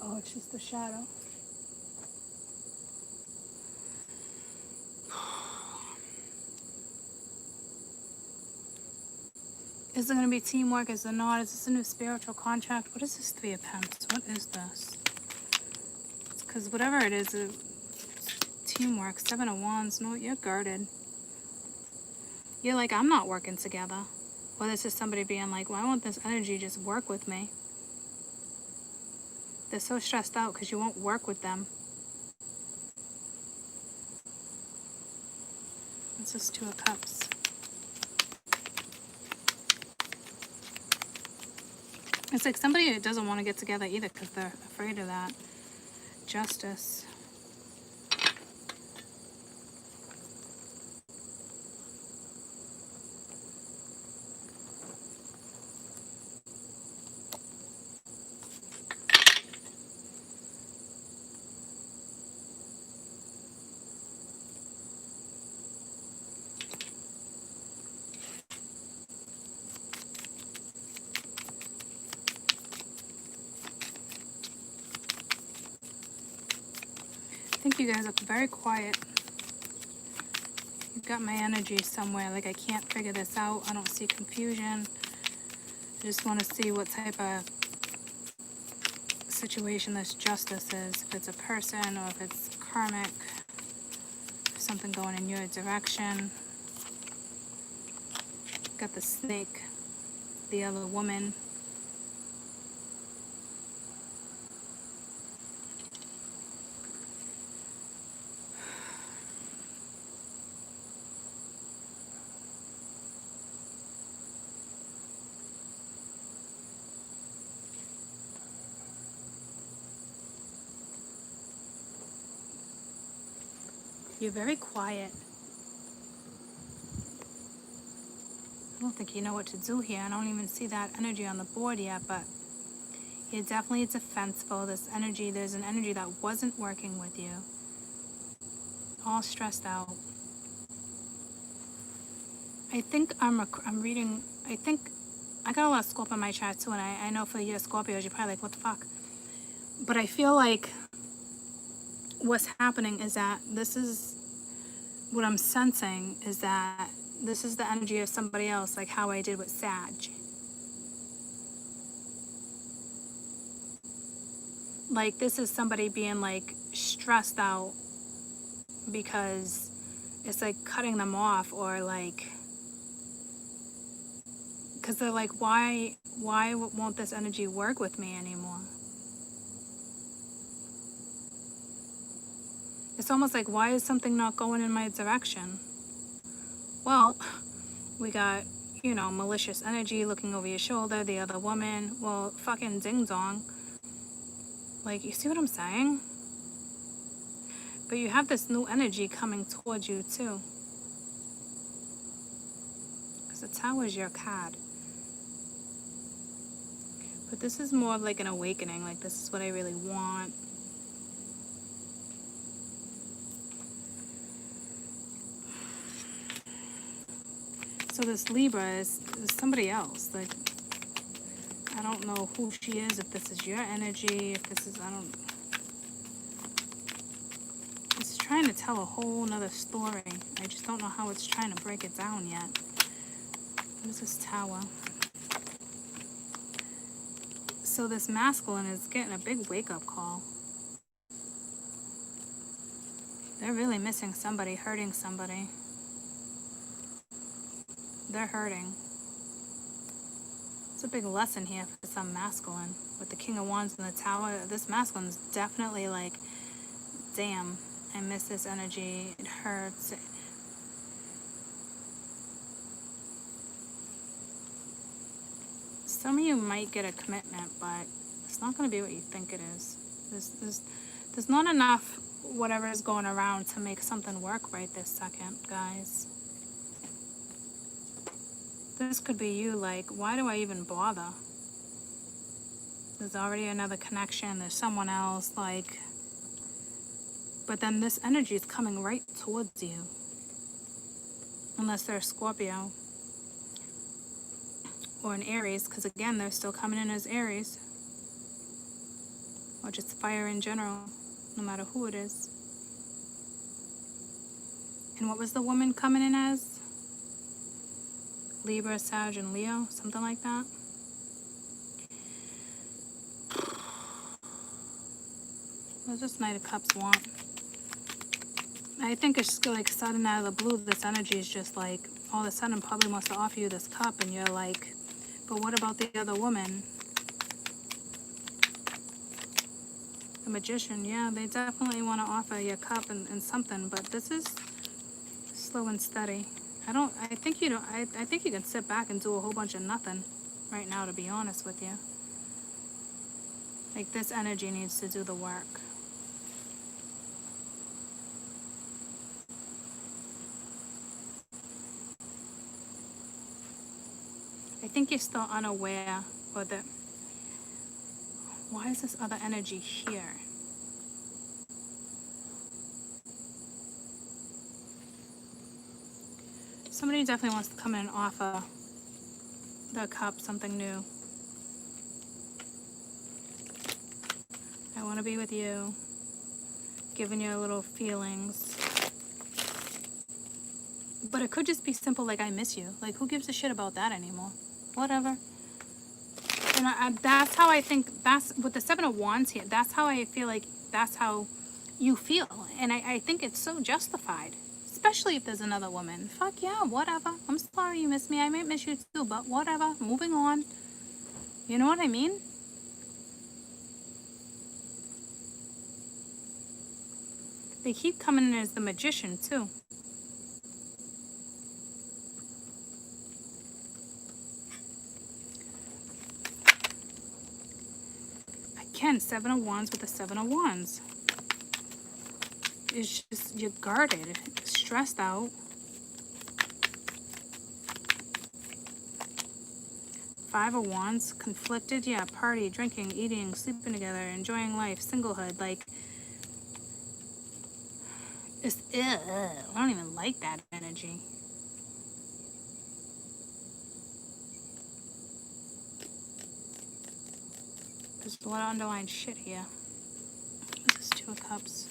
Oh, it's just the shadow. Is it going to be teamwork? Is it not? Is this a new spiritual contract? What is this Three of Pence? What is this? Because whatever it is, teamwork. Seven of Wands. No, you're guarded. You're like, I'm not working together. Or this is somebody being like, well, I want this energy just work with me. They're so stressed out because you won't work with them. What's this Two of Cups? It's like somebody that doesn't want to get together either because they're afraid of that. Justice. I think you guys are very quiet. You've got my energy somewhere. Like, I can't figure this out. I don't see confusion. I just want to see what type of situation this justice is. If it's a person or if it's karmic. Something going in your direction. Got the Snake. The other woman. You're very quiet. I don't think you know what to do here. I don't even see that energy on the board yet, but you're definitely defenseful. This energy, there's an energy that wasn't working with you. All stressed out. I think I'm reading, I think I got a lot of Scorpio in my chart too, and I know for you Scorpios, you're probably like, what the fuck? But I feel like what's happening is that this is, what I'm sensing is that this is the energy of somebody else, like how I did with Sag. Like this is somebody being like stressed out because it's like cutting them off, or like, because they're like, why won't this energy work with me anymore? It's almost like, why is something not going in my direction? Well, we got, you know, malicious energy looking over your shoulder, the other woman. Well, fucking ding dong. Like, you see what I'm saying? But you have this new energy coming towards you too. Because the Tower is your card. But this is more of like an awakening. Like, this is what I really want. So this Libra is somebody else. Like, I don't know who she is, if this is your energy, if this is, I don't... It's trying to tell a whole nother story. I just don't know how it's trying to break it down yet. What is this Tower? So this masculine is getting a big wake-up call. They're really missing somebody, hurting somebody. They're hurting. It's a big lesson here for some masculine. With the King of Wands and the Tower, this masculine's definitely like, damn, I miss this energy. It hurts. Some of you might get a commitment, but it's not going to be what you think it is. There's not enough whatever is going around to make something work right this second, guys. This could be you, like, why do I even bother? There's already another connection, there's someone else, like, but then this energy is coming right towards you. Unless they're a Scorpio. Or an Aries, because again, they're still coming in as Aries. Or just fire in general, no matter who it is. And what was the woman coming in as? Libra, Sag, and Leo, something like that. What does this Knight of Cups want? I think it's just like sudden out of the blue, this energy is just like, all of a sudden probably wants to offer you this cup, and you're like, but what about the other woman? The Magician, yeah, they definitely want to offer you a cup and something, but this is slow and steady. I think you can sit back and do a whole bunch of nothing right now, to be honest with you. Like, this energy needs to do the work. I think you're still unaware, or that, why is this other energy here? Somebody definitely wants to come in and offer the cup something new. I want to be with you, giving you little feelings. But it could just be simple, like, I miss you. Like, who gives a shit about that anymore? Whatever. And that's how I think, that's, with the Seven of Wands here, that's how I feel like that's how you feel. And I think it's so justified. Especially if there's another woman. Fuck yeah, whatever. I'm sorry you miss me. I might miss you too, but whatever. Moving on. You know what I mean? They keep coming in as the Magician too. Again, Seven of Wands with the Seven of Wands. it's just, you're guarded, stressed out. Five of Wands, conflicted, yeah, party, drinking, eating, sleeping together, enjoying life, singlehood, like, it's, I don't even like that energy. There's a lot of underlying shit here. This is Two of Cups.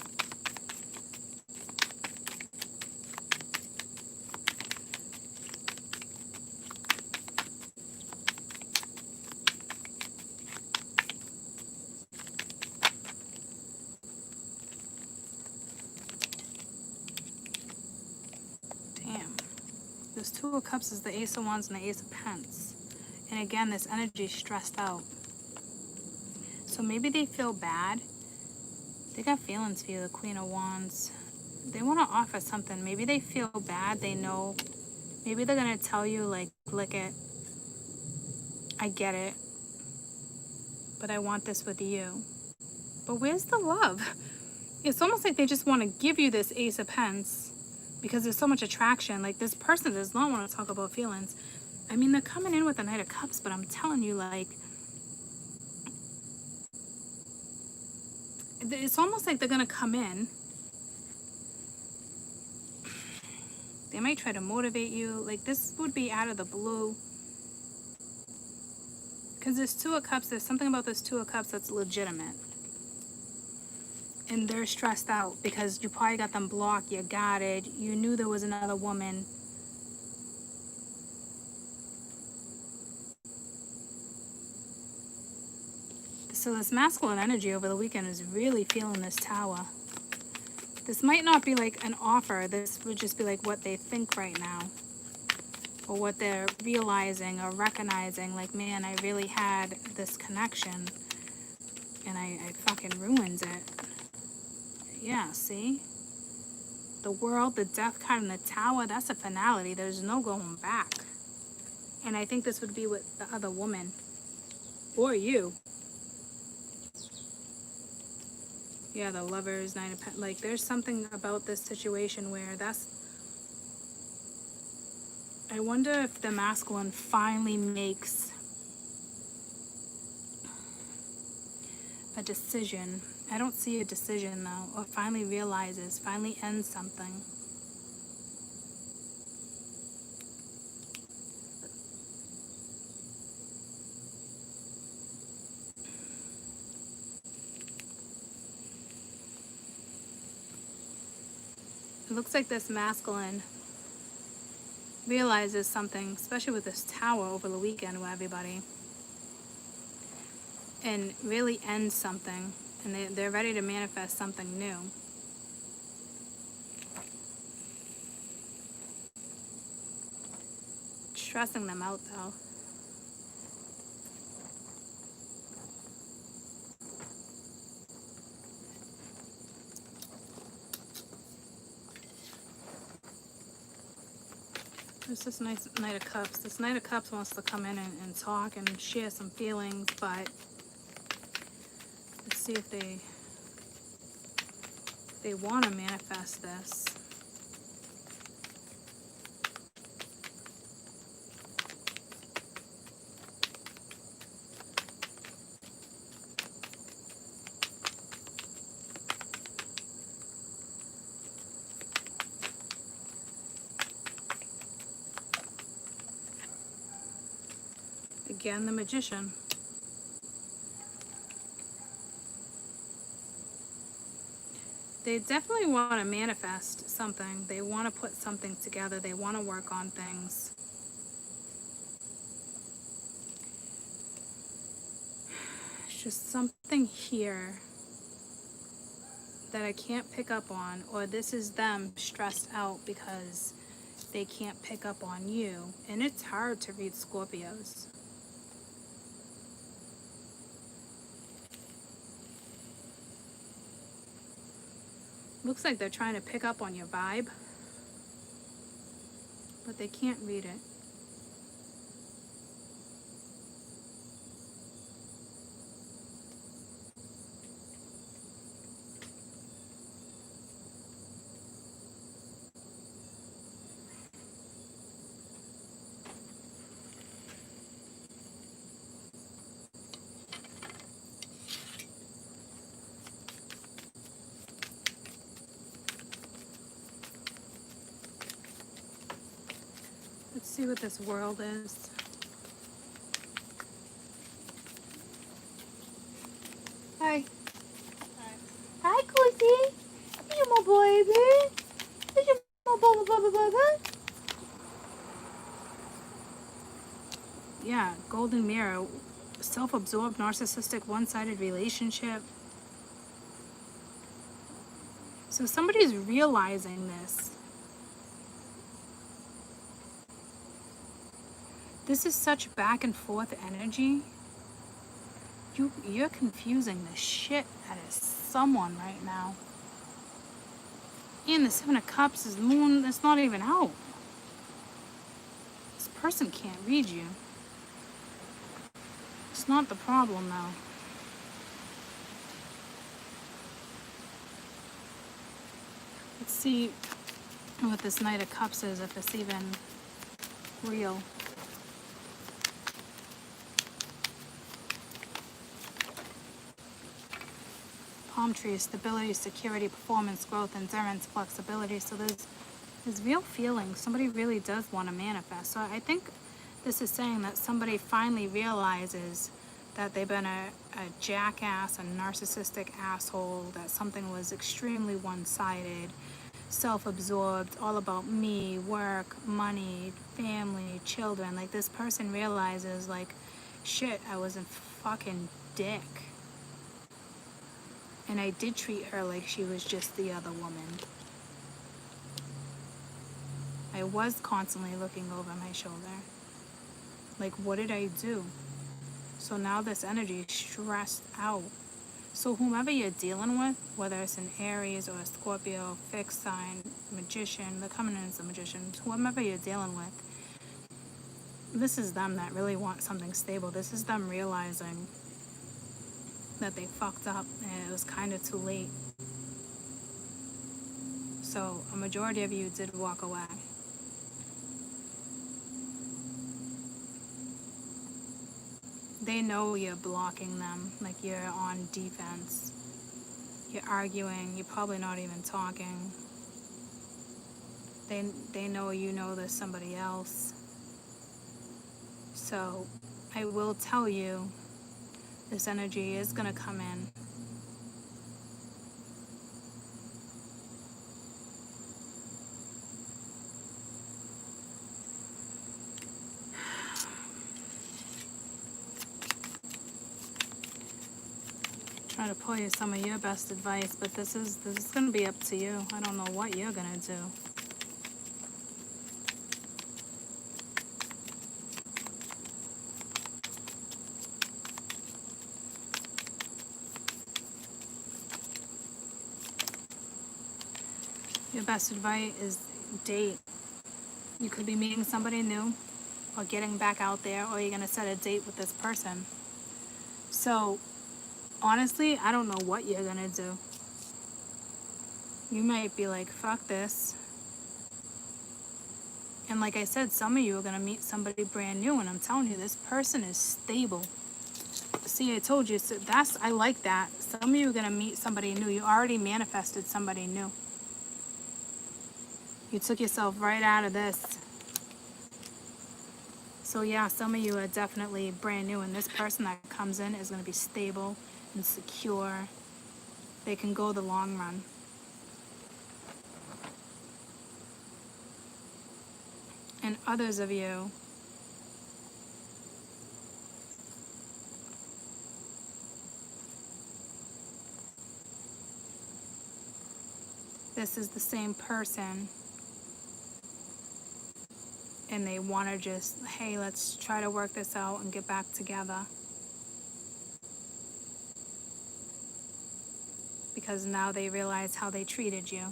Damn. This Two of Cups is the Ace of Wands and the Ace of Pence. And again, this energy is stressed out. So maybe they feel bad. They got feelings for you, the Queen of Wands. They want to offer something. Maybe they feel bad. They know. Maybe they're going to tell you, like, lick it. I get it. But I want this with you. But where's the love? It's almost like they just want to give you this Ace of Pence because there's so much attraction. Like, this person does not want to talk about feelings. I mean, they're coming in with the Knight of Cups, but I'm telling you, like, it's almost like they're going to come in. They might try to motivate you. Like, this would be out of the blue. Because this Two of Cups, there's something about this Two of Cups that's legitimate. And they're stressed out because you probably got them blocked, you guarded, you knew there was another woman. So this masculine energy over the weekend is really feeling this Tower. This might not be like an offer. This would just be like what they think right now. Or what they're realizing or recognizing. Like, man, I really had this connection. And I fucking ruined it. Yeah, see? The World, the Death card, and the Tower, that's a finality. There's no going back. And I think this would be with the other woman. Or you. Yeah, the Lovers, Nine of Pentacles. Like, there's something about this situation where that's... I wonder if the masculine finally makes a decision. I don't see a decision, though. Or finally realizes, finally ends something. It looks like this masculine realizes something, especially with this Tower over the weekend with everybody, and really ends something, and they're ready to manifest something new. Stressing them out, though. There's this nice Knight of Cups. This Knight of Cups wants to come in and talk and share some feelings, but let's see if they want to manifest this. Again, the Magician. They definitely want to manifest something. They want to put something together. They want to work on things. It's just something here that I can't pick up on, or this is them stressed out because they can't pick up on you. And it's hard to read Scorpios. Looks like they're trying to pick up on your vibe, but they can't read it. Let's see what this world is. Hi. Hi, Cozy. You're my baby. You're my baby. Yeah, golden mirror. Self-absorbed, narcissistic, one-sided relationship. So somebody's realizing this. This is such back and forth energy. You're confusing the shit out of someone right now. And the Seven of Cups is the moon that's not even out. This person can't read you. It's not the problem though. Let's see what this Knight of Cups is, if it's even real. Palm tree, stability, security, performance, growth, endurance, flexibility. So there's real feelings. Somebody really does want to manifest. So I think this is saying that somebody finally realizes that they've been a jackass, a narcissistic asshole, that something was extremely one-sided, self-absorbed, all about me, work, money, family, children. Like, this person realizes, like, shit, I was a fucking dick. And I did treat her like she was just the other woman. I was constantly looking over my shoulder. Like, what did I do? So now this energy is stressed out. So whomever you're dealing with, whether it's an Aries or a Scorpio, fixed sign, magician, they're coming in as a magician, whomever you're dealing with, this is them that really want something stable. This is them realizing that they fucked up and it was kind of too late. So a majority of you did walk away. They know you're blocking them, like you're on defense. You're arguing, you're probably not even talking. They know you know there's somebody else. So I will tell you, this energy is going to come in. Try to pull you some of your best advice, but this is going to be up to you. I don't know what you're going to do. Your best advice is date. You could be meeting somebody new or getting back out there, or you're going to set a date with this person. So honestly, I don't know what you're going to do. You might be like, fuck this. And like I said, some of you are going to meet somebody brand new, and I'm telling you, this person is stable. See, I told you, so I like that. Some of you are going to meet somebody new. You already manifested somebody new. You took yourself right out of this. So yeah, some of you are definitely brand new, and this person that comes in is going to be stable and secure. They can go the long run. And others of you, this is the same person, and they want to just, hey, let's try to work this out and get back together. Because now they realize how they treated you.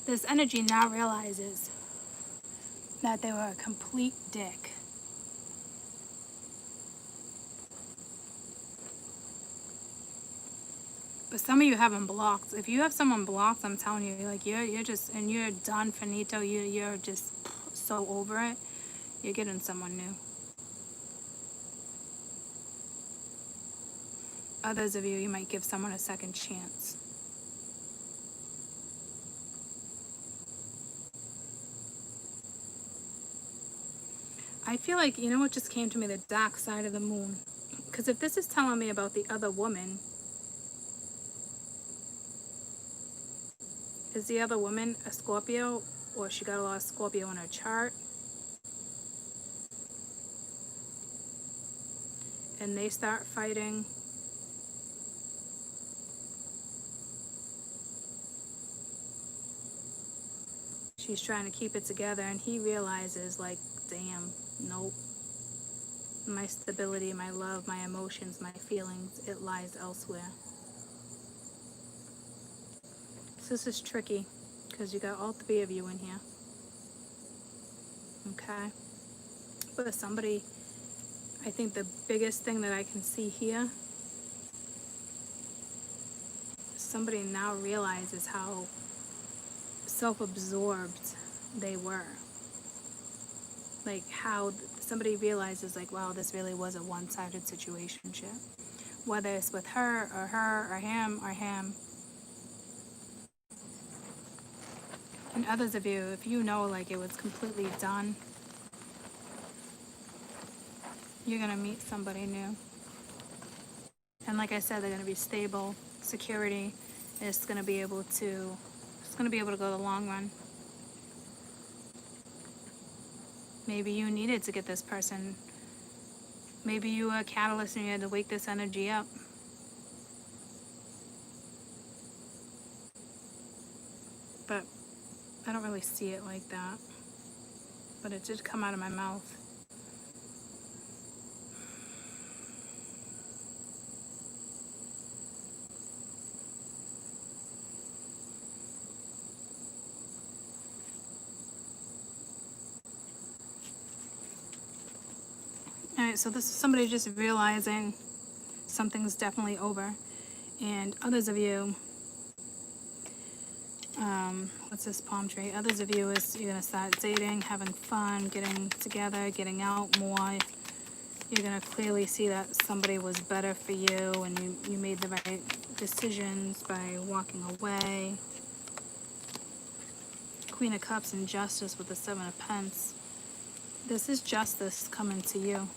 This energy now realizes that they were a complete dick. But some of you have them blocked. If you have someone blocked, I'm telling you, like you're just, and you're done, finito, you're just so over it, you're getting someone new. Others of you, you might give someone a second chance. I feel like, you know what just came to me? The dark side of the moon. Because if this is telling me about the other woman, is the other woman a Scorpio? Or she got a lot of Scorpio in her chart? And they start fighting. She's trying to keep it together, and he realizes, like, damn, nope. My stability, my love, my emotions, my feelings, it lies elsewhere. So this is tricky, because you got all three of you in here. Okay? But somebody, I think the biggest thing that I can see here, somebody now realizes how self-absorbed they were. Like how somebody realizes, like, wow, this really was a one-sided situationship. Whether it's with her or him or him. And others of you, if you know, like, it was completely done, you're gonna meet somebody new. And like I said, they're gonna be stable, security. It's gonna be able to go the long run. Maybe you needed to get this person. Maybe you were a catalyst and you had to wake this energy up. But I don't really see it like that. But it did come out of my mouth. Alright, so this is somebody just realizing something's definitely over. And others of you, what's this palm tree? Others of you is you're gonna start dating, having fun, getting together, getting out more. You're gonna clearly see that somebody was better for you and you made the right decisions by walking away. Queen of Cups and Justice with the Seven of Pence. This is justice coming to you.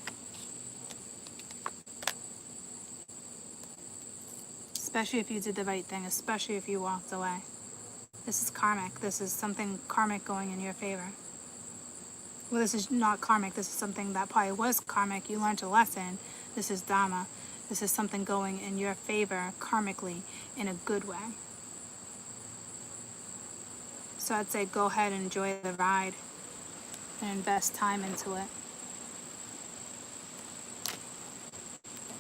Especially if you did the right thing, especially if you walked away. This is karmic. This is something karmic going in your favor. Well, this is not karmic. This is something that probably was karmic. You learned a lesson. This is Dharma. This is something going in your favor karmically in a good way. So I'd say go ahead and enjoy the ride and invest time into it.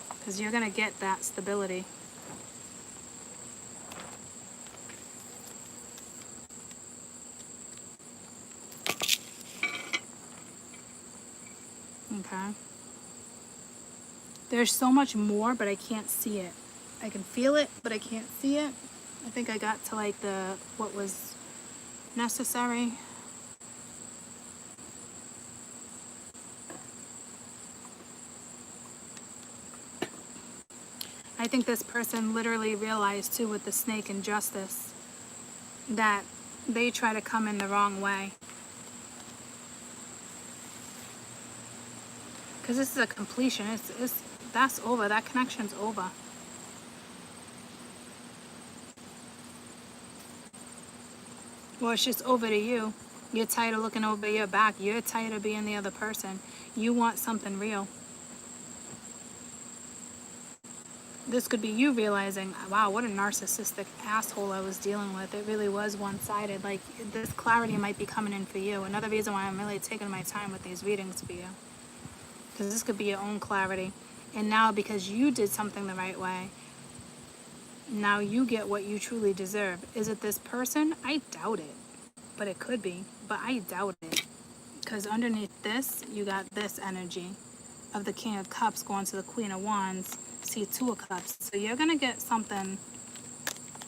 Because you're going to get that stability. Okay. There's so much more, but I can't see it. I can feel it, but I can't see it. I think I got to like what was necessary. I think this person literally realized too with the snake and justice that they try to come in the wrong way. Because this is a completion. That's over. That connection's over. Well, it's just over to you. You're tired of looking over your back. You're tired of being the other person. You want something real. This could be you realizing, wow, what a narcissistic asshole I was dealing with. It really was one-sided. Like, this clarity might be coming in for you. Another reason why I'm really taking my time with these readings for you. Because this could be your own clarity. And now because you did something the right way, now you get what you truly deserve. Is it this person? I doubt it. But it could be. But I doubt it. Because underneath this, you got this energy of the King of Cups going to the Queen of Wands. See, Two of Cups. So you're going to get something.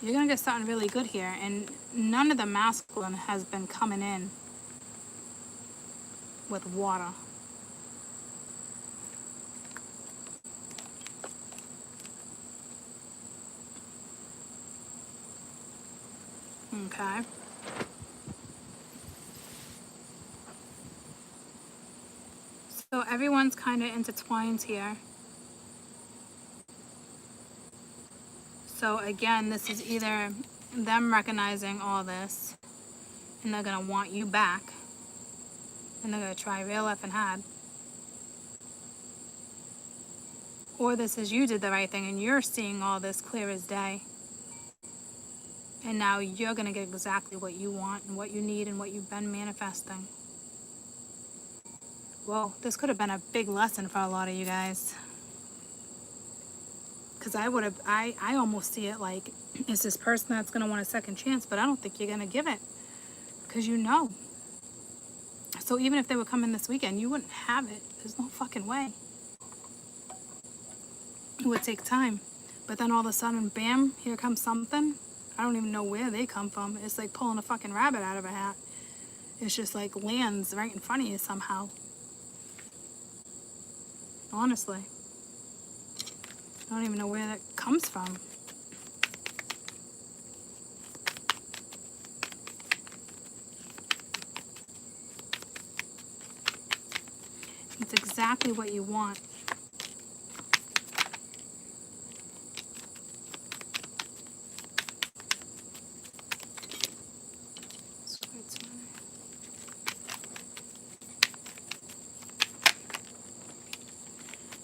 You're going to get something really good here. And none of the masculine has been coming in with water. Okay. So everyone's kind of intertwined here. So again, this is either them recognizing all this and they're going to want you back and they're going to try real effing hard. Or this is you did the right thing and you're seeing all this clear as day. And now you're going to get exactly what you want and what you need and what you've been manifesting. Well, this could have been a big lesson for a lot of you guys. Because I almost see it like, it's this person that's going to want a second chance, but I don't think you're going to give it. Because you know. So even if they would come in this weekend, you wouldn't have it. There's no fucking way. It would take time. But then all of a sudden, bam, here comes something. I don't even know where they come from. It's like pulling a fucking rabbit out of a hat. It's just like lands right in front of you somehow. Honestly. I don't even know where that comes from. It's exactly what you want.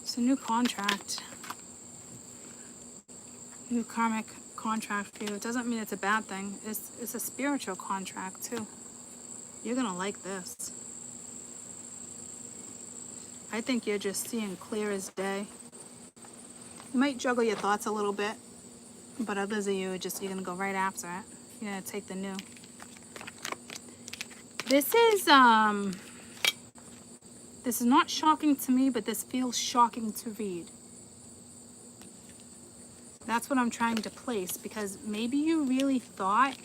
It's a new contract. New karmic contract for you. It doesn't mean it's a bad thing. It's a spiritual contract too. You're gonna like this. I think you're just seeing clear as day. You might juggle your thoughts a little bit, but others of you are just, you're gonna go right after it. You're gonna take the new. This is not shocking to me, but this feels shocking to read. That's what I'm trying to place, because maybe you really thought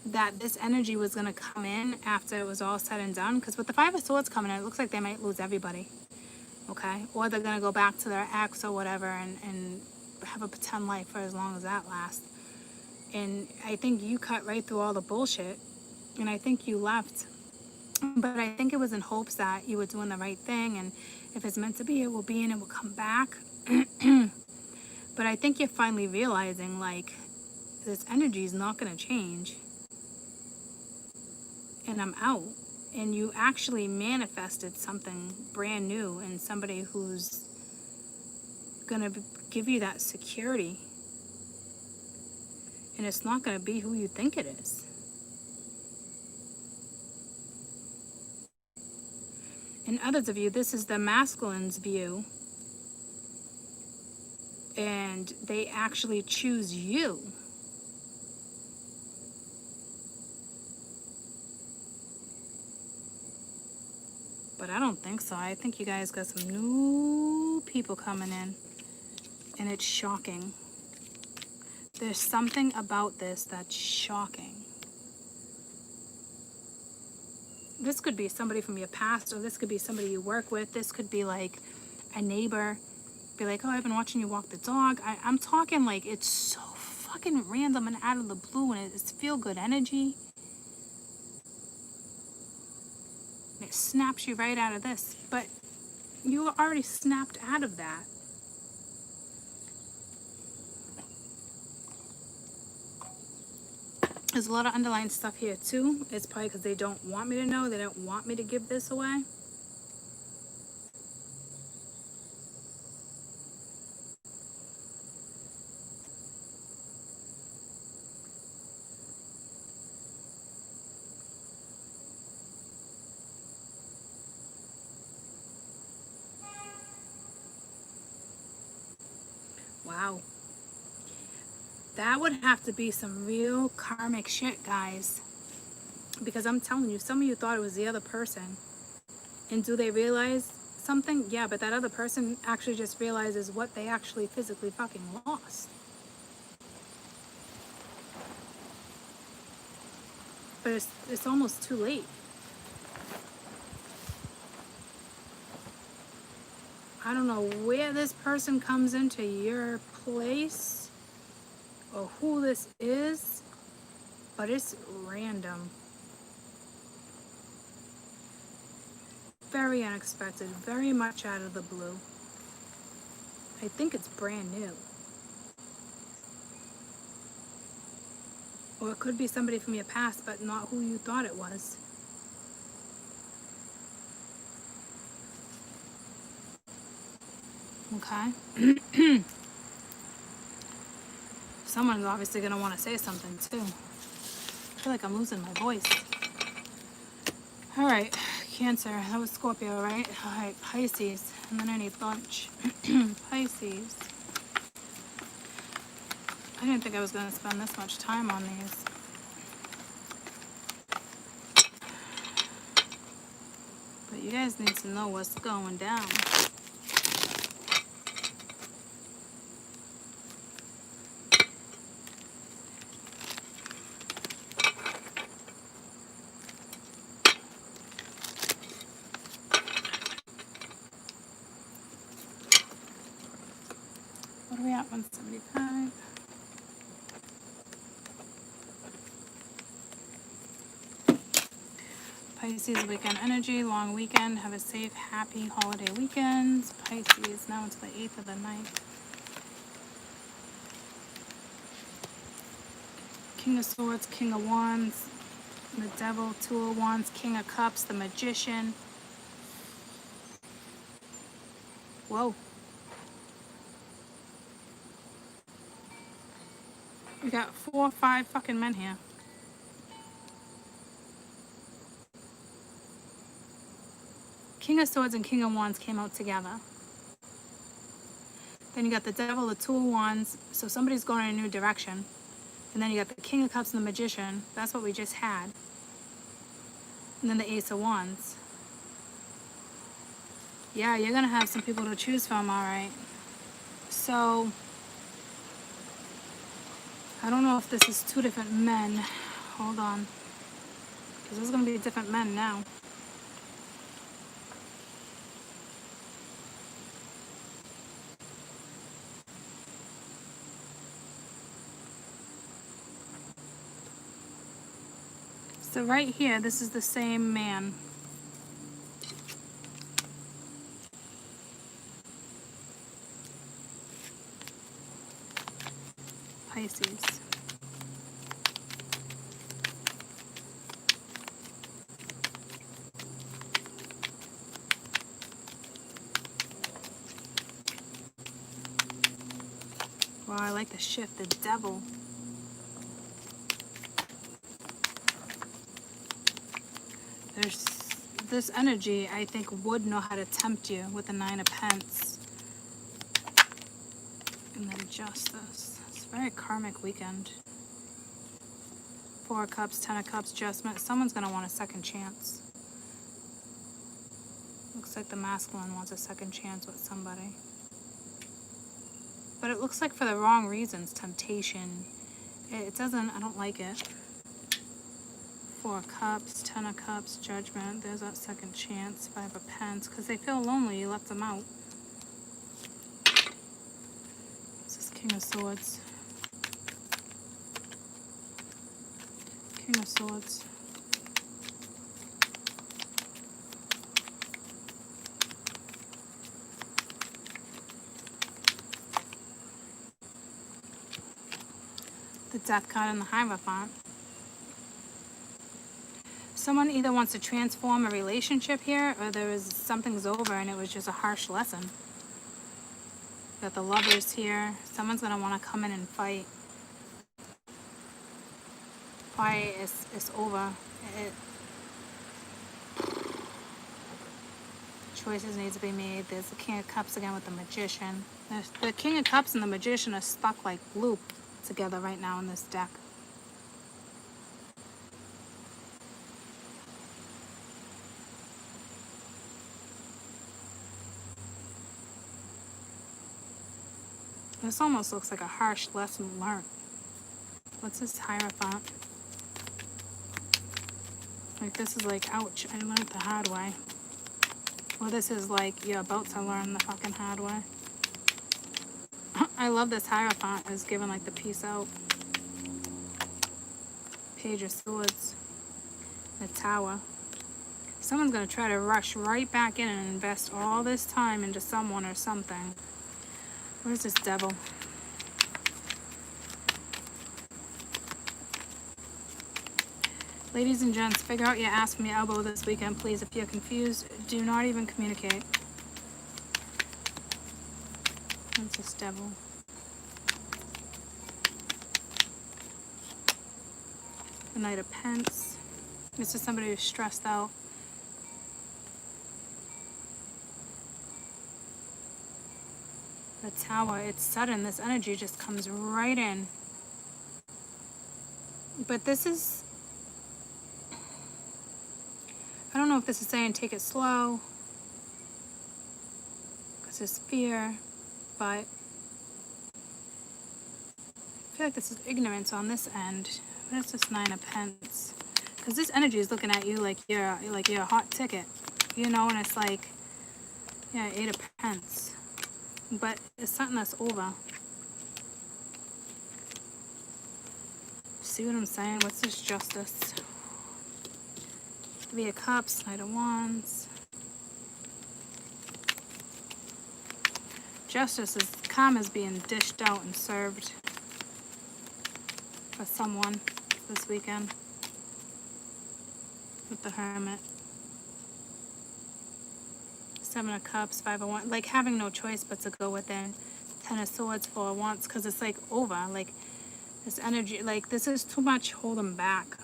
that this energy was going to come in after it was all said and done. Because with the Five of Swords coming in, it looks like they might lose everybody. Okay? Or they're going to go back to their ex or whatever and have a pretend life for as long as that lasts. And I think you cut right through all the bullshit. And I think you left. But I think it was in hopes that you were doing the right thing. And if it's meant to be, it will be and it will come back. But I think you're finally realizing, like, this energy is not going to change. And I'm out. And you actually manifested something brand new and somebody who's going to give you that security. And it's not going to be who you think it is. And others of you, this is the masculine's view. And they actually choose you. But I don't think so. I think you guys got some new people coming in. And it's shocking. There's something about this that's shocking. This could be somebody from your past, or this could be somebody you work with. This could be like a neighbor. Be like, oh, I've been watching you walk the dog. I'm talking like it's so fucking random and out of the blue, and it's feel-good energy. And it snaps you right out of this. But you were already snapped out of that. There's a lot of underlying stuff here too. It's probably because they don't want me to know. They don't want me to give this away. Wow. That would have to be some real karmic shit, guys. Because I'm telling you, some of you thought it was the other person. And do they realize something? Yeah, but that other person actually just realizes what they actually physically fucking lost. But it's almost too late. I don't know where this person comes into your place or who this is, but it's random. very unexpected, very much out of the blue. I think it's brand new. Or it could be somebody from your past, but not who you thought it was. Okay. Someone's obviously going to want to say something too. I feel like I'm losing my voice. All right, Cancer. That was Scorpio, right? All right, Pisces. And then I need lunch. Pisces. I didn't think I was going to spend this much time on these. But you guys need to know what's going down. What are we at? 175. Pisces, WkEnd Energy, long weekend. Have a safe, happy holiday weekend. Pisces, now into the 8th of the 9th. King of Swords, King of Wands, the Devil, Two of Wands, King of Cups, the Magician. Whoa. We got 4 or 5 fucking men here. King of Swords and King of Wands came out together. Then you got the Devil, the Two of Wands, so somebody's going in a new direction. And then you got the King of Cups and the Magician. That's what we just had. And then the Ace of Wands. Yeah, you're going to have some people to choose from, all right. So, I don't know if this is 2 different men. Hold on. Because there's going to be different men now. So right here, this is the same man. Pisces. Wow, I like the shift, the Devil. There's this energy, I think, would know how to tempt you with the 9 of Pence. And then Justice. It's a very karmic weekend. 4 of Cups, 10 of Cups, Judgment. Someone's going to want a second chance. Looks like the masculine wants a second chance with somebody. But it looks like for the wrong reasons. Temptation. It doesn't, I don't like it. 4 of Cups, 10 of Cups, Judgment. There's that second chance. 5 of Pence. Because they feel lonely, you left them out. This is King of Swords. King of Swords. The Death card and the Hierophant. Someone either wants to transform a relationship here, or something's over and it was just a harsh lesson. Got the Lovers here. Someone's going to want to come in and fight. Fight is over. Choices need to be made. There's the King of Cups again with the Magician. The King of Cups and the Magician are stuck like glue together right now in this deck. This almost looks like a harsh lesson learned. What's this Hierophant? Like this is like, ouch, I learned the hard way. Well, this is like, you're about to learn the fucking hard way. I love this Hierophant is giving like the peace out. Page of Swords. The Tower. Someone's going to try to rush right back in and invest all this time into someone or something. Where's this devil? Ladies and gents, figure out your ass from your elbow this weekend, please. If you're confused, do not even communicate. What's this devil? The Knight of Pence. This is somebody who's stressed out. The Tower, it's sudden. This energy just comes right in. But this is... I don't know if this is saying take it slow. Because there's fear. But I feel like this is ignorance on this end. What is this Nine of Pence? Because this energy is looking at you like you're a hot ticket. You know, and it's like, yeah, Eight of Pence. But it's something that's over. See what I'm saying? What's this Justice? Three of Cups, Knight of Wands. Justice is karma's being dished out and served for someone this weekend with the Hermit. Seven of Cups, Five of Wands, like having no choice but to go within. Ten of Swords, Four of Wands, because it's like over, like this energy, like this is too much holding back.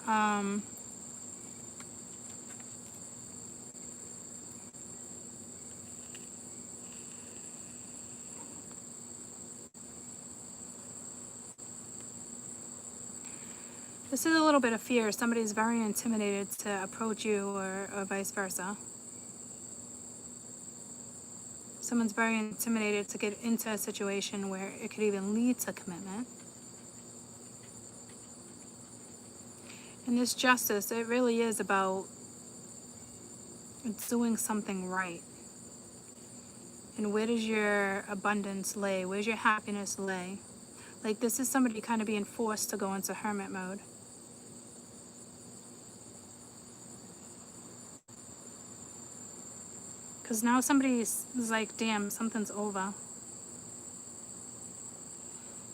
This is a little bit of fear. Somebody's very intimidated to approach you or vice versa. Someone's very intimidated to get into a situation where it could even lead to commitment. And this Justice, it really is about doing something right. And where does your abundance lay? Where's your happiness lay? Like this is somebody kind of being forced to go into hermit mode. Because now somebody's like, damn, something's over.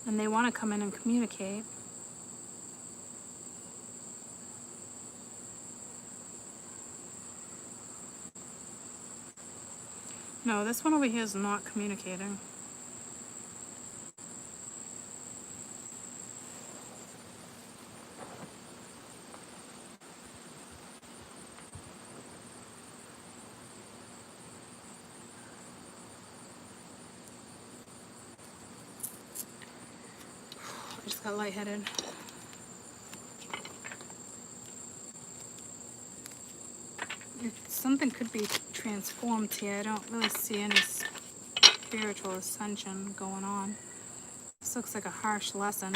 And they want to come in and communicate. No, this one over here is not communicating. I just got lightheaded. Something could be transformed here. I don't really see any spiritual ascension going on. This looks like a harsh lesson.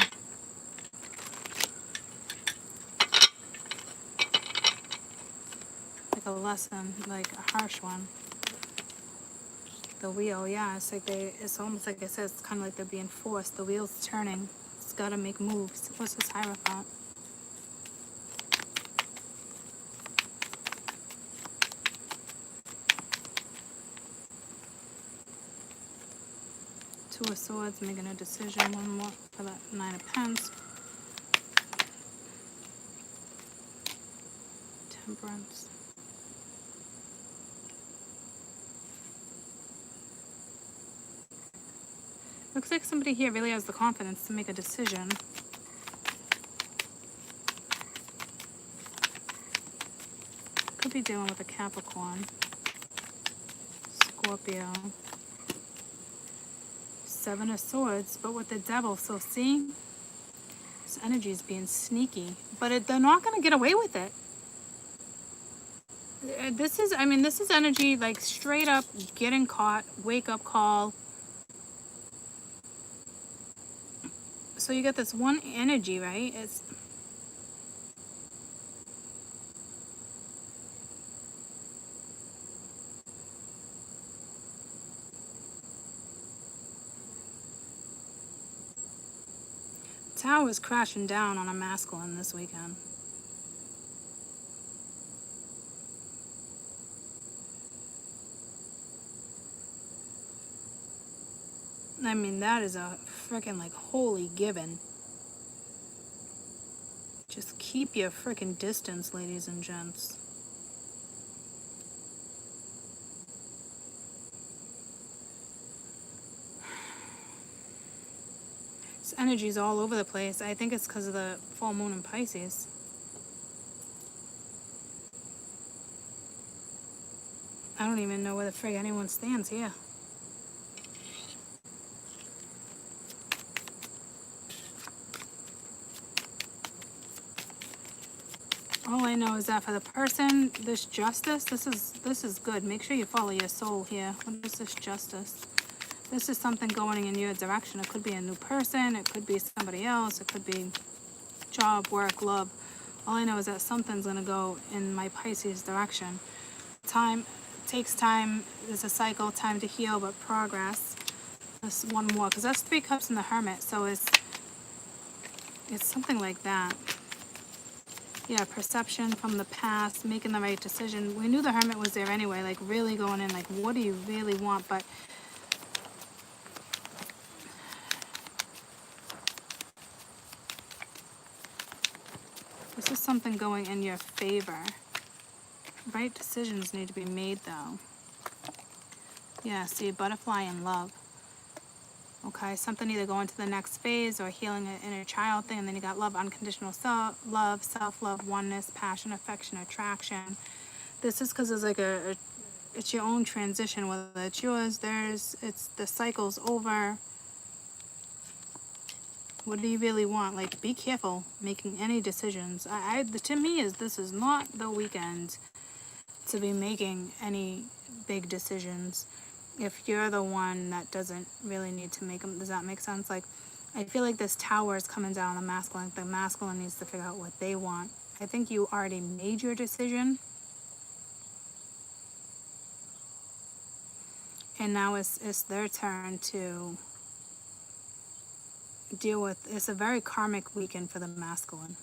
Like a lesson, like a harsh one. The wheel, yeah, it's like it's almost like it says, it's kind of like they're being forced. The wheel's turning. It's got to make moves. What's this Hierophant? Two of Swords, making a decision. One more for that Nine of Pence. Temperance. Looks like somebody here really has the confidence to make a decision. Could be dealing with a Capricorn. Scorpio. Seven of Swords, but with the Devil. So see, this energy is being sneaky, but they're not going to get away with it. This is energy like straight up getting caught, wake up call. So you got this one energy, right? It's Tower is crashing down on a masculine this weekend. I mean, that is a freaking like holy given. Just keep your freaking distance, ladies and gents. This energy's all over the place. I think it's because of the full moon in Pisces. I don't even know where the frig anyone stands here. All I know is that for the person, this justice, this is good. Make sure you follow your soul here. What is this justice? This is something going in your direction. It could be a new person. It could be somebody else. It could be job, work, love. All I know is that something's going to go in my Pisces direction. Time takes time. There's a cycle, time to heal, but progress. This one more, because that's 3 cups in the Hermit. So it's something like that. Yeah, perception from the past, making the right decision. We knew the Hermit was there anyway, like really going in, like what do you really want? But this is something going in your favor. Right decisions need to be made though. Yeah, see, butterfly in love. Okay, something either going to the next phase or healing an inner child thing. And then you got love, unconditional love, self-love, oneness, passion, affection, attraction. This is because it's like it's your own transition, whether it's yours, theirs, it's the cycle's over. What do you really want? Like, be careful making any decisions. To me, this is not the weekend to be making any big decisions. If you're the one that doesn't really need to make them, does that make sense? Like, I feel like this tower is coming down on the masculine. The masculine needs to figure out what they want. I think you already made your decision. And now it's their turn to deal with, it's a very karmic weekend for the masculine.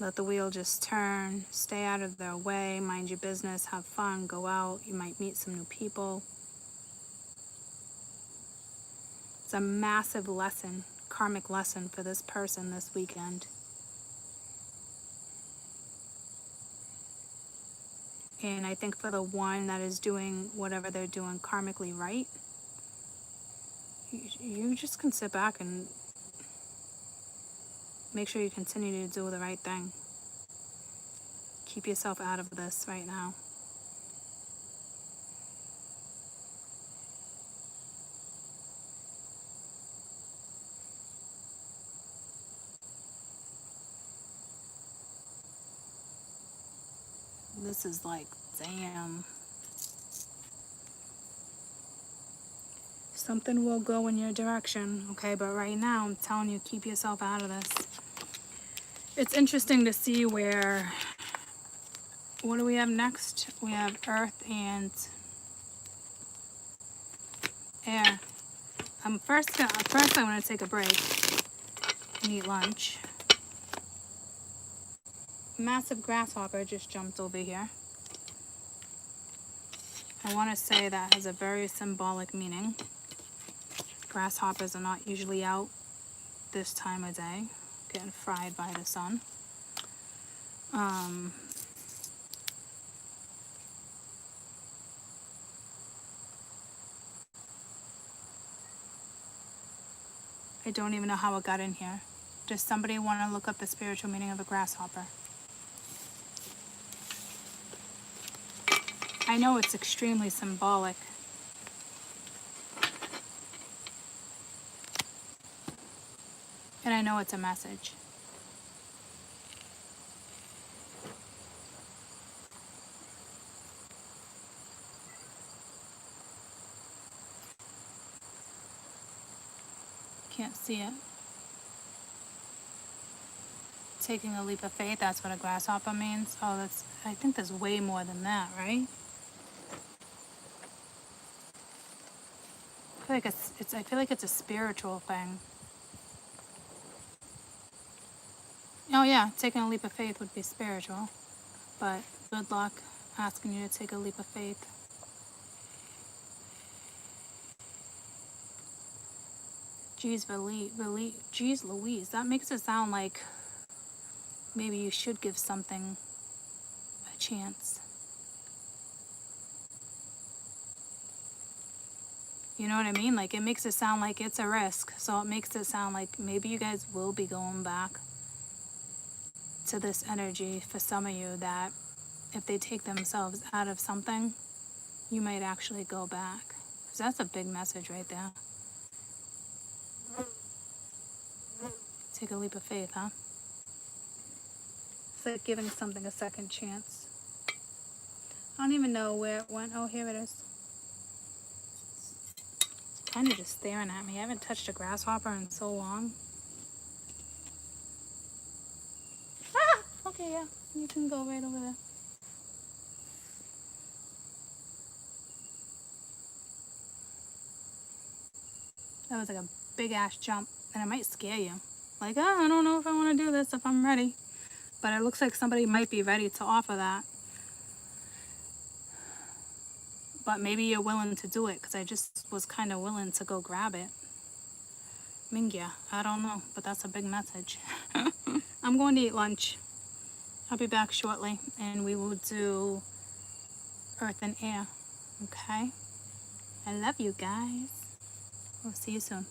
Let the wheel just turn, stay out of their way, mind your business, have fun, go out. You might meet some new people. It's a massive lesson, karmic lesson for this person this weekend. And I think for the one that is doing whatever they're doing karmically right, you just can sit back and make sure you continue to do the right thing. Keep yourself out of this right now. This is like, damn. Something will go in your direction, okay? But right now, I'm telling you, keep yourself out of this. It's interesting to see where, what do we have next? We have Earth and Air. First I want to take a break and eat lunch. Massive grasshopper just jumped over here. I want to say that has a very symbolic meaning. Grasshoppers are not usually out this time of day, getting fried by the sun. I don't even know how it got in here. Does somebody want to look up the spiritual meaning of a grasshopper? I know it's extremely symbolic. And I know it's a message. Can't see it. Taking a leap of faith, that's what a grasshopper means. Oh, I think there's way more than that, right? I feel like it's a spiritual thing. Oh yeah, taking a leap of faith would be spiritual. But good luck asking you to take a leap of faith. Geez Louise, that makes it sound like maybe you should give something a chance. You know what I mean? Like, it makes it sound like it's a risk. So it makes it sound like maybe you guys will be going back to this energy for some of you, that if they take themselves out of something, you might actually go back. So that's a big message right there. Take a leap of faith, huh? It's like giving something a second chance. I don't even know where it went. Oh, here it is. Kind of just staring at me. I haven't touched a grasshopper in so long. Ah! Okay, yeah. You can go right over there. That was like a big ass jump, and it might scare you. Like, oh, I don't know if I want to do this, if I'm ready. But it looks like somebody might be ready to offer that. But maybe you're willing to do it, because I just was kind of willing to go grab it. Mingya, I don't know, but that's a big message. I'm going to eat lunch. I'll be back shortly, and we will do Earth and Air. Okay? I love you guys. We'll see you soon.